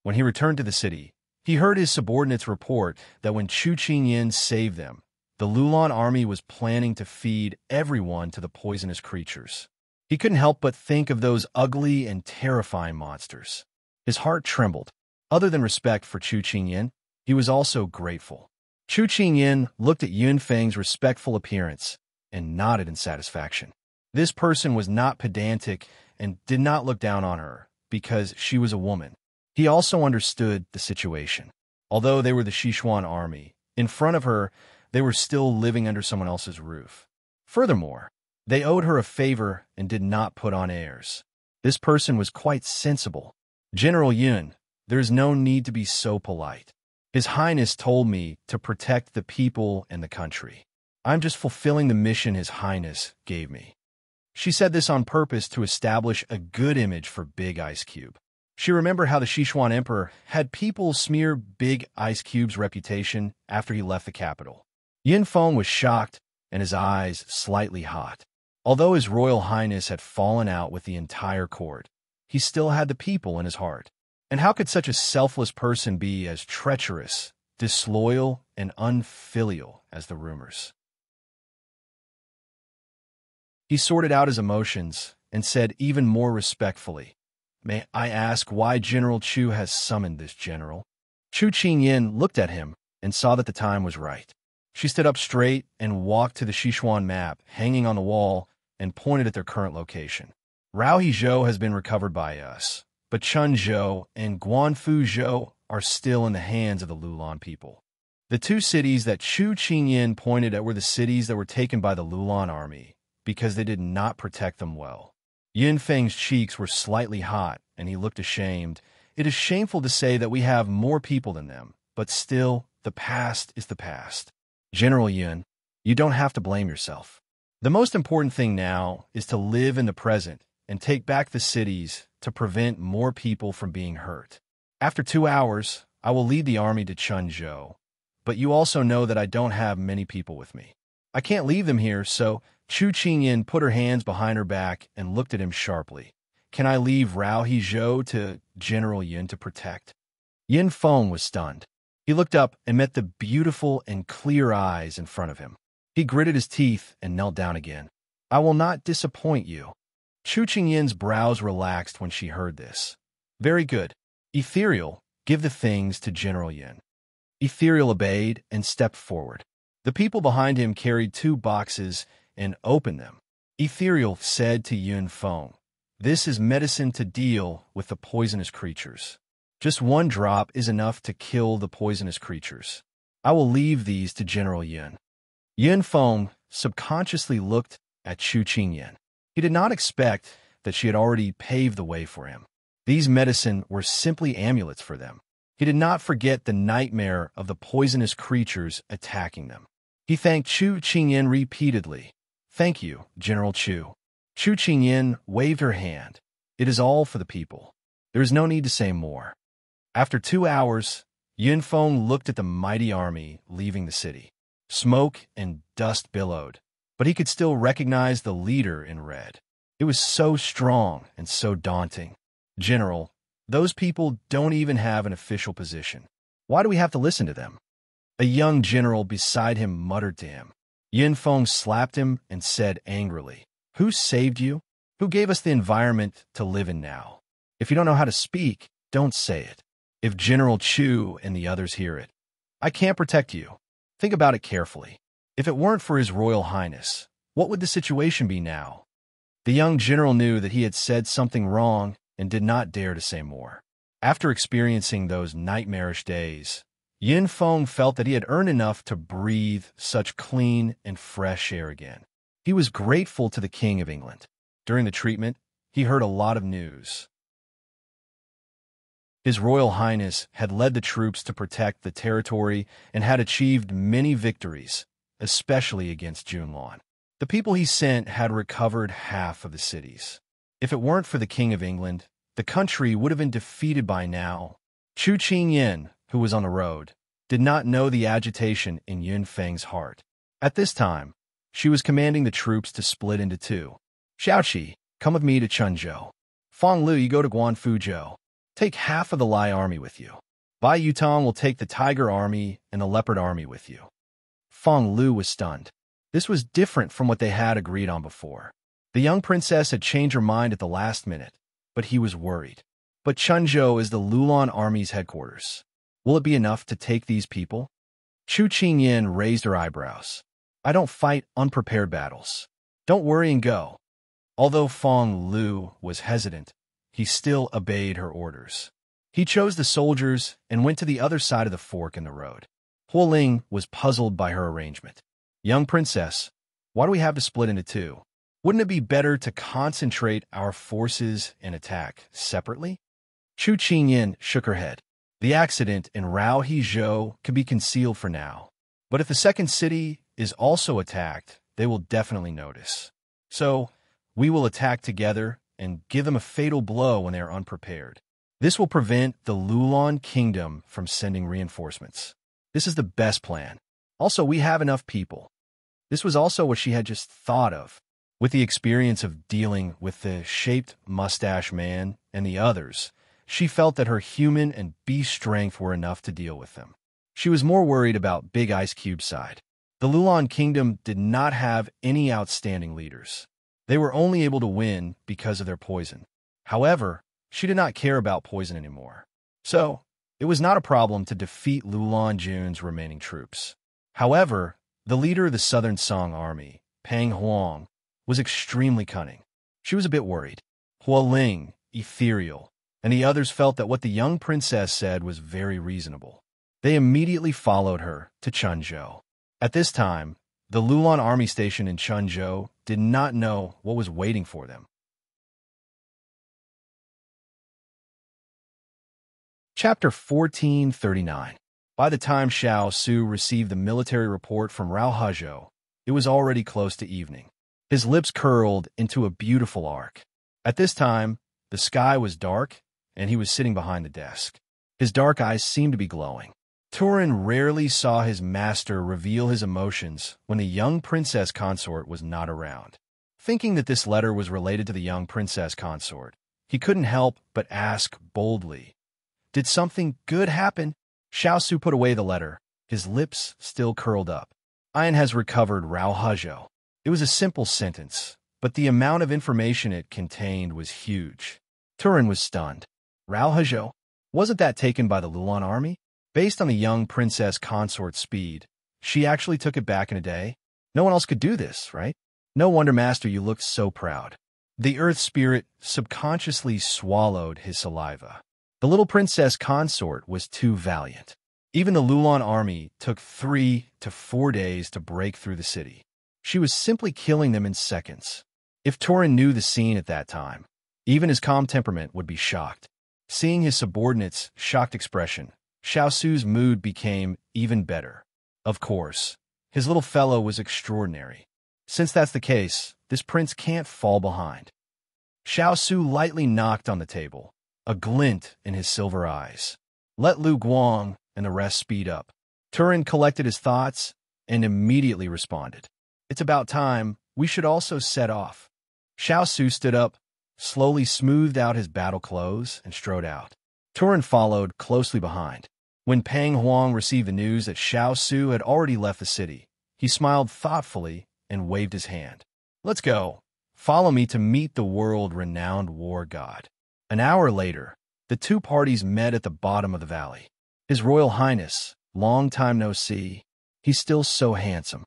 When he returned to the city, he heard his subordinates report that when Chu Qingyin saved them, the Lulan army was planning to feed everyone to the poisonous creatures. He couldn't help but think of those ugly and terrifying monsters. His heart trembled. Other than respect for Chu Qingyin, he was also grateful. Chu Qingyin looked at Yun Feng's respectful appearance and nodded in satisfaction. This person was not pedantic and did not look down on her because she was a woman. He also understood the situation. Although they were the Sichuan army, in front of her, they were still living under someone else's roof. Furthermore, they owed her a favor and did not put on airs. This person was quite sensible. General Yun, there is no need to be so polite. His Highness told me to protect the people and the country. I'm just fulfilling the mission His Highness gave me. She said this on purpose to establish a good image for Big Ice Cube. She remembered how the Sichuan Emperor had people smear Big Ice Cube's reputation after he left the capital. Yin Feng was shocked and his eyes slightly hot. Although His Royal Highness had fallen out with the entire court, he still had the people in his heart. And how could such a selfless person be as treacherous, disloyal, and unfilial as the rumors? He sorted out his emotions and said even more respectfully, "May I ask why General Chu has summoned this general?" Chu Qingyin looked at him and saw that the time was right. She stood up straight and walked to the Sichuan map hanging on the wall and pointed at their current location. Raohizhou has been recovered by us, but Chunzhou and Guanfuzhou are still in the hands of the Lulan people. The two cities that Chu Qingyin pointed at were the cities that were taken by the Lulan army because they did not protect them well. Yin Feng's cheeks were slightly hot, and he looked ashamed. It is shameful to say that we have more people than them, but still, the past is the past. General Yun, you don't have to blame yourself. The most important thing now is to live in the present and take back the cities to prevent more people from being hurt. After 2 hours, I will lead the army to Chunzhou, but you also know that I don't have many people with me. I can't leave them here, so Chu Qingyin put her hands behind her back and looked at him sharply. Can I leave Raohizhou to General Yun to protect? Yin Feng was stunned. He looked up and met the beautiful and clear eyes in front of him. He gritted his teeth and knelt down again. I will not disappoint you. Chu Qingyin's brows relaxed when she heard this. Very good. Ethereal, give the things to General Yun. Ethereal obeyed and stepped forward. The people behind him carried 2 boxes and opened them. Ethereal said to Yun Feng, "This is medicine to deal with the poisonous creatures. Just 1 drop is enough to kill the poisonous creatures. I will leave these to General Yun." Yun Feng subconsciously looked at Chu Qingyin. He did not expect that she had already paved the way for him. These medicine were simply amulets for them. He did not forget the nightmare of the poisonous creatures attacking them. He thanked Chu Qingyin repeatedly. Thank you, General Chu. Chu Qingyin waved her hand. It is all for the people. There is no need to say more. After 2 hours, Yun Feng looked at the mighty army leaving the city. Smoke and dust billowed, but he could still recognize the leader in red. It was so strong and so daunting. General, those people don't even have an official position. Why do we have to listen to them? A young general beside him muttered to him. Yin Feng slapped him and said angrily, "Who saved you? Who gave us the environment to live in now? If you don't know how to speak, don't say it. If General Chu and the others hear it, I can't protect you. Think about it carefully. If it weren't for His Royal Highness, what would the situation be now?" The young general knew that he had said something wrong and did not dare to say more. After experiencing those nightmarish days, Yin Feng felt that he had earned enough to breathe such clean and fresh air again. He was grateful to the King of England. During the treatment, he heard a lot of news. His Royal Highness had led the troops to protect the territory and had achieved many victories, especially against Junlan. The people he sent had recovered half of the cities. If it weren't for the King of England, the country would have been defeated by now. Chu Qingyin, who was on the road, did not know the agitation in Yun Feng's heart. At this time, she was commanding the troops to split into two. "Xiaoqi, come with me to Chenzhou. Feng Lu, you go to Guanfuzhou. Take half of the Lai army with you. Bai Yutong will take the Tiger army and the Leopard army with you." Feng Lu was stunned. This was different from what they had agreed on before. The young princess had changed her mind at the last minute, but he was worried. "But Chenzhou is the Lulan army's headquarters. Will it be enough to take these people?" Chu Qingyin raised her eyebrows. "I don't fight unprepared battles. Don't worry and go." Although Feng Lu was hesitant, he still obeyed her orders. He chose the soldiers and went to the other side of the fork in the road. Huo Ling was puzzled by her arrangement. "Young princess, why do we have to split into two? Wouldn't it be better to concentrate our forces and attack separately?" Chu Qingyin shook her head. "The accident in Rao Hezhou could be concealed for now. But if the second city is also attacked, they will definitely notice. So, we will attack together and give them a fatal blow when they are unprepared. This will prevent the Lulan kingdom from sending reinforcements. This is the best plan. Also, we have enough people." This was also what she had just thought of. With the experience of dealing with the shaped mustache man and the others, she felt that her human and beast strength were enough to deal with them. She was more worried about Big Ice Cube's side. The Lulan kingdom did not have any outstanding leaders. They were only able to win because of their poison. However, she did not care about poison anymore. So, it was not a problem to defeat Lulan Jun's remaining troops. However, the leader of the Southern Song army, Pang Huang, was extremely cunning. She was a bit worried. Huo Ling, Ethereal, and the others felt that what the young princess said was very reasonable. They immediately followed her to Chenzhou. At this time, the Lulan army station in Chenzhou did not know what was waiting for them. Chapter 1439. By the time Xiao Su received the military report from Rao Hezhou, it was already close to evening. His lips curled into a beautiful arc. At this time, the sky was dark, and he was sitting behind the desk. His dark eyes seemed to be glowing. Turin rarely saw his master reveal his emotions when the young princess consort was not around. Thinking that this letter was related to the young princess consort, he couldn't help but ask boldly, "Did something good happen?" Xiao Su put away the letter, his lips still curled up. "Ian has recovered Rao Hezhou." It was a simple sentence, but the amount of information it contained was huge. Turin was stunned. Rao Hezhou? Wasn't that taken by the Lulan army? Based on the young princess consort's speed, she actually took it back in a day? No one else could do this, right? No wonder, Master, you looked so proud. The earth spirit subconsciously swallowed his saliva. The little princess consort was too valiant. Even the Lulan army took 3 to 4 days to break through the city. She was simply killing them in seconds. If Turin knew the scene at that time, even his calm temperament would be shocked. Seeing his subordinates' shocked expression, Xiao Su's mood became even better. Of course, his little fellow was extraordinary. Since that's the case, this prince can't fall behind. Xiao Su lightly knocked on the table, a glint in his silver eyes. Let Lu Guang and the rest speed up. Turin collected his thoughts and immediately responded. It's about time. We should also set off. Xiao Su stood up, slowly smoothed out his battle clothes, and strode out. Turin followed closely behind. When Pang Huang received the news that Xiao Su had already left the city, he smiled thoughtfully and waved his hand. "Let's go. Follow me to meet the world-renowned war god." An hour later, the two parties met at the bottom of the valley. His Royal Highness, long time no see. He's still so handsome.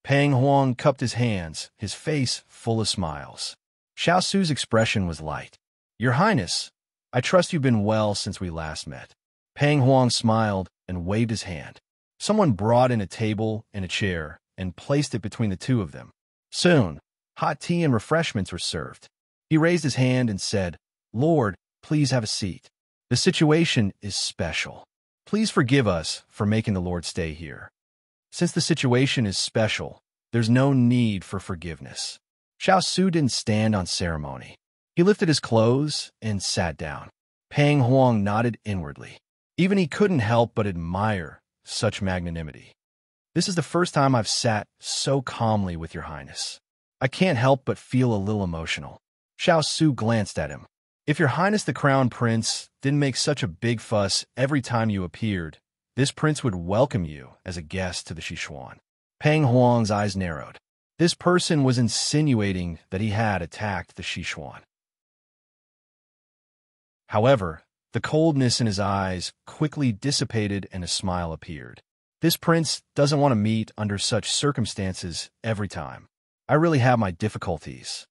Pang Huang cupped his hands, his face full of smiles. Xiao Su's expression was light. "Your Highness, I trust you've been well since we last met." Pang Huang smiled and waved his hand. Someone brought in a table and a chair and placed it between the two of them. Soon, hot tea and refreshments were served. He raised his hand and said, "Lord, please have a seat. The situation is special. Please forgive us for making the Lord stay here. Since the situation is special, there's no need for forgiveness." Xiao Su didn't stand on ceremony. He lifted his clothes and sat down. Pang Huang nodded inwardly. Even he couldn't help but admire such magnanimity. "This is the first time I've sat so calmly with your Highness. I can't help but feel a little emotional." Xiao Su glanced at him. "If your Highness the Crown Prince didn't make such a big fuss every time you appeared, this prince would welcome you as a guest to the Sichuan." Pang Huang's eyes narrowed. This person was insinuating that he had attacked the Sichuan. However, the coldness in his eyes quickly dissipated and a smile appeared. "This prince doesn't want to meet under such circumstances every time. I really have my difficulties."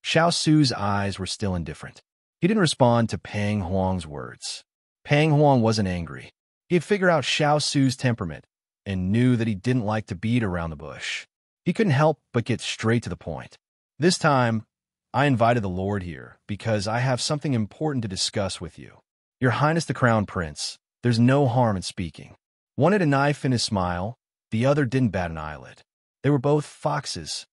Xiao Su's eyes were still indifferent. He didn't respond to Pang Huang's words. Pang Huang wasn't angry. He had figured out Xiao Su's temperament and knew that he didn't like to beat around the bush. He couldn't help but get straight to the point. "This time, I invited the Lord here because I have something important to discuss with you. Your Highness the Crown Prince, there's no harm in speaking." One had a knife in his smile, the other didn't bat an eyelid. They were both foxes.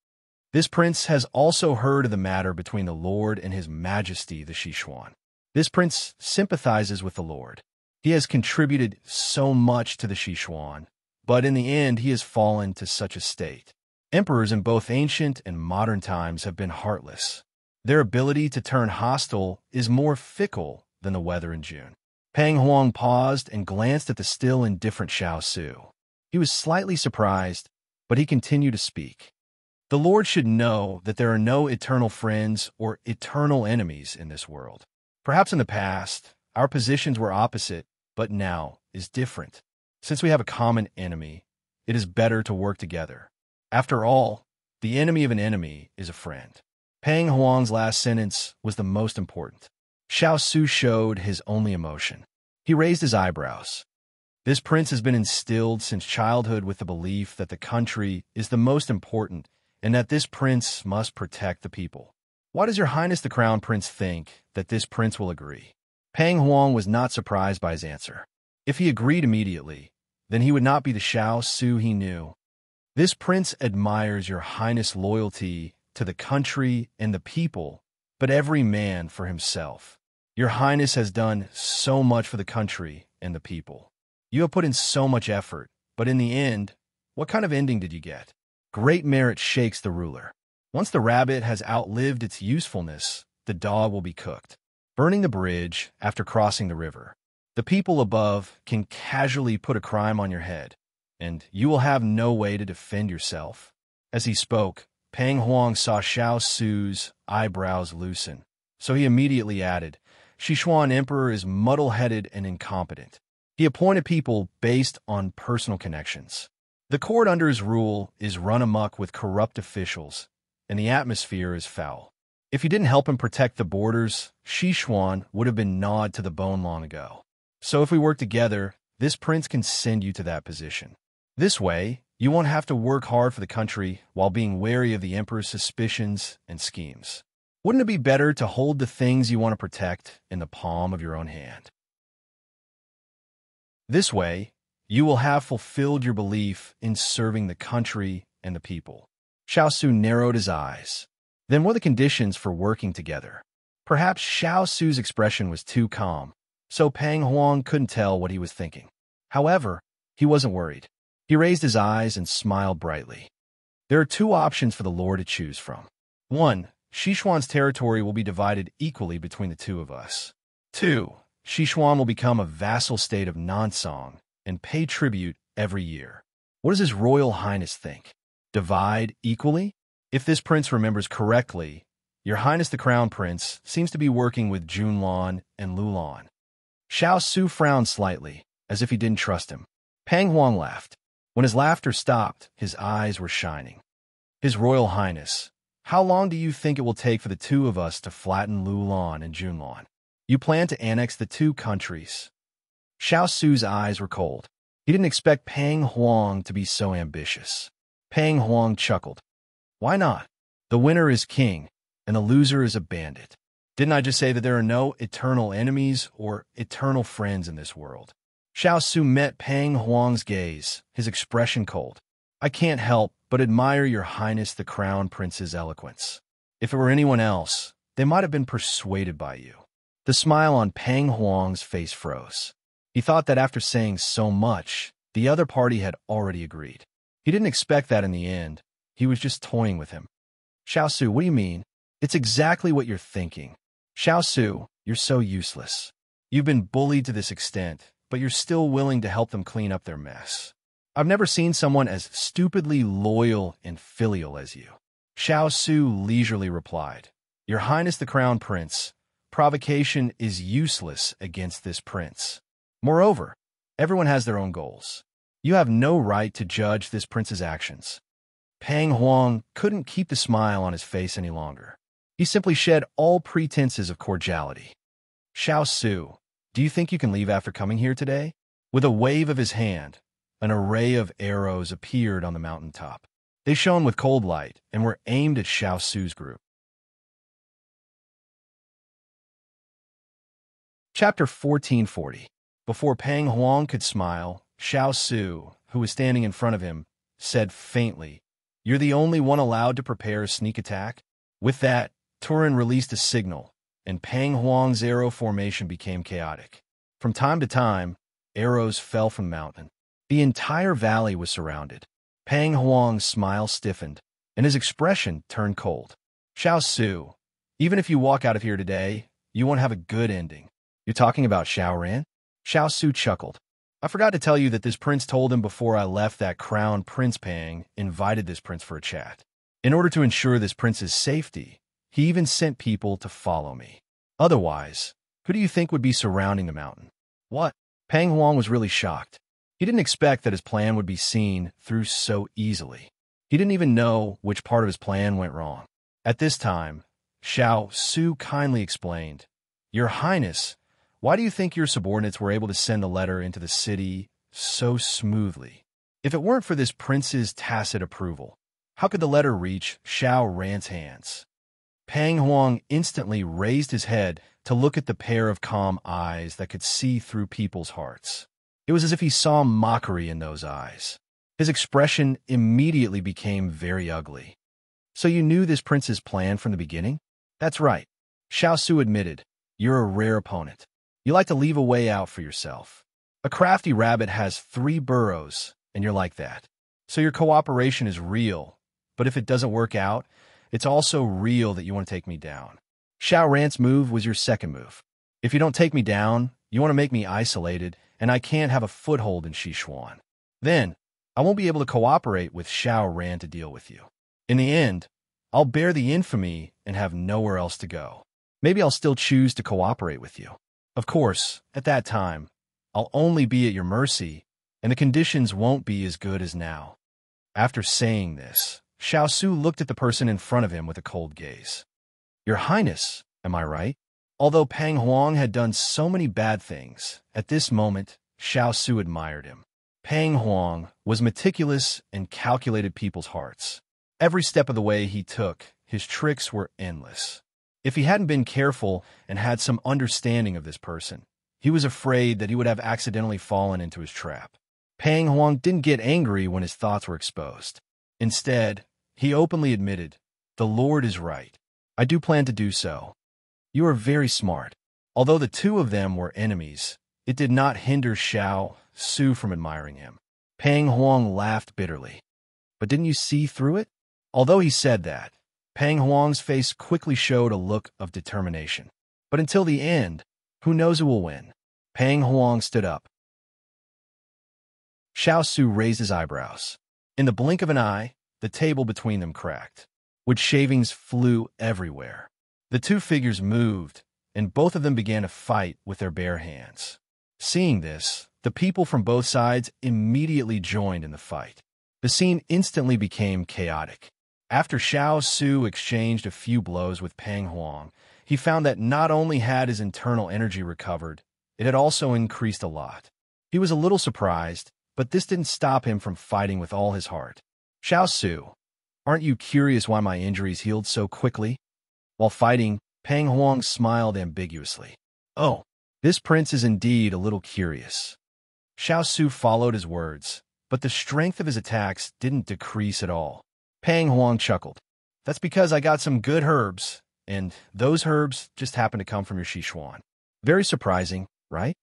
"This prince has also heard of the matter between the Lord and His Majesty the Sichuan. This prince sympathizes with the Lord. He has contributed so much to the Sichuan, but in the end he has fallen to such a state. Emperors in both ancient and modern times have been heartless. Their ability to turn hostile is more fickle than the weather in June." Pang Huang paused and glanced at the still indifferent Xiao Su. He was slightly surprised, but he continued to speak. "The Lord should know that there are no eternal friends or eternal enemies in this world. Perhaps in the past, our positions were opposite, but now is different. Since we have a common enemy, it is better to work together. After all, the enemy of an enemy is a friend." Pang Huang's last sentence was the most important. Xiao Su showed his only emotion. He raised his eyebrows. "This prince has been instilled since childhood with the belief that the country is the most important and that this prince must protect the people. Why does your Highness the Crown Prince think that this prince will agree?" Pang Huang was not surprised by his answer. If he agreed immediately, then he would not be the Xiao Su he knew. "This prince admires your Highness' loyalty to the country and the people, but every man for himself. Your Highness has done so much for the country and the people. You have put in so much effort, but in the end, what kind of ending did you get? Great merit shakes the ruler. Once the rabbit has outlived its usefulness, the dog will be cooked. Burning the bridge after crossing the river. The people above can casually put a crime on your head, and you will have no way to defend yourself." As he spoke, Pang Huang saw Xiao Su's eyebrows loosen, so he immediately added, "Sichuan Emperor is muddle-headed and incompetent. He appointed people based on personal connections. The court under his rule is run amok with corrupt officials, and the atmosphere is foul. If you didn't help him protect the borders, Sichuan would have been gnawed to the bone long ago. So if we work together, this prince can send you to that position. This way, you won't have to work hard for the country while being wary of the emperor's suspicions and schemes. Wouldn't it be better to hold the things you want to protect in the palm of your own hand? This way, you will have fulfilled your belief in serving the country and the people." Xiao Su narrowed his eyes. Then what are the conditions for working together? Perhaps Xiao Su's expression was too calm, so Pang Huang couldn't tell what he was thinking. However, he wasn't worried. He raised his eyes and smiled brightly. "There are two options for the Lord to choose from. 1. Sichuan's territory will be divided equally between the two of us. 2. Sichuan will become a vassal state of Nansong and pay tribute every year. What does His Royal Highness think? Divide equally? If this prince remembers correctly, Your Highness the Crown Prince seems to be working with Junlan and Lulan. Xiao Su frowned slightly, as if he didn't trust him. Pang Huang laughed. When his laughter stopped, his eyes were shining. His Royal Highness, how long do you think it will take for the two of us to flatten Lulan and Junlan? You plan to annex the two countries. Xiao Su's eyes were cold. He didn't expect Pang Huang to be so ambitious. Pang Huang chuckled. Why not? The winner is king, and the loser is a bandit. Didn't I just say that there are no eternal enemies or eternal friends in this world? Xiao Su met Pang Huang's gaze, his expression cold. I can't help but admire Your Highness the Crown Prince's eloquence. If it were anyone else, they might have been persuaded by you. The smile on Pang Huang's face froze. He thought that after saying so much, the other party had already agreed. He didn't expect that in the end. He was just toying with him. Xiao Su, what do you mean? It's exactly what you're thinking. Xiao Su, you're so useless. You've been bullied to this extent, but you're still willing to help them clean up their mess. I've never seen someone as stupidly loyal and filial as you. Xiao Su leisurely replied, Your Highness the Crown Prince, provocation is useless against this prince. Moreover, everyone has their own goals. You have no right to judge this prince's actions. Pang Huang couldn't keep the smile on his face any longer. He simply shed all pretenses of cordiality. Xiao Su, do you think you can leave after coming here today? With a wave of his hand, an array of arrows appeared on the mountaintop. They shone with cold light and were aimed at Xiao Su's group. Chapter 1440. Before Pang Huang could smile, Xiao Su, who was standing in front of him, said faintly, You're the only one allowed to prepare a sneak attack? With that, Turin released a signal, and Pang Huang's arrow formation became chaotic. From time to time, arrows fell from the mountain. The entire valley was surrounded. Pang Huang's smile stiffened, and his expression turned cold. Xiao Su, even if you walk out of here today, you won't have a good ending. You're talking about Xiao Ran? Xiao Su chuckled. I forgot to tell you that this prince told him before I left that Crown Prince Pang invited this prince for a chat. In order to ensure this prince's safety, he even sent people to follow me. Otherwise, who do you think would be surrounding the mountain? What? Pang Huang was really shocked. He didn't expect that his plan would be seen through so easily. He didn't even know which part of his plan went wrong. At this time, Xiao Su kindly explained, Your Highness, why do you think your subordinates were able to send a letter into the city so smoothly? If it weren't for this prince's tacit approval, how could the letter reach Xiao Ran's hands? Pang Huang instantly raised his head to look at the pair of calm eyes that could see through people's hearts. It was as if he saw mockery in those eyes. His expression immediately became very ugly. So you knew this prince's plan from the beginning? That's right. Xiao Su admitted, You're a rare opponent. You like to leave a way out for yourself. A crafty rabbit has 3 burrows, and you're like that. So your cooperation is real, but if it doesn't work out, it's also real that you want to take me down. Xiao Ran's move was your second move. If you don't take me down, you want to make me isolated, and I can't have a foothold in Sichuan. Then, I won't be able to cooperate with Xiao Ran to deal with you. In the end, I'll bear the infamy and have nowhere else to go. Maybe I'll still choose to cooperate with you. Of course, at that time, I'll only be at your mercy, and the conditions won't be as good as now. After saying this, Xiao Su looked at the person in front of him with a cold gaze. Your Highness, am I right? Although Pang Huang had done so many bad things, at this moment, Xiao Su admired him. Pang Huang was meticulous and calculated people's hearts. Every step of the way he took, his tricks were endless. If he hadn't been careful and had some understanding of this person, he was afraid that he would have accidentally fallen into his trap. Pang Huang didn't get angry when his thoughts were exposed. Instead, he openly admitted, The Lord is right. I do plan to do so. You are very smart. Although the two of them were enemies, it did not hinder Xiao Su from admiring him. Pang Huang laughed bitterly. But didn't you see through it? Although he said that, Pang Huang's face quickly showed a look of determination. But until the end, who knows who will win? Pang Huang stood up. Xiao Su raised his eyebrows. In the blink of an eye, the table between them cracked. Wood shavings flew everywhere. The two figures moved, and both of them began to fight with their bare hands. Seeing this, the people from both sides immediately joined in the fight. The scene instantly became chaotic. After Xiao Su exchanged a few blows with Pang Huang, he found that not only had his internal energy recovered, it had also increased a lot. He was a little surprised, but this didn't stop him from fighting with all his heart. Xiao Su, aren't you curious why my injuries healed so quickly? While fighting, Pang Huang smiled ambiguously. Oh, this prince is indeed a little curious. Xiao Su followed his words, but the strength of his attacks didn't decrease at all. Pang Huang chuckled. That's because I got some good herbs, and those herbs just happen to come from your Sichuan. Very surprising, right?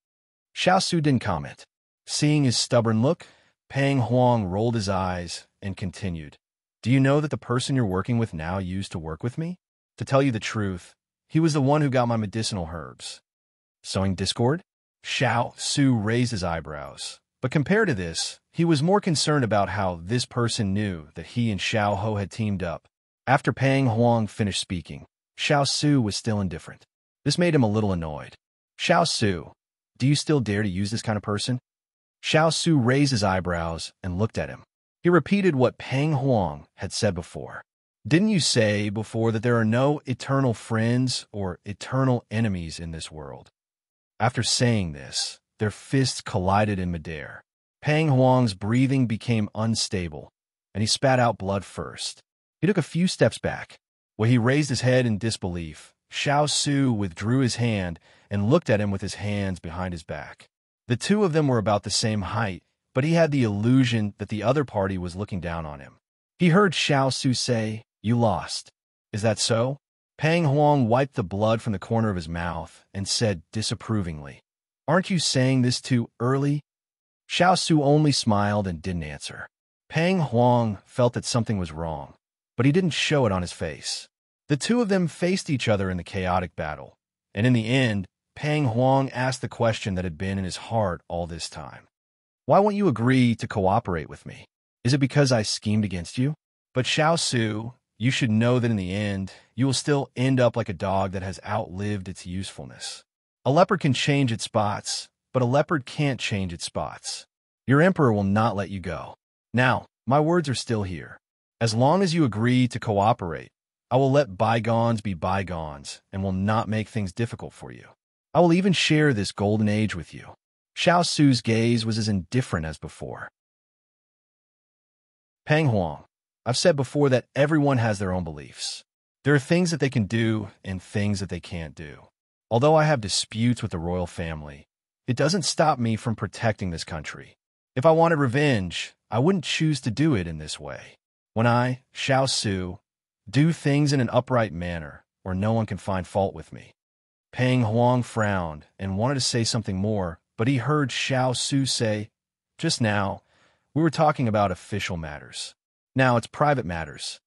Xiao Su didn't comment. Seeing his stubborn look, Pang Huang rolled his eyes and continued. Do you know that the person you're working with now used to work with me? To tell you the truth, he was the one who got my medicinal herbs. Sowing discord? Xiao Su raised his eyebrows. But compared to this, he was more concerned about how this person knew that he and Xiao Ho had teamed up. After Pang Huang finished speaking, Xiao Su was still indifferent. This made him a little annoyed. Xiao Su, do you still dare to use this kind of person? Xiao Su raised his eyebrows and looked at him. He repeated what Pang Huang had said before. Didn't you say before that there are no eternal friends or eternal enemies in this world? After saying this, their fists collided in midair. Pang Huang's breathing became unstable, and he spat out blood first. He took a few steps back. When he raised his head in disbelief, Xiao Su withdrew his hand and looked at him with his hands behind his back. The two of them were about the same height, but he had the illusion that the other party was looking down on him. He heard Xiao Su say, "You lost. Is that so?" Pang Huang wiped the blood from the corner of his mouth and said disapprovingly, "Aren't you saying this too early?" Xiao Su only smiled and didn't answer. Pang Huang felt that something was wrong, but he didn't show it on his face. The two of them faced each other in the chaotic battle, and in the end, Pang Huang asked the question that had been in his heart all this time. Why won't you agree to cooperate with me? Is it because I schemed against you? But Xiao Su, you should know that in the end, you will still end up like a dog that has outlived its usefulness. A leopard can change its spots, but a leopard can't change its spots. Your emperor will not let you go. Now, my words are still here. As long as you agree to cooperate, I will let bygones be bygones and will not make things difficult for you. I will even share this golden age with you. Xiao Su's gaze was as indifferent as before. Pang Huang, I've said before that everyone has their own beliefs. There are things that they can do and things that they can't do. Although I have disputes with the royal family, it doesn't stop me from protecting this country. If I wanted revenge, I wouldn't choose to do it in this way. When I, Xiao Su, do things in an upright manner, or no one can find fault with me. Pang Huang frowned and wanted to say something more, but he heard Xiao Su say, "Just now, we were talking about official matters. Now it's private matters."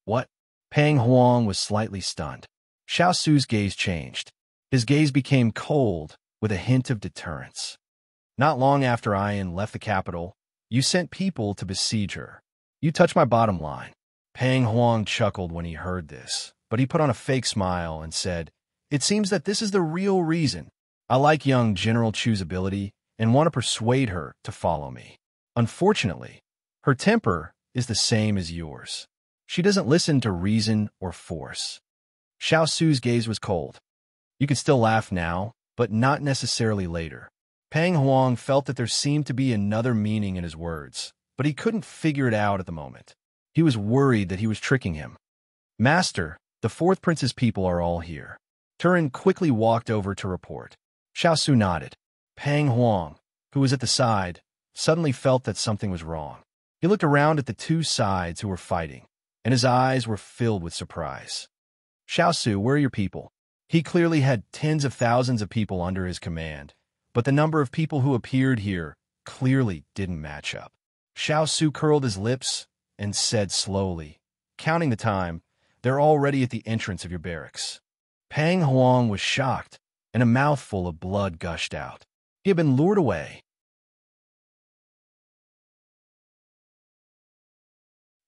What? Pang Huang was slightly stunned. Xiao Su's gaze changed. His gaze became cold, with a hint of deterrence. Not long after Ayan left the capital, you sent people to besiege her. You touched my bottom line. Pang Huang chuckled when he heard this, but he put on a fake smile and said, "It seems that this is the real reason. I like young General Chu's ability and want to persuade her to follow me. Unfortunately, her temper is the same as yours. She doesn't listen to reason or force." Xiao Su's gaze was cold. You can still laugh now, but not necessarily later. Pang Huang felt that there seemed to be another meaning in his words, but he couldn't figure it out at the moment. He was worried that he was tricking him. "Master, the fourth prince's people are all here." Turin quickly walked over to report. Xiao Su nodded. Pang Huang, who was at the side, suddenly felt that something was wrong. He looked around at the two sides who were fighting, and his eyes were filled with surprise. "Xiao Su, where are your people?" He clearly had tens of thousands of people under his command, but the number of people who appeared here clearly didn't match up. Xiao Su curled his lips and said slowly, counting the time, "They're already at the entrance of your barracks." Pang Huang was shocked, and a mouthful of blood gushed out. He had been lured away.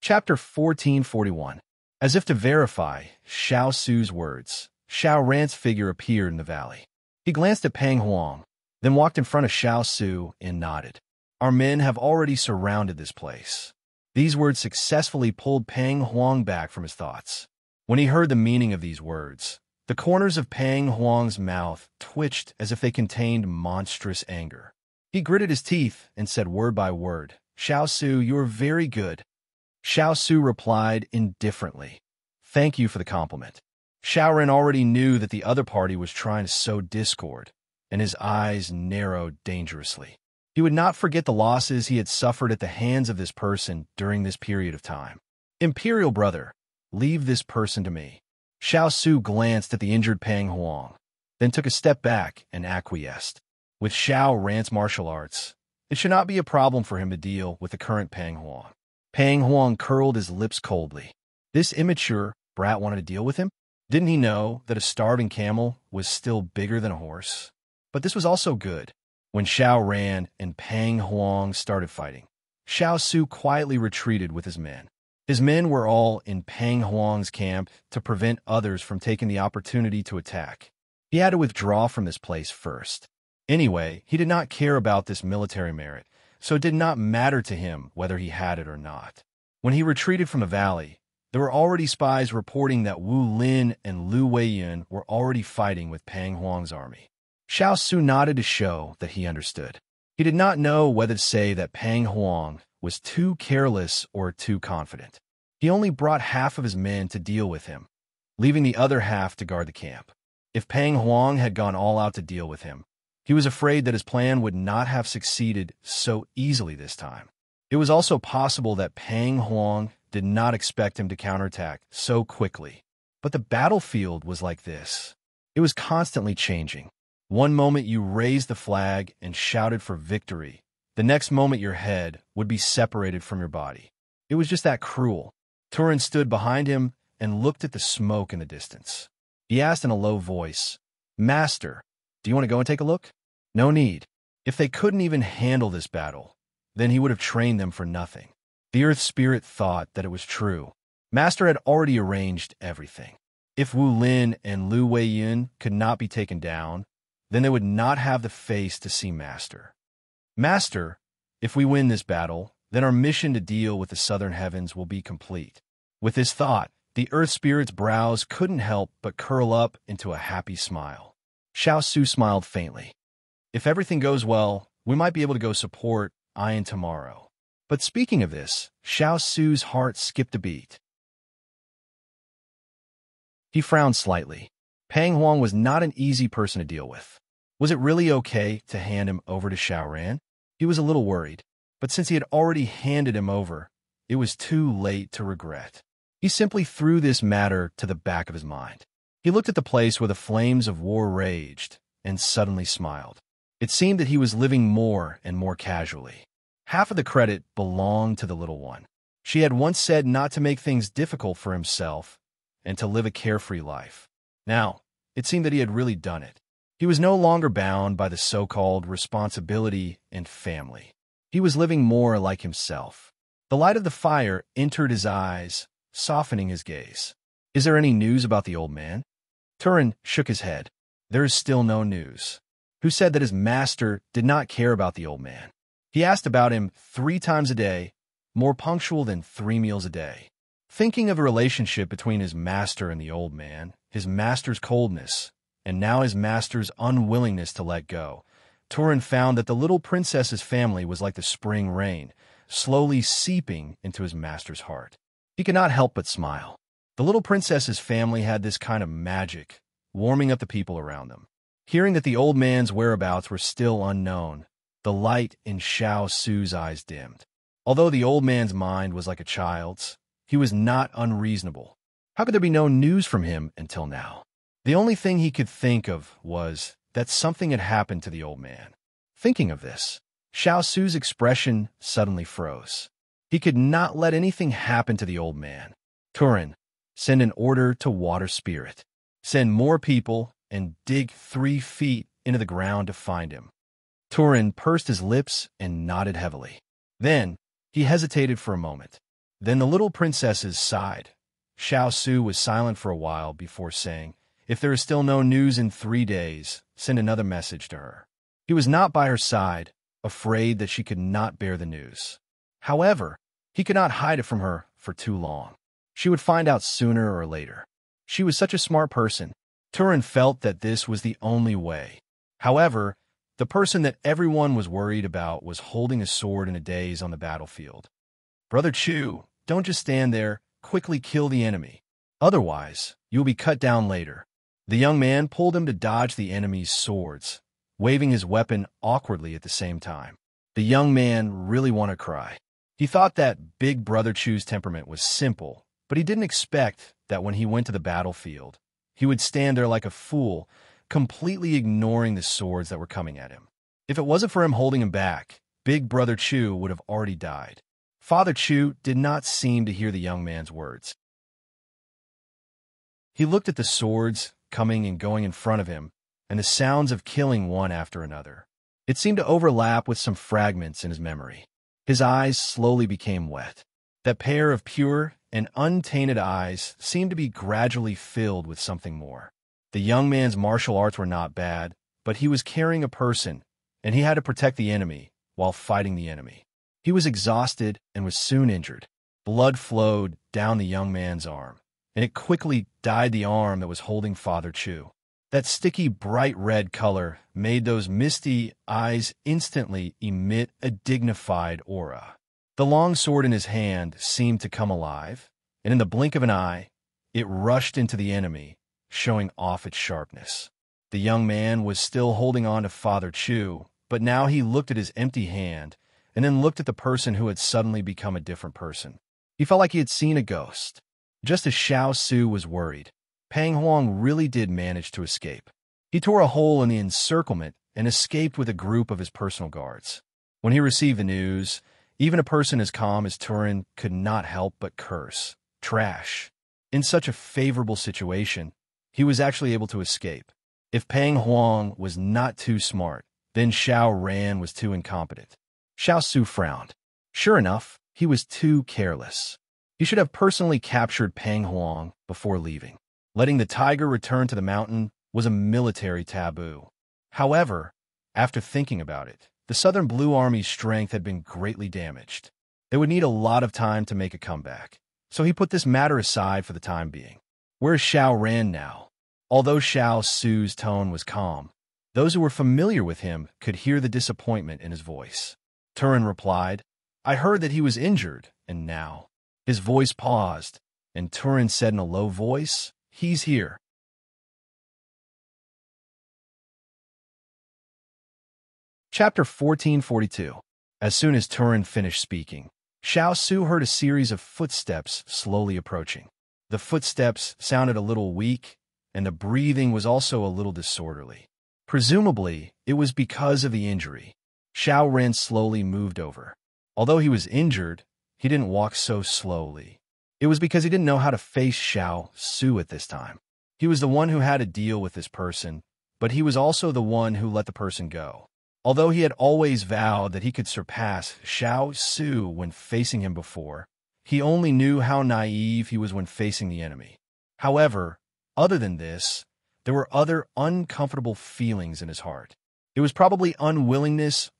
Chapter 1441. As if to verify Xiao Su's words, Xiao Ran's figure appeared in the valley. He glanced at Pang Huang, then walked in front of Xiao Su and nodded. Our men have already surrounded this place. These words successfully pulled Pang Huang back from his thoughts. When he heard the meaning of these words, the corners of Pang Huang's mouth twitched as if they contained monstrous anger. He gritted his teeth and said word by word, "Xiao Su, you are very good." Xiao Su replied indifferently, "Thank you for the compliment." Xiao Ren already knew that the other party was trying to sow discord, and his eyes narrowed dangerously. He would not forget the losses he had suffered at the hands of this person during this period of time. "Imperial brother, leave this person to me." Xiao Su glanced at the injured Pang Huang, then took a step back and acquiesced. With Xiao Ran's martial arts, it should not be a problem for him to deal with the current Pang Huang. Pang Huang curled his lips coldly. This immature brat wanted to deal with him? Didn't he know that a starving camel was still bigger than a horse? But this was also good. When Xiao Ran and Pang Huang started fighting, Xiao Su quietly retreated with his men. His men were all in Pang Huang's camp to prevent others from taking the opportunity to attack. He had to withdraw from this place first. Anyway, he did not care about this military merit, so it did not matter to him whether he had it or not. When he retreated from the valley, there were already spies reporting that Wu Lin and Lu Weiyun were already fighting with Pang Huang's army. Xiao Su nodded to show that he understood. He did not know whether to say that Pang Huang was too careless or too confident. He only brought half of his men to deal with him, leaving the other half to guard the camp. If Pang Huang had gone all out to deal with him, he was afraid that his plan would not have succeeded so easily this time. It was also possible that Pang Huang did not expect him to counterattack so quickly. But the battlefield was like this. It was constantly changing. One moment you raised the flag and shouted for victory. The next moment your head would be separated from your body. It was just that cruel. Turin stood behind him and looked at the smoke in the distance. He asked in a low voice, "Master, do you want to go and take a look?" No need. If they couldn't even handle this battle, then he would have trained them for nothing. The Earth Spirit thought that it was true. Master had already arranged everything. If Wu Lin and Lu Weiyun could not be taken down, then they would not have the face to see Master. "Master, if we win this battle, then our mission to deal with the southern heavens will be complete." With this thought, the Earth Spirit's brows couldn't help but curl up into a happy smile. Xiao Su smiled faintly. "If everything goes well, we might be able to go support Ian tomorrow." But speaking of this, Xiao Su's heart skipped a beat. He frowned slightly. Pang Huang was not an easy person to deal with. Was it really okay to hand him over to Xiao Ran? He was a little worried, but since he had already handed him over, it was too late to regret. He simply threw this matter to the back of his mind. He looked at the place where the flames of war raged and suddenly smiled. It seemed that he was living more and more casually. Half of the credit belonged to the little one. She had once said not to make things difficult for himself and to live a carefree life. Now, it seemed that he had really done it. He was no longer bound by the so-called responsibility and family. He was living more like himself. The light of the fire entered his eyes, softening his gaze. "Is there any news about the old man?" Turin shook his head. "There is still no news." Who said that his master did not care about the old man? He asked about him 3 times a day, more punctual than 3 meals a day. Thinking of the relationship between his master and the old man, his master's coldness, and now his master's unwillingness to let go, Turin found that the little princess's family was like the spring rain, slowly seeping into his master's heart. He could not help but smile. The little princess's family had this kind of magic, warming up the people around them. Hearing that the old man's whereabouts were still unknown, the light in Xiao Su's eyes dimmed. Although the old man's mind was like a child's, he was not unreasonable. How could there be no news from him until now? The only thing he could think of was that something had happened to the old man. Thinking of this, Xiao Su's expression suddenly froze. He could not let anything happen to the old man. "Turin, send an order to Water Spirit. Send more people and dig 3 feet into the ground to find him." Turin pursed his lips and nodded heavily. Then, he hesitated for a moment. Then the little princesses sighed. Xiao Su was silent for a while before saying, "If there is still no news in 3 days, send another message to her." He was not by her side, afraid that she could not bear the news. However, he could not hide it from her for too long. She would find out sooner or later. She was such a smart person. Turin felt that this was the only way. However, the person that everyone was worried about was holding a sword in a daze on the battlefield. "Brother Chu, don't just stand there. Quickly kill the enemy. Otherwise, you'll be cut down later." The young man pulled him to dodge the enemy's swords, waving his weapon awkwardly at the same time. The young man really wanted to cry. He thought that Big Brother Chu's temperament was simple, but he didn't expect that when he went to the battlefield, he would stand there like a fool, completely ignoring the swords that were coming at him. If it wasn't for him holding him back, Big Brother Chu would have already died. Father Chu did not seem to hear the young man's words. He looked at the swords coming and going in front of him, and the sounds of killing one after another. It seemed to overlap with some fragments in his memory. His eyes slowly became wet. That pair of pure and untainted eyes seemed to be gradually filled with something more. The young man's martial arts were not bad, but he was carrying a person, and he had to protect the enemy while fighting the enemy. He was exhausted and was soon injured. Blood flowed down the young man's arm, and it quickly dyed the arm that was holding Father Chu. That sticky, bright red color made those misty eyes instantly emit a dignified aura. The long sword in his hand seemed to come alive, and in the blink of an eye, it rushed into the enemy, showing off its sharpness. The young man was still holding on to Father Chu, but now he looked at his empty hand, and then looked at the person who had suddenly become a different person. He felt like he had seen a ghost. Just as Xiao Su was worried, Pang Huang really did manage to escape. He tore a hole in the encirclement and escaped with a group of his personal guards. When he received the news, even a person as calm as Turin could not help but curse. Trash. In such a favorable situation, he was actually able to escape. If Pang Huang was not too smart, then Xiao Ran was too incompetent. Xiao Su frowned. Sure enough, he was too careless. He should have personally captured Pang Huang before leaving. Letting the tiger return to the mountain was a military taboo. However, after thinking about it, the Southern Blue Army's strength had been greatly damaged. They would need a lot of time to make a comeback, so he put this matter aside for the time being. Where's Xiao Ran now? Although Xiao Su's tone was calm, those who were familiar with him could hear the disappointment in his voice. Turin replied, "I heard that he was injured, and now." His voice paused, and Turin said in a low voice, "He's here." Chapter 1442. As soon as Turin finished speaking, Xiao Su heard a series of footsteps slowly approaching. The footsteps sounded a little weak, and the breathing was also a little disorderly. Presumably, it was because of the injury. Xiao Ren slowly moved over. Although he was injured, he didn't walk so slowly. It was because he didn't know how to face Xiao Su at this time. He was the one who had to deal with this person, but he was also the one who let the person go. Although he had always vowed that he could surpass Xiao Su when facing him before, he only knew how naive he was when facing the enemy. However, other than this, there were other uncomfortable feelings in his heart. It was probably unwillingness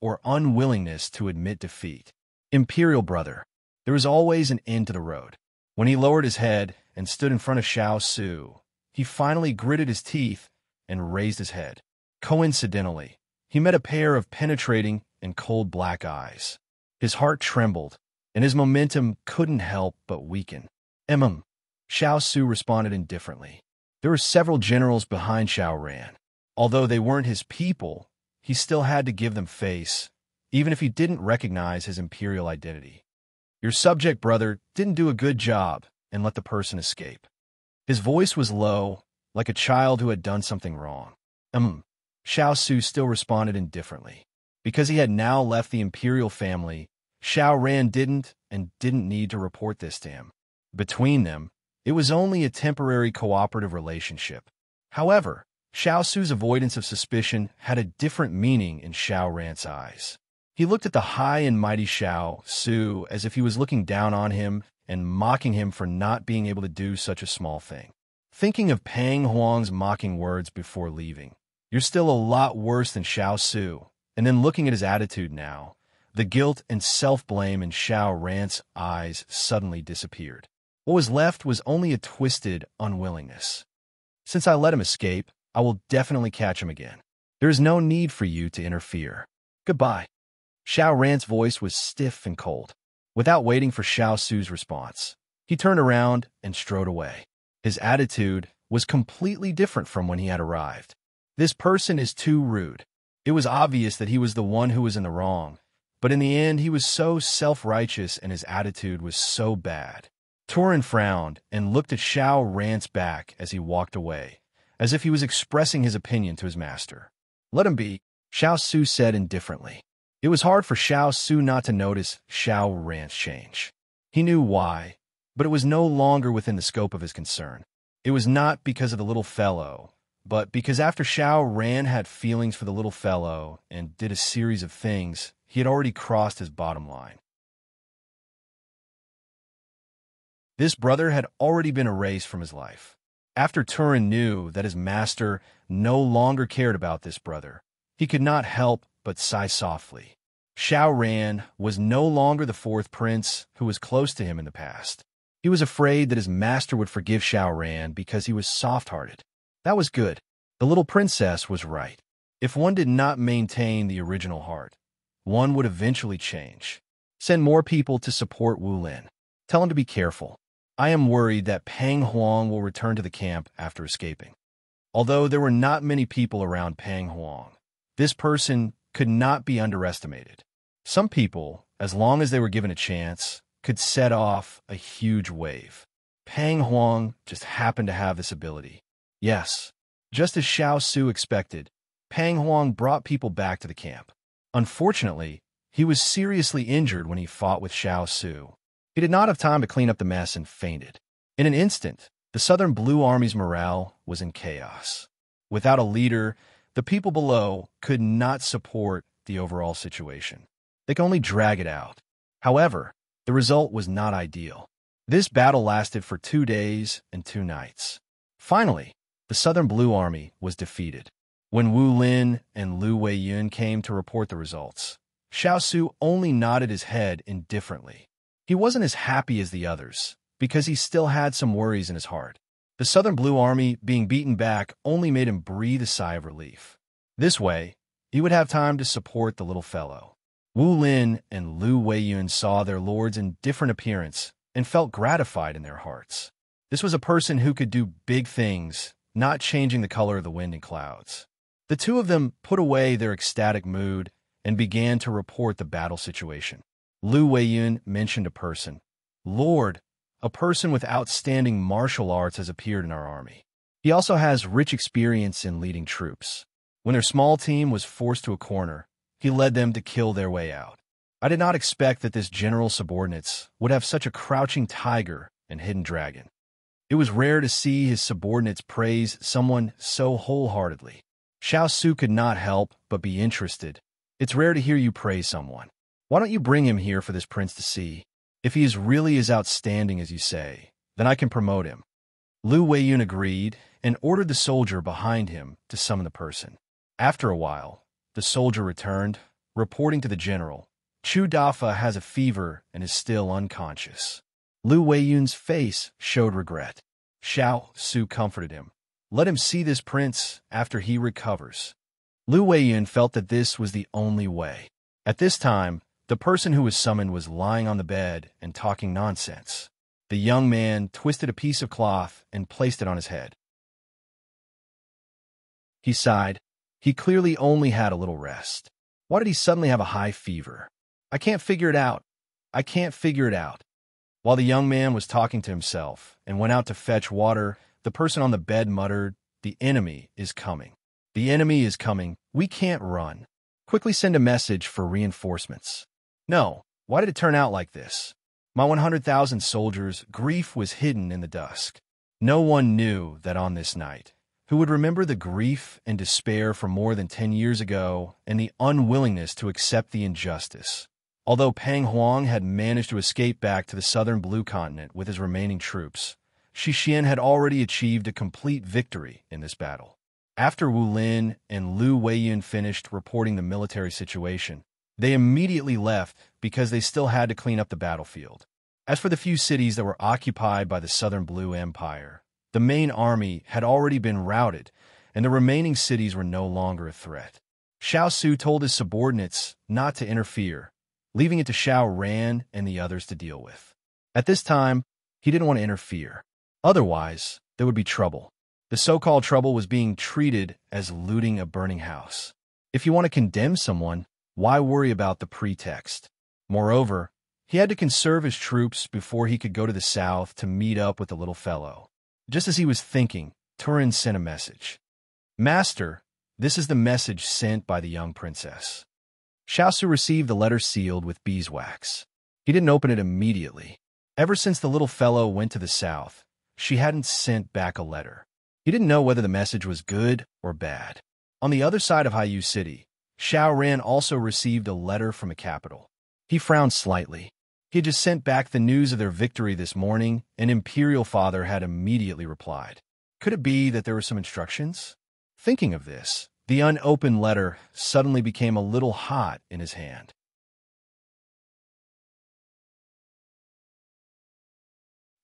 to admit defeat. Imperial brother, there was always an end to the road. When he lowered his head and stood in front of Xiao Su, he finally gritted his teeth and raised his head. Coincidentally, he met a pair of penetrating and cold black eyes. His heart trembled, and his momentum couldn't help but weaken. Xiao Su responded indifferently. There were several generals behind Xiao Ran. Although they weren't his people, he still had to give them face, even if he didn't recognize his imperial identity. Your subject brother didn't do a good job and let the person escape. His voice was low, like a child who had done something wrong. Xiao Su still responded indifferently. Because he had now left the imperial family, Xiao Ran didn't need to report this to him. Between them, it was only a temporary cooperative relationship. However, Xiao Su's avoidance of suspicion had a different meaning in Xiao Ran's eyes. He looked at the high and mighty Xiao Su as if he was looking down on him and mocking him for not being able to do such a small thing. Thinking of Pang Huang's mocking words before leaving, "You're still a lot worse than Xiao Su," and then looking at his attitude now, the guilt and self-blame in Xiao Ran's eyes suddenly disappeared. What was left was only a twisted unwillingness. "Since I let him escape, I will definitely catch him again. There is no need for you to interfere. Goodbye." Xiao Ran's voice was stiff and cold. Without waiting for Xiao Su's response, he turned around and strode away. His attitude was completely different from when he had arrived. This person is too rude. It was obvious that he was the one who was in the wrong, but in the end he was so self-righteous and his attitude was so bad. Turin frowned and looked at Xiao Ran's back as he walked away, as if he was expressing his opinion to his master. "Let him be," Xiao Su said indifferently. It was hard for Xiao Su not to notice Xiao Ran's change. He knew why, but it was no longer within the scope of his concern. It was not because of the little fellow, but because after Xiao Ran had feelings for the little fellow and did a series of things, he had already crossed his bottom line. This brother had already been erased from his life. After Turin knew that his master no longer cared about this brother, he could not help but sigh softly. Xiao Ran was no longer the fourth prince who was close to him in the past. He was afraid that his master would forgive Xiao Ran because he was soft-hearted. That was good. The little princess was right. If one did not maintain the original heart, one would eventually change. Send more people to support Wu Lin. Tell him to be careful. I am worried that Pang Huang will return to the camp after escaping. Although there were not many people around Pang Huang, this person could not be underestimated. Some people, as long as they were given a chance, could set off a huge wave. Pang Huang just happened to have this ability. Yes, just as Xiao Su expected, Pang Huang brought people back to the camp. Unfortunately, he was seriously injured when he fought with Xiao Su. He did not have time to clean up the mess and fainted. In an instant, the Southern Blue Army's morale was in chaos. Without a leader, the people below could not support the overall situation. They could only drag it out. However, the result was not ideal. This battle lasted for 2 days and 2 nights. Finally, the Southern Blue Army was defeated. When Wu Lin and Lu Weiyun came to report the results, Xiao Su only nodded his head indifferently. He wasn't as happy as the others, because he still had some worries in his heart. The Southern Blue Army being beaten back only made him breathe a sigh of relief. This way, he would have time to support the little fellow. Wu Lin and Lu Weiyun saw their lords in different appearance and felt gratified in their hearts. This was a person who could do big things, not changing the color of the wind and clouds. The two of them put away their ecstatic mood and began to report the battle situation. Lu Weiyun mentioned a person. "Lord, a person with outstanding martial arts has appeared in our army. He also has rich experience in leading troops. When their small team was forced to a corner, he led them to kill their way out. I did not expect that this general's subordinates would have such a crouching tiger and hidden dragon. It was rare to see his subordinates praise someone so wholeheartedly. Xiao Su could not help but be interested. It's rare to hear you praise someone. Why don't you bring him here for this prince to see? If he is really as outstanding as you say, then I can promote him." Lu Weiyun agreed and ordered the soldier behind him to summon the person. After a while, the soldier returned, reporting to the general, "Chu Dafa has a fever and is still unconscious." Lu Weiyun's face showed regret. Xiao Su comforted him. "Let him see this prince after he recovers." Lu Weiyun felt that this was the only way. At this time, the person who was summoned was lying on the bed and talking nonsense. The young man twisted a piece of cloth and placed it on his head. He sighed. He clearly only had a little rest. Why did he suddenly have a high fever? "I can't figure it out. I can't figure it out." While the young man was talking to himself and went out to fetch water, the person on the bed muttered, "The enemy is coming. The enemy is coming. We can't run. Quickly send a message for reinforcements." No, why did it turn out like this? My 100,000 soldiers' grief was hidden in the dusk. No one knew that on this night, who would remember the grief and despair from more than 10 years ago and the unwillingness to accept the injustice. Although Pang Huang had managed to escape back to the southern Blue Continent with his remaining troops, Shi Xian had already achieved a complete victory in this battle. After Wu Lin and Lu Weiyun finished reporting the military situation, they immediately left because they still had to clean up the battlefield. As for the few cities that were occupied by the Southern Blue Empire, the main army had already been routed, and the remaining cities were no longer a threat. Xiao Su told his subordinates not to interfere, leaving it to Xiao Ran and the others to deal with. At this time, he didn't want to interfere. Otherwise, there would be trouble. The so-called trouble was being treated as looting a burning house. If you want to condemn someone, why worry about the pretext? Moreover, he had to conserve his troops before he could go to the south to meet up with the little fellow. Just as he was thinking, Turin sent a message. "Master, this is the message sent by the young princess." Xiao Su received the letter sealed with beeswax. He didn't open it immediately. Ever since the little fellow went to the south, she hadn't sent back a letter. He didn't know whether the message was good or bad. On the other side of Haiyu City, Xiao Ran also received a letter from the capital. He frowned slightly. He had just sent back the news of their victory this morning, and Imperial Father had immediately replied. Could it be that there were some instructions? Thinking of this, the unopened letter suddenly became a little hot in his hand.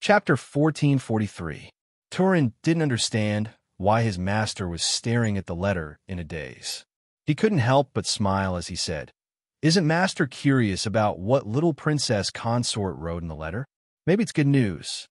Chapter 1443. Turin didn't understand why his master was staring at the letter in a daze. He couldn't help but smile as he said, "Isn't Master curious about what little princess consort wrote in the letter? Maybe it's good news."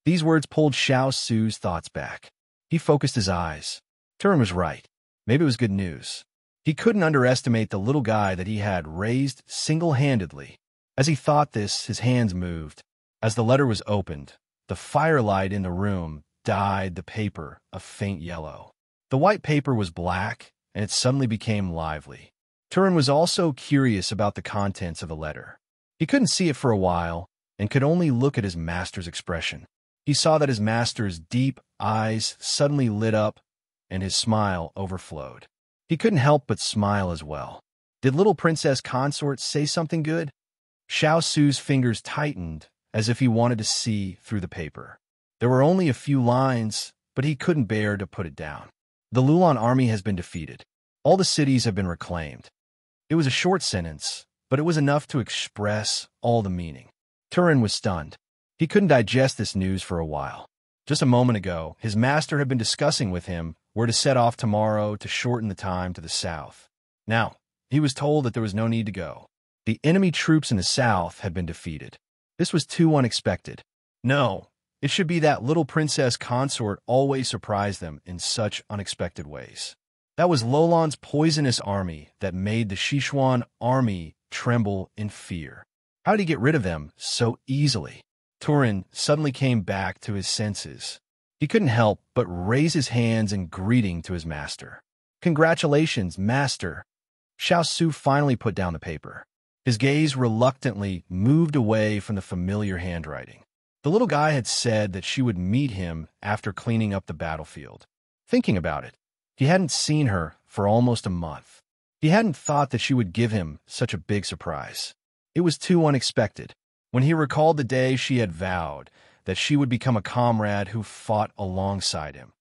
These words pulled Xiao Su's thoughts back. He focused his eyes. Turin was right. Maybe it was good news. He couldn't underestimate the little guy that he had raised single-handedly. As he thought this, his hands moved. As the letter was opened, the firelight in the room dyed the paper a faint yellow. The white paper was black, and it suddenly became lively. Turin was also curious about the contents of the letter. He couldn't see it for a while, and could only look at his master's expression. He saw that his master's deep eyes suddenly lit up, and his smile overflowed. He couldn't help but smile as well. Did little Princess Consort say something good? Xiao Su's fingers tightened, as if he wanted to see through the paper. There were only a few lines, but he couldn't bear to put it down. The Lulan army has been defeated. All the cities have been reclaimed. It was a short sentence, but it was enough to express all the meaning. Turin was stunned. He couldn't digest this news for a while. Just a moment ago, his master had been discussing with him where to set off tomorrow to shorten the time to the south. Now, he was told that there was no need to go. The enemy troops in the south had been defeated. This was too unexpected. No, it should be that little princess consort always surprised them in such unexpected ways. That was Lolan's poisonous army that made the Sichuan army tremble in fear. How did he get rid of them so easily? Turin suddenly came back to his senses. He couldn't help but raise his hands in greeting to his master. "Congratulations, master." Xiao Su finally put down the paper. His gaze reluctantly moved away from the familiar handwriting. The little guy had said that she would meet him after cleaning up the battlefield. Thinking about it, he hadn't seen her for almost a month. He hadn't thought that she would give him such a big surprise. It was too unexpected. When he recalled the day she had vowed that she would become a comrade who fought alongside him,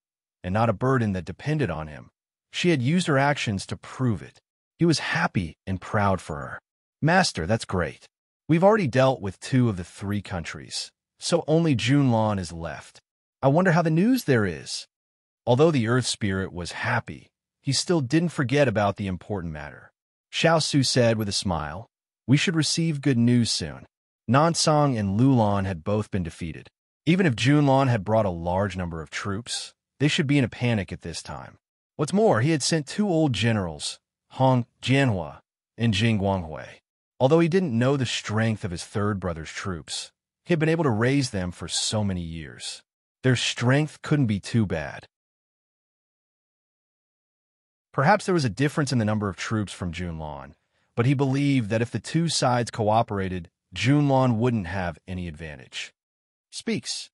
and not a burden that depended on him, she had used her actions to prove it. He was happy and proud for her. "Master, that's great. We've already dealt with 2 of the 3 countries, so only Junlan is left. I wonder how the news there is." Although the Earth Spirit was happy, he still didn't forget about the important matter. Xiao Su said with a smile, "We should receive good news soon." Nansong and Lulan had both been defeated. Even if Junlan had brought a large number of troops, they should be in a panic at this time. What's more, he had sent 2 old generals, Hong Jianhua and Jing Guanghui. Although he didn't know the strength of his third brother's troops, he had been able to raise them for so many years. Their strength couldn't be too bad. Perhaps there was a difference in the number of troops from Junlan, but he believed that if the 2 sides cooperated, Junlan wouldn't have any advantage. Speaks.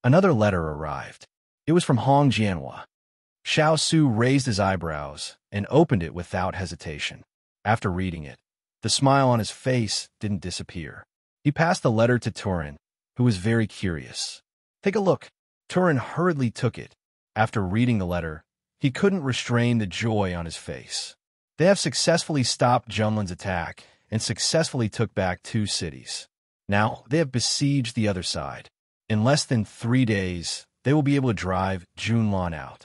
Another letter arrived. It was from Hong Jianhua. Xiao Su raised his eyebrows and opened it without hesitation. After reading it, the smile on his face didn't disappear. He passed the letter to Turin, who was very curious. Take a look. Turin hurriedly took it. After reading the letter, he couldn't restrain the joy on his face. They have successfully stopped Junlin's attack and successfully took back 2 cities. Now, they have besieged the other side. In less than 3 days, they will be able to drive Junlan out.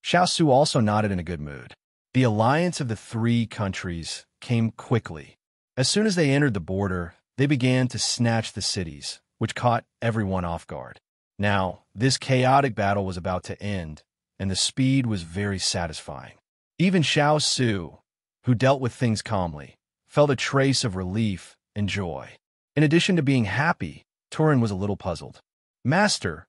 Xiao Su also nodded in a good mood. The alliance of the 3 countries came quickly. As soon as they entered the border, they began to snatch the cities, which caught everyone off guard. Now, this chaotic battle was about to end, and the speed was very satisfying. Even Xiao Su, who dealt with things calmly, felt a trace of relief and joy. In addition to being happy, Turin was a little puzzled. Master,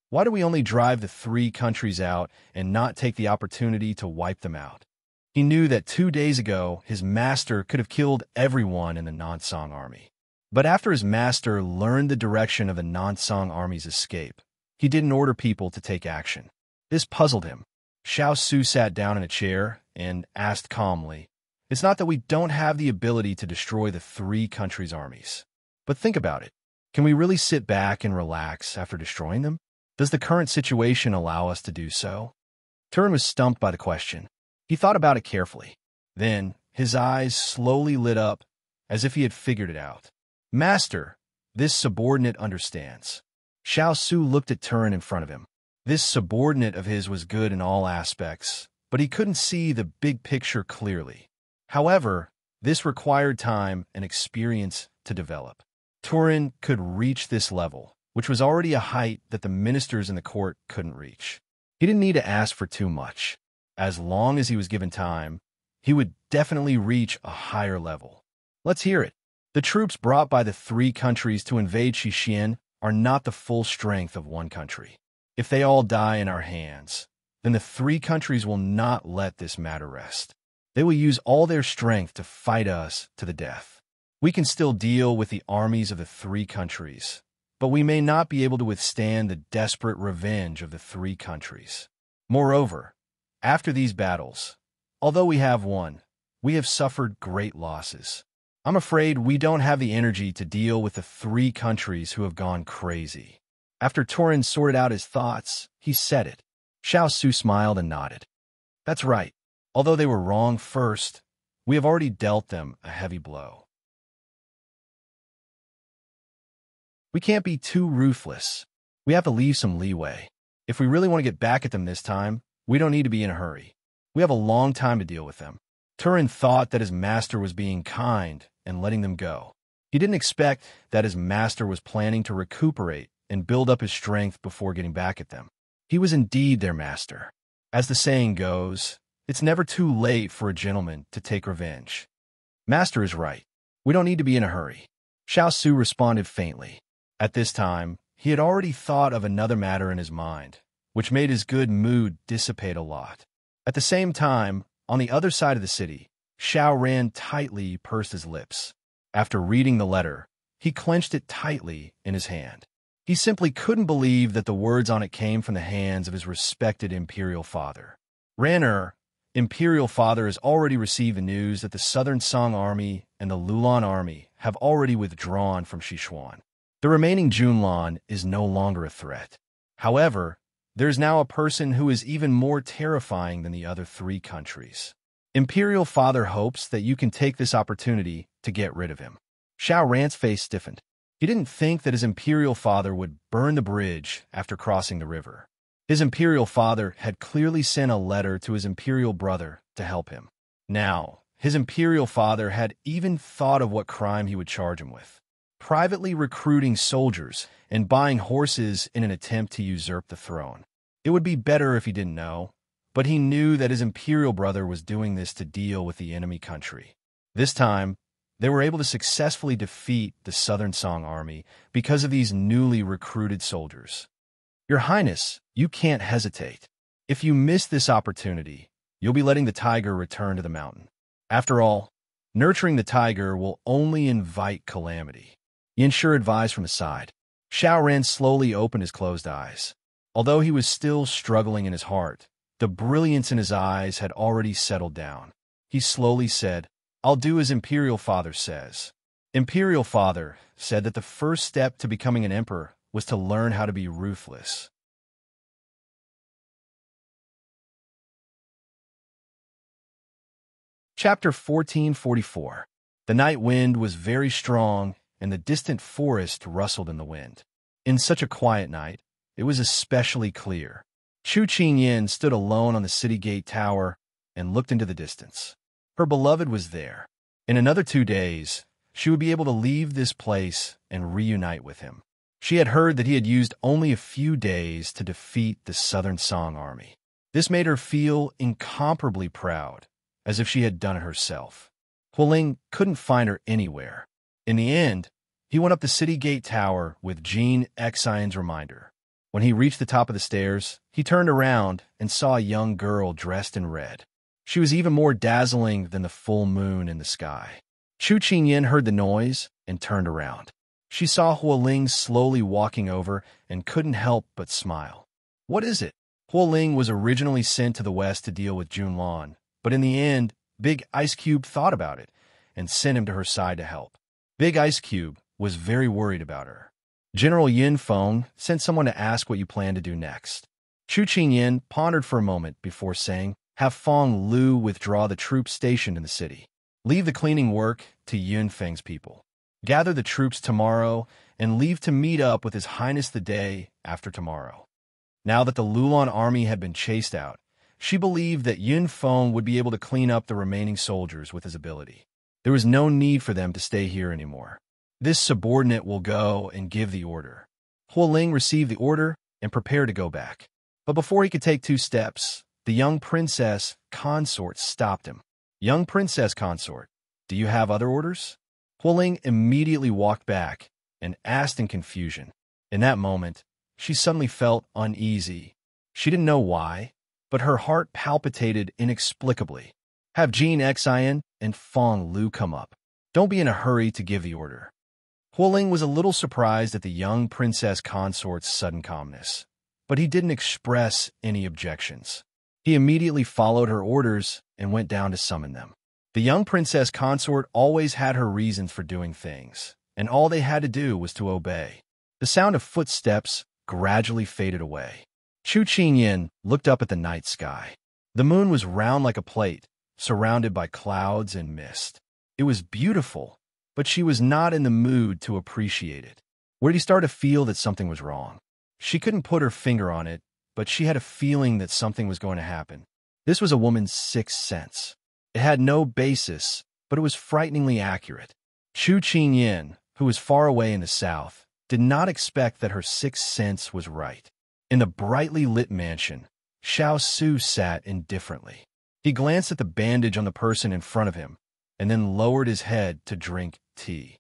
why do we only drive the 3 countries out and not take the opportunity to wipe them out? He knew that 2 days ago, his master could have killed everyone in the Nansong army. But after his master learned the direction of the Nansong army's escape, he didn't order people to take action. This puzzled him. Xiao Su sat down in a chair and asked calmly, "It's not that we don't have the ability to destroy the 3 countries' armies. But think about it. Can we really sit back and relax after destroying them? Does the current situation allow us to do so?" Turin was stumped by the question. He thought about it carefully. Then, his eyes slowly lit up, as if he had figured it out. "Master, this subordinate understands." Xiao Su looked at Turin in front of him. This subordinate of his was good in all aspects, but he couldn't see the big picture clearly. However, this required time and experience to develop. Turin could reach this level, which was already a height that the ministers in the court couldn't reach. He didn't need to ask for too much. As long as he was given time, he would definitely reach a higher level. Let's hear it. The troops brought by the 3 countries to invade Xixin are not the full strength of 1 country. If they all die in our hands, then the 3 countries will not let this matter rest. They will use all their strength to fight us to the death. We can still deal with the armies of the 3 countries, but we may not be able to withstand the desperate revenge of the 3 countries. Moreover, after these battles, although we have won, we have suffered great losses. I'm afraid we don't have the energy to deal with the 3 countries who have gone crazy. After Turin sorted out his thoughts, he said it. Xiao Su smiled and nodded. That's right. Although they were wrong first, we have already dealt them a heavy blow. We can't be too ruthless. We have to leave some leeway. If we really want to get back at them this time, we don't need to be in a hurry. We have a long time to deal with them. Turin thought that his master was being kind and letting them go. He didn't expect that his master was planning to recuperate and build up his strength before getting back at them. He was indeed their master. As the saying goes, it's never too late for a gentleman to take revenge. Master is right. We don't need to be in a hurry. Xiao Su responded faintly. At this time, he had already thought of another matter in his mind, which made his good mood dissipate a lot. At the same time, on the other side of the city, Xiao Ran tightly pursed his lips. After reading the letter, he clenched it tightly in his hand. He simply couldn't believe that the words on it came from the hands of his respected imperial father. Ran Imperial Father has already received the news that the Southern Song Army and the Lulan Army have already withdrawn from Sichuan. The remaining Junlan is no longer a threat. However, there is now a person who is even more terrifying than the other 3 countries. Imperial Father hopes that you can take this opportunity to get rid of him. Xiao Ran's face stiffened. He didn't think that his Imperial Father would burn the bridge after crossing the river. His Imperial Father had clearly sent a letter to his Imperial brother to help him. Now, his Imperial Father had even thought of what crime he would charge him with. Privately recruiting soldiers and buying horses in an attempt to usurp the throne. It would be better if he didn't know, but he knew that his Imperial brother was doing this to deal with the enemy country. This time, they were able to successfully defeat the Southern Song Army because of these newly recruited soldiers. Your Highness, you can't hesitate. If you miss this opportunity, you'll be letting the tiger return to the mountain. After all, nurturing the tiger will only invite calamity. Yinshu advised from his side. Xiao Ran slowly opened his closed eyes. Although he was still struggling in his heart, The brilliance in his eyes had already settled down. He slowly said, "I'll do as Imperial Father says." Imperial Father said that the first step to becoming an emperor was to learn how to be ruthless. Chapter 1444. The night wind was very strong, and the distant forest rustled in the wind. In such a quiet night, it was especially clear. Chu Qingyin stood alone on the city gate tower and looked into the distance. Her beloved was there. In another 2 days, she would be able to leave this place and reunite with him. She had heard that he had used only a few days to defeat the Southern Song army. This made her feel incomparably proud, as if she had done it herself. Hualing couldn't find her anywhere. In the end, he went up the city gate tower with Jean Xian's reminder. When he reached the top of the stairs, he turned around and saw a young girl dressed in red. She was even more dazzling than the full moon in the sky. Chu Qingyin heard the noise and turned around. She saw Hualing slowly walking over and couldn't help but smile. "What is it?" Hualing was originally sent to the west to deal with Junlan, but in the end, Big Ice Cube thought about it and sent him to her side to help. Big Ice Cube was very worried about her. General Yin Feng sent someone to ask what you plan to do next. Chu Qingyin pondered for a moment before saying, "Have Feng Lu withdraw the troops stationed in the city. Leave the cleaning work to Yun Feng's people. Gather the troops tomorrow and leave to meet up with His Highness the day after tomorrow." Now that the Lulan army had been chased out, she believed that Yun Feng would be able to clean up the remaining soldiers with his ability. There was no need for them to stay here anymore. This subordinate will go and give the order. Hualing received the order and prepared to go back. But before he could take 2 steps, the young princess consort stopped him. "Young princess consort, do you have other orders?" Hualing immediately walked back and asked in confusion. In that moment, she suddenly felt uneasy. She didn't know why, but her heart palpitated inexplicably. "Have Jean Xian and Feng Lu come up. Don't be in a hurry to give the order." Hualing was a little surprised at the young princess consort's sudden calmness, but he didn't express any objections. He immediately followed her orders and went down to summon them. The young princess consort always had her reasons for doing things, and all they had to do was to obey. The sound of footsteps gradually faded away. Chu Qingyin looked up at the night sky. The moon was round like a plate, surrounded by clouds and mist. It was beautiful, but she was not in the mood to appreciate it. Where did he start to feel that something was wrong? She couldn't put her finger on it, but she had a feeling that something was going to happen. This was a woman's sixth sense. It had no basis, but it was frighteningly accurate. Chu Qingyin, who was far away in the south, did not expect that her sixth sense was right. In the brightly lit mansion, Xiao Su sat indifferently. He glanced at the bandage on the person in front of him, and then lowered his head to drink tea.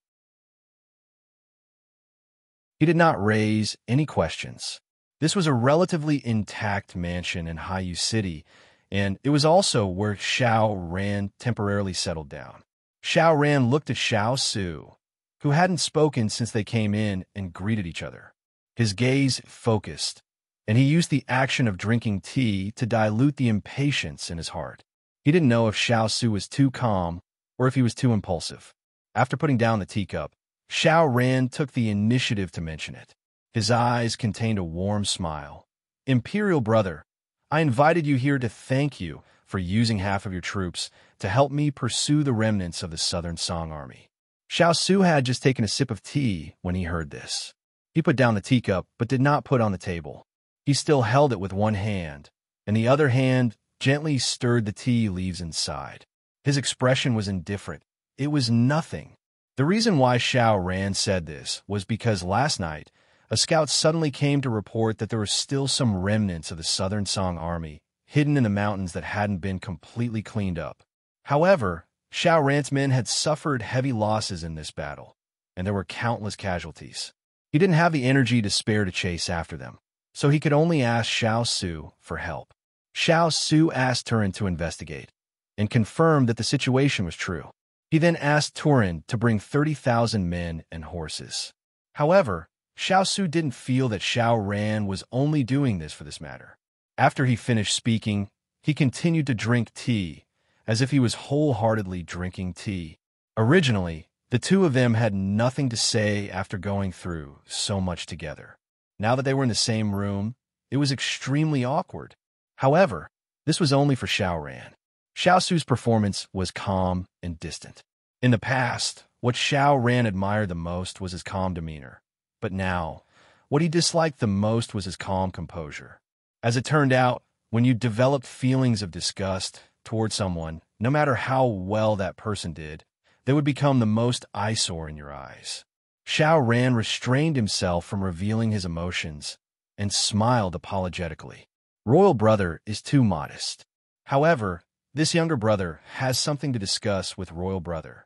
He did not raise any questions. This was a relatively intact mansion in Haiyu City, and it was also where Xiao Ran temporarily settled down. Xiao Ran looked at Xiao Su, who hadn't spoken since they came in, and greeted each other. His gaze focused, and he used the action of drinking tea to dilute the impatience in his heart. He didn't know if Xiao Su was too calm or if he was too impulsive. After putting down the teacup, Xiao Ran took the initiative to mention it. His eyes contained a warm smile. "Imperial brother, I invited you here to thank you for using half of your troops to help me pursue the remnants of the Southern Song Army." Xiao Su had just taken a sip of tea when he heard this. He put down the teacup but did not put on the table. He still held it with one hand, and the other hand gently stirred the tea leaves inside. His expression was indifferent. It was nothing. The reason why Xiao Ran said this was because last night, a scout suddenly came to report that there were still some remnants of the Southern Song Army hidden in the mountains that hadn't been completely cleaned up. However, Xiao Ran's men had suffered heavy losses in this battle, and there were countless casualties. He didn't have the energy to spare to chase after them, so he could only ask Xiao Su for help. Xiao Su asked Turin to investigate, and confirmed that the situation was true. He then asked Turin to bring 30,000 men and horses. However, Xiao Su didn't feel that Xiao Ran was only doing this for this matter. After he finished speaking, he continued to drink tea, as if he was wholeheartedly drinking tea. Originally, the two of them had nothing to say after going through so much together. Now that they were in the same room, it was extremely awkward. However, this was only for Xiao Ran. Xiao Su's performance was calm and distant. In the past, what Xiao Ran admired the most was his calm demeanor. But now, what he disliked the most was his calm composure. As it turned out, when you developed feelings of disgust toward someone, no matter how well that person did, they would become the most eyesore in your eyes. Xiao Ran restrained himself from revealing his emotions and smiled apologetically. Royal brother is too modest. However, this younger brother has something to discuss with royal brother.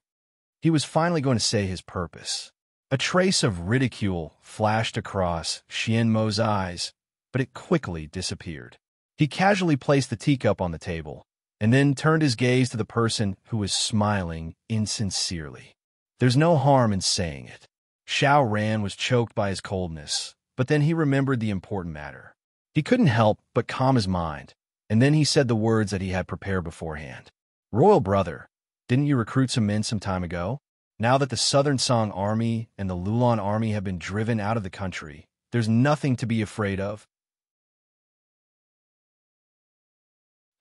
He was finally going to say his purpose. A trace of ridicule flashed across Xian Mo's eyes, but it quickly disappeared. He casually placed the teacup on the table, and then turned his gaze to the person who was smiling insincerely. There's no harm in saying it. Xiao Ran was choked by his coldness, but then he remembered the important matter. He couldn't help but calm his mind, and then he said the words that he had prepared beforehand. Royal brother, didn't you recruit some men some time ago? Now that the Southern Song Army and the Lulan Army have been driven out of the country, there's nothing to be afraid of.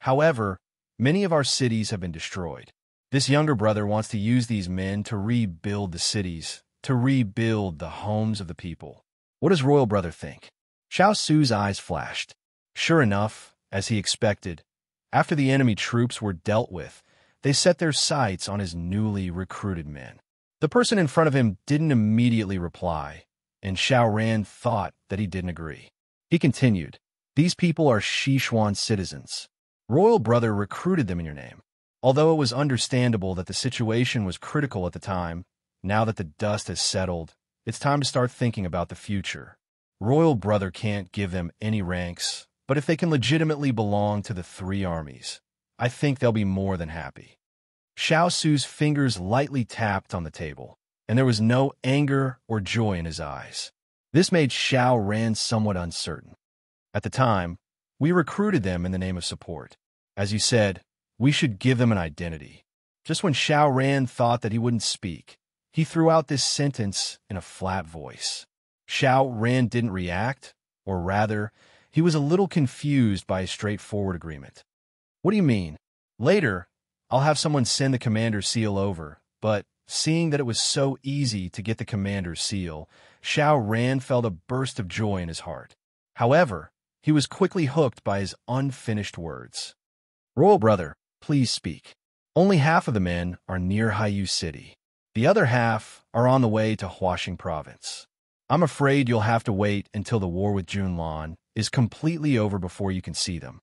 However, many of our cities have been destroyed. This younger brother wants to use these men to rebuild the cities, to rebuild the homes of the people. What does royal brother think? Xiao Su's eyes flashed. Sure enough, as he expected, after the enemy troops were dealt with, they set their sights on his newly recruited men. The person in front of him didn't immediately reply, and Xiao Ran thought that he didn't agree. He continued, "These people are Sichuan citizens. Royal brother recruited them in your name. Although it was understandable that the situation was critical at the time, now that the dust has settled, it's time to start thinking about the future. Royal brother can't give them any ranks, but if they can legitimately belong to the three armies, I think they'll be more than happy." Xiao Su's fingers lightly tapped on the table, and there was no anger or joy in his eyes. This made Xiao Ran somewhat uncertain. At the time, we recruited them in the name of support. As you said, we should give them an identity. Just when Xiao Ran thought that he wouldn't speak, he threw out this sentence in a flat voice. Xiao Ran didn't react, or rather, he was a little confused by his straightforward agreement. What do you mean? Later, I'll have someone send the commander's seal over, but seeing that it was so easy to get the commander's seal, Xiao Ran felt a burst of joy in his heart. However, he was quickly hooked by his unfinished words. Royal brother, please speak. Only half of the men are near Haiyu City. The other half are on the way to Huaxing Province. I'm afraid you'll have to wait until the war with Junlan is completely over before you can see them.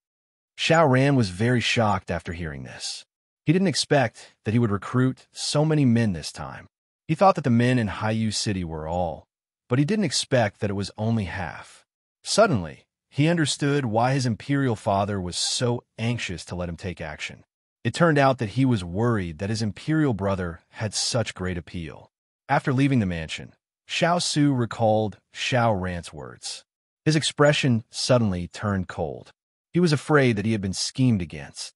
Xiao Ran was very shocked after hearing this. He didn't expect that he would recruit so many men this time. He thought that the men in Haiyu City were all, but he didn't expect that it was only half. Suddenly, he understood why his imperial father was so anxious to let him take action. It turned out that he was worried that his imperial brother had such great appeal. After leaving the mansion, Xiao Su recalled Xiao Ran's words. His expression suddenly turned cold. He was afraid that he had been schemed against.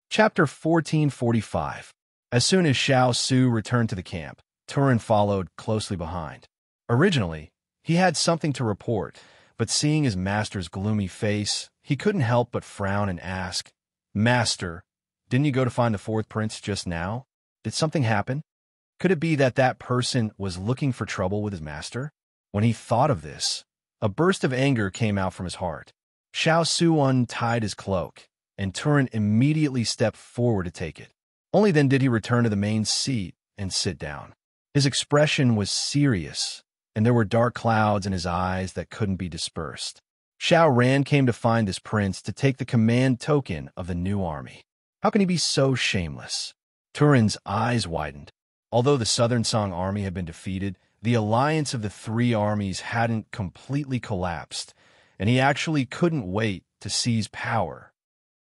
Chapter 1445. As soon as Xiao Su returned to the camp, Turin followed closely behind. Originally, he had something to report, but seeing his master's gloomy face, he couldn't help but frown and ask, "Master, didn't you go to find the fourth prince just now? Did something happen? Could it be that that person was looking for trouble with his master?" When he thought of this, a burst of anger came out from his heart. Xiao Su untied his cloak, and Turin immediately stepped forward to take it. Only then did he return to the main seat and sit down. His expression was serious, and there were dark clouds in his eyes that couldn't be dispersed. Xiao Ran came to find this prince to take the command token of the new army. How can he be so shameless? Turin's eyes widened. Although the Southern Song army had been defeated, the alliance of the three armies hadn't completely collapsed, and he actually couldn't wait to seize power.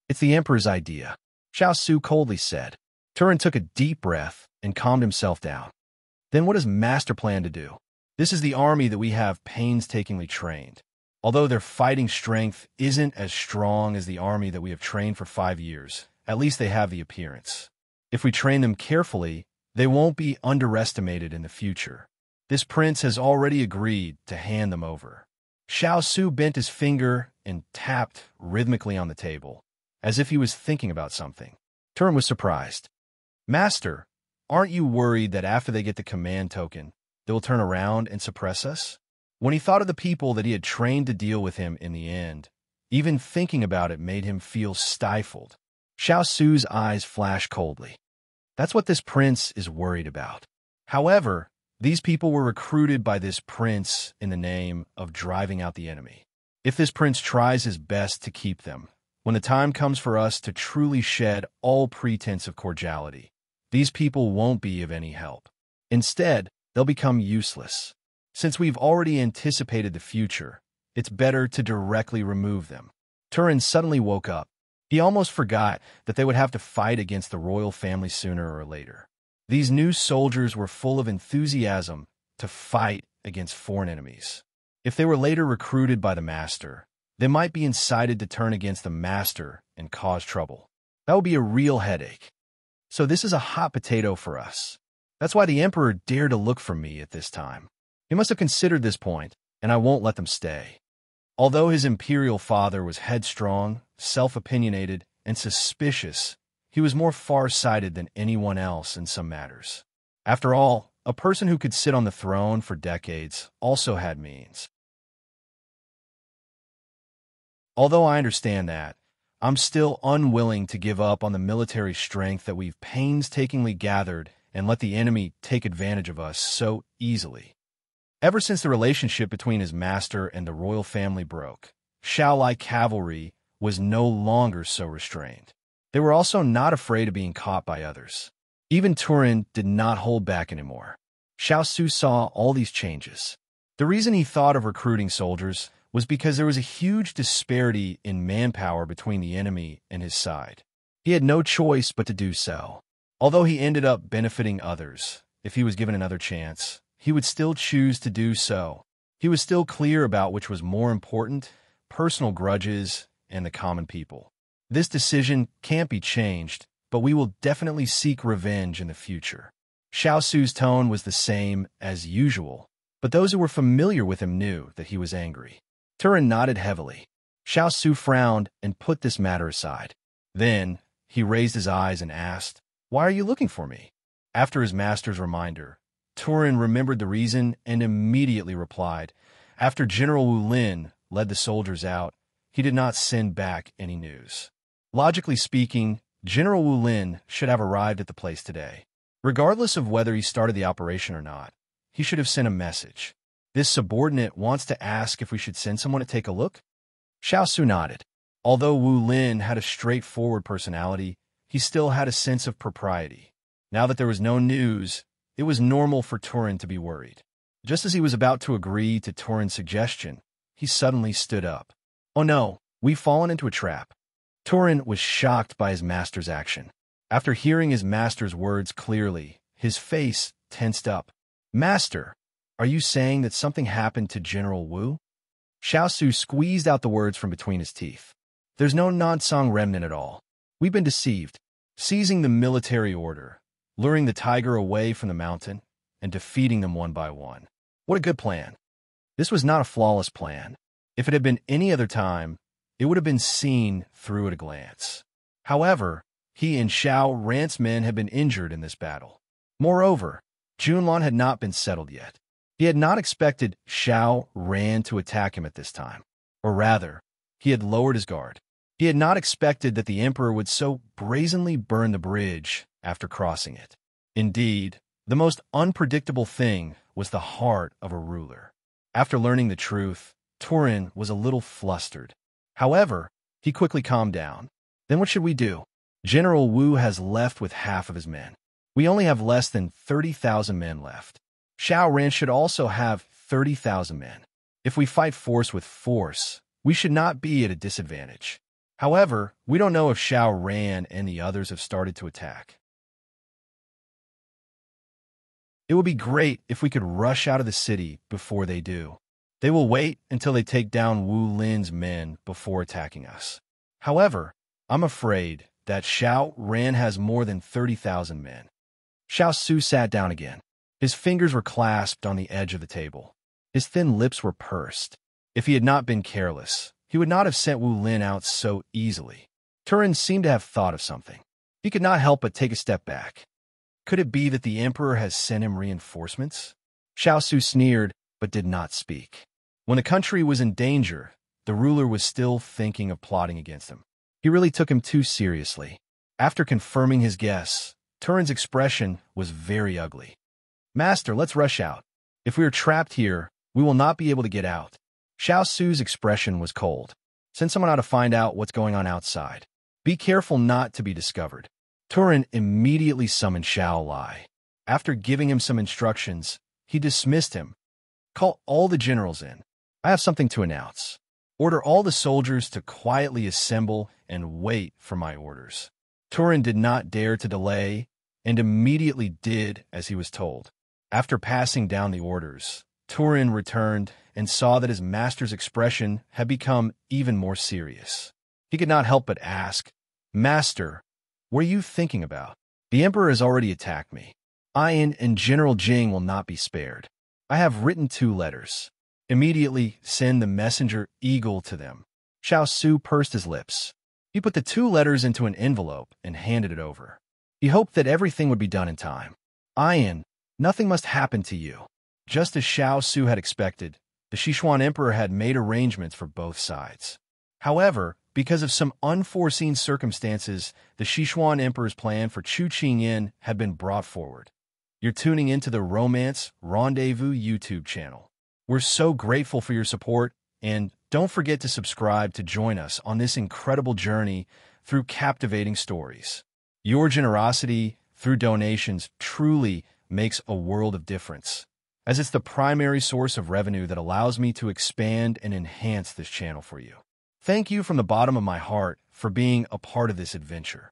"It's the Emperor's idea," Xiao Su coldly said. Turin took a deep breath and calmed himself down. "Then what does Master plan to do?" This is the army that we have painstakingly trained. Although their fighting strength isn't as strong as the army that we have trained for 5 years, at least they have the appearance. If we train them carefully, they won't be underestimated in the future. This prince has already agreed to hand them over. Xiao bent his finger and tapped rhythmically on the table, as if he was thinking about something. Turin was surprised. Master, aren't you worried that after they get the command token, they will turn around and suppress us? When he thought of the people that he had trained to deal with him in the end, even thinking about it made him feel stifled. Xiao's eyes flashed coldly. That's what this prince is worried about. However, these people were recruited by this prince in the name of driving out the enemy. If this prince tries his best to keep them, when the time comes for us to truly shed all pretense of cordiality, these people won't be of any help. Instead, they'll become useless. Since we've already anticipated the future, it's better to directly remove them. Turin suddenly woke up. He almost forgot that they would have to fight against the royal family sooner or later. These new soldiers were full of enthusiasm to fight against foreign enemies. If they were later recruited by the master, they might be incited to turn against the master and cause trouble. That would be a real headache. So this is a hot potato for us. That's why the emperor dared to look for me at this time. He must have considered this point, and I won't let them stay. Although his imperial father was headstrong, self-opinionated, and suspicious, he was more far-sighted than anyone else in some matters. After all, a person who could sit on the throne for decades also had means. Although I understand that, I'm still unwilling to give up on the military strength that we've painstakingly gathered and let the enemy take advantage of us so easily. Ever since the relationship between his master and the royal family broke, Xiao cavalry was no longer so restrained. They were also not afraid of being caught by others. Even Turin did not hold back anymore. Xiao saw all these changes. The reason he thought of recruiting soldiers was because there was a huge disparity in manpower between the enemy and his side. He had no choice but to do so. Although he ended up benefiting others, if he was given another chance, he would still choose to do so. He was still clear about which was more important, personal grudges and the common people. This decision can't be changed, but we will definitely seek revenge in the future. Xiao's tone was the same as usual, but those who were familiar with him knew that he was angry. Turin nodded heavily. Xiao frowned and put this matter aside. Then, he raised his eyes and asked, "Why are you looking for me?" After his master's reminder, Turin remembered the reason and immediately replied. After General Wu Lin led the soldiers out, he did not send back any news. Logically speaking, General Wu Lin should have arrived at the place today. Regardless of whether he started the operation or not, he should have sent a message. This subordinate wants to ask if we should send someone to take a look? Xiao nodded. Although Wu Lin had a straightforward personality, he still had a sense of propriety. Now that there was no news, it was normal for Turin to be worried. Just as he was about to agree to Turin's suggestion, he suddenly stood up. "Oh no, we've fallen into a trap." Turin was shocked by his master's action. After hearing his master's words clearly, his face tensed up. "Master, are you saying that something happened to General Wu?" Xiao squeezed out the words from between his teeth. "There's no Nansong remnant at all. We've been deceived, seizing the military order, luring the tiger away from the mountain, and defeating them one by one. What a good plan." This was not a flawless plan. If it had been any other time, it would have been seen through at a glance. However, he and Xiao Ran's men had been injured in this battle. Moreover, Junlan had not been settled yet. He had not expected Xiao Ran to attack him at this time. Or rather, he had lowered his guard. He had not expected that the emperor would so brazenly burn the bridge after crossing it. Indeed, the most unpredictable thing was the heart of a ruler. After learning the truth, Turin was a little flustered. However, he quickly calmed down. "Then what should we do? General Wu has left with half of his men. We only have less than 30,000 men left. Xiao Ran should also have 30,000 men. If we fight force with force, we should not be at a disadvantage. However, we don't know if Xiao Ran and the others have started to attack." It would be great if we could rush out of the city before they do. They will wait until they take down Wu Lin's men before attacking us. However, I'm afraid that Xiao Ran has more than 30,000 men. Xiao Su sat down again. His fingers were clasped on the edge of the table. His thin lips were pursed. If he had not been careless, he would not have sent Wu Lin out so easily. Turin seemed to have thought of something. He could not help but take a step back. Could it be that the emperor has sent him reinforcements? Xiao Su sneered, but did not speak. When the country was in danger, the ruler was still thinking of plotting against him. He really took him too seriously. After confirming his guess, Turin's expression was very ugly. Master, let's rush out. If we are trapped here, we will not be able to get out. Xiao Su's expression was cold. Send someone out to find out what's going on outside. Be careful not to be discovered. Turin immediately summoned Xiao Lai. After giving him some instructions, he dismissed him. Call all the generals in. I have something to announce. Order all the soldiers to quietly assemble and wait for my orders. Turin did not dare to delay and immediately did as he was told. After passing down the orders, Turin returned and saw that his master's expression had become even more serious. He could not help but ask, Master, what are you thinking about? The emperor has already attacked me. Ian and General Jing will not be spared. I have written 2 letters. Immediately send the messenger eagle to them. Xiao Su pursed his lips. He put the 2 letters into an envelope and handed it over. He hoped that everything would be done in time. Ian, nothing must happen to you. Just as Xiao Su had expected, the Sichuan emperor had made arrangements for both sides. However, because of some unforeseen circumstances, the Sichuan emperor's plan for Chu Qingyan had been brought forward. You're tuning into the Romance Rendezvous YouTube channel. We're so grateful for your support, and don't forget to subscribe to join us on this incredible journey through captivating stories. Your generosity through donations truly makes a world of difference, as it's the primary source of revenue that allows me to expand and enhance this channel for you. Thank you from the bottom of my heart for being a part of this adventure.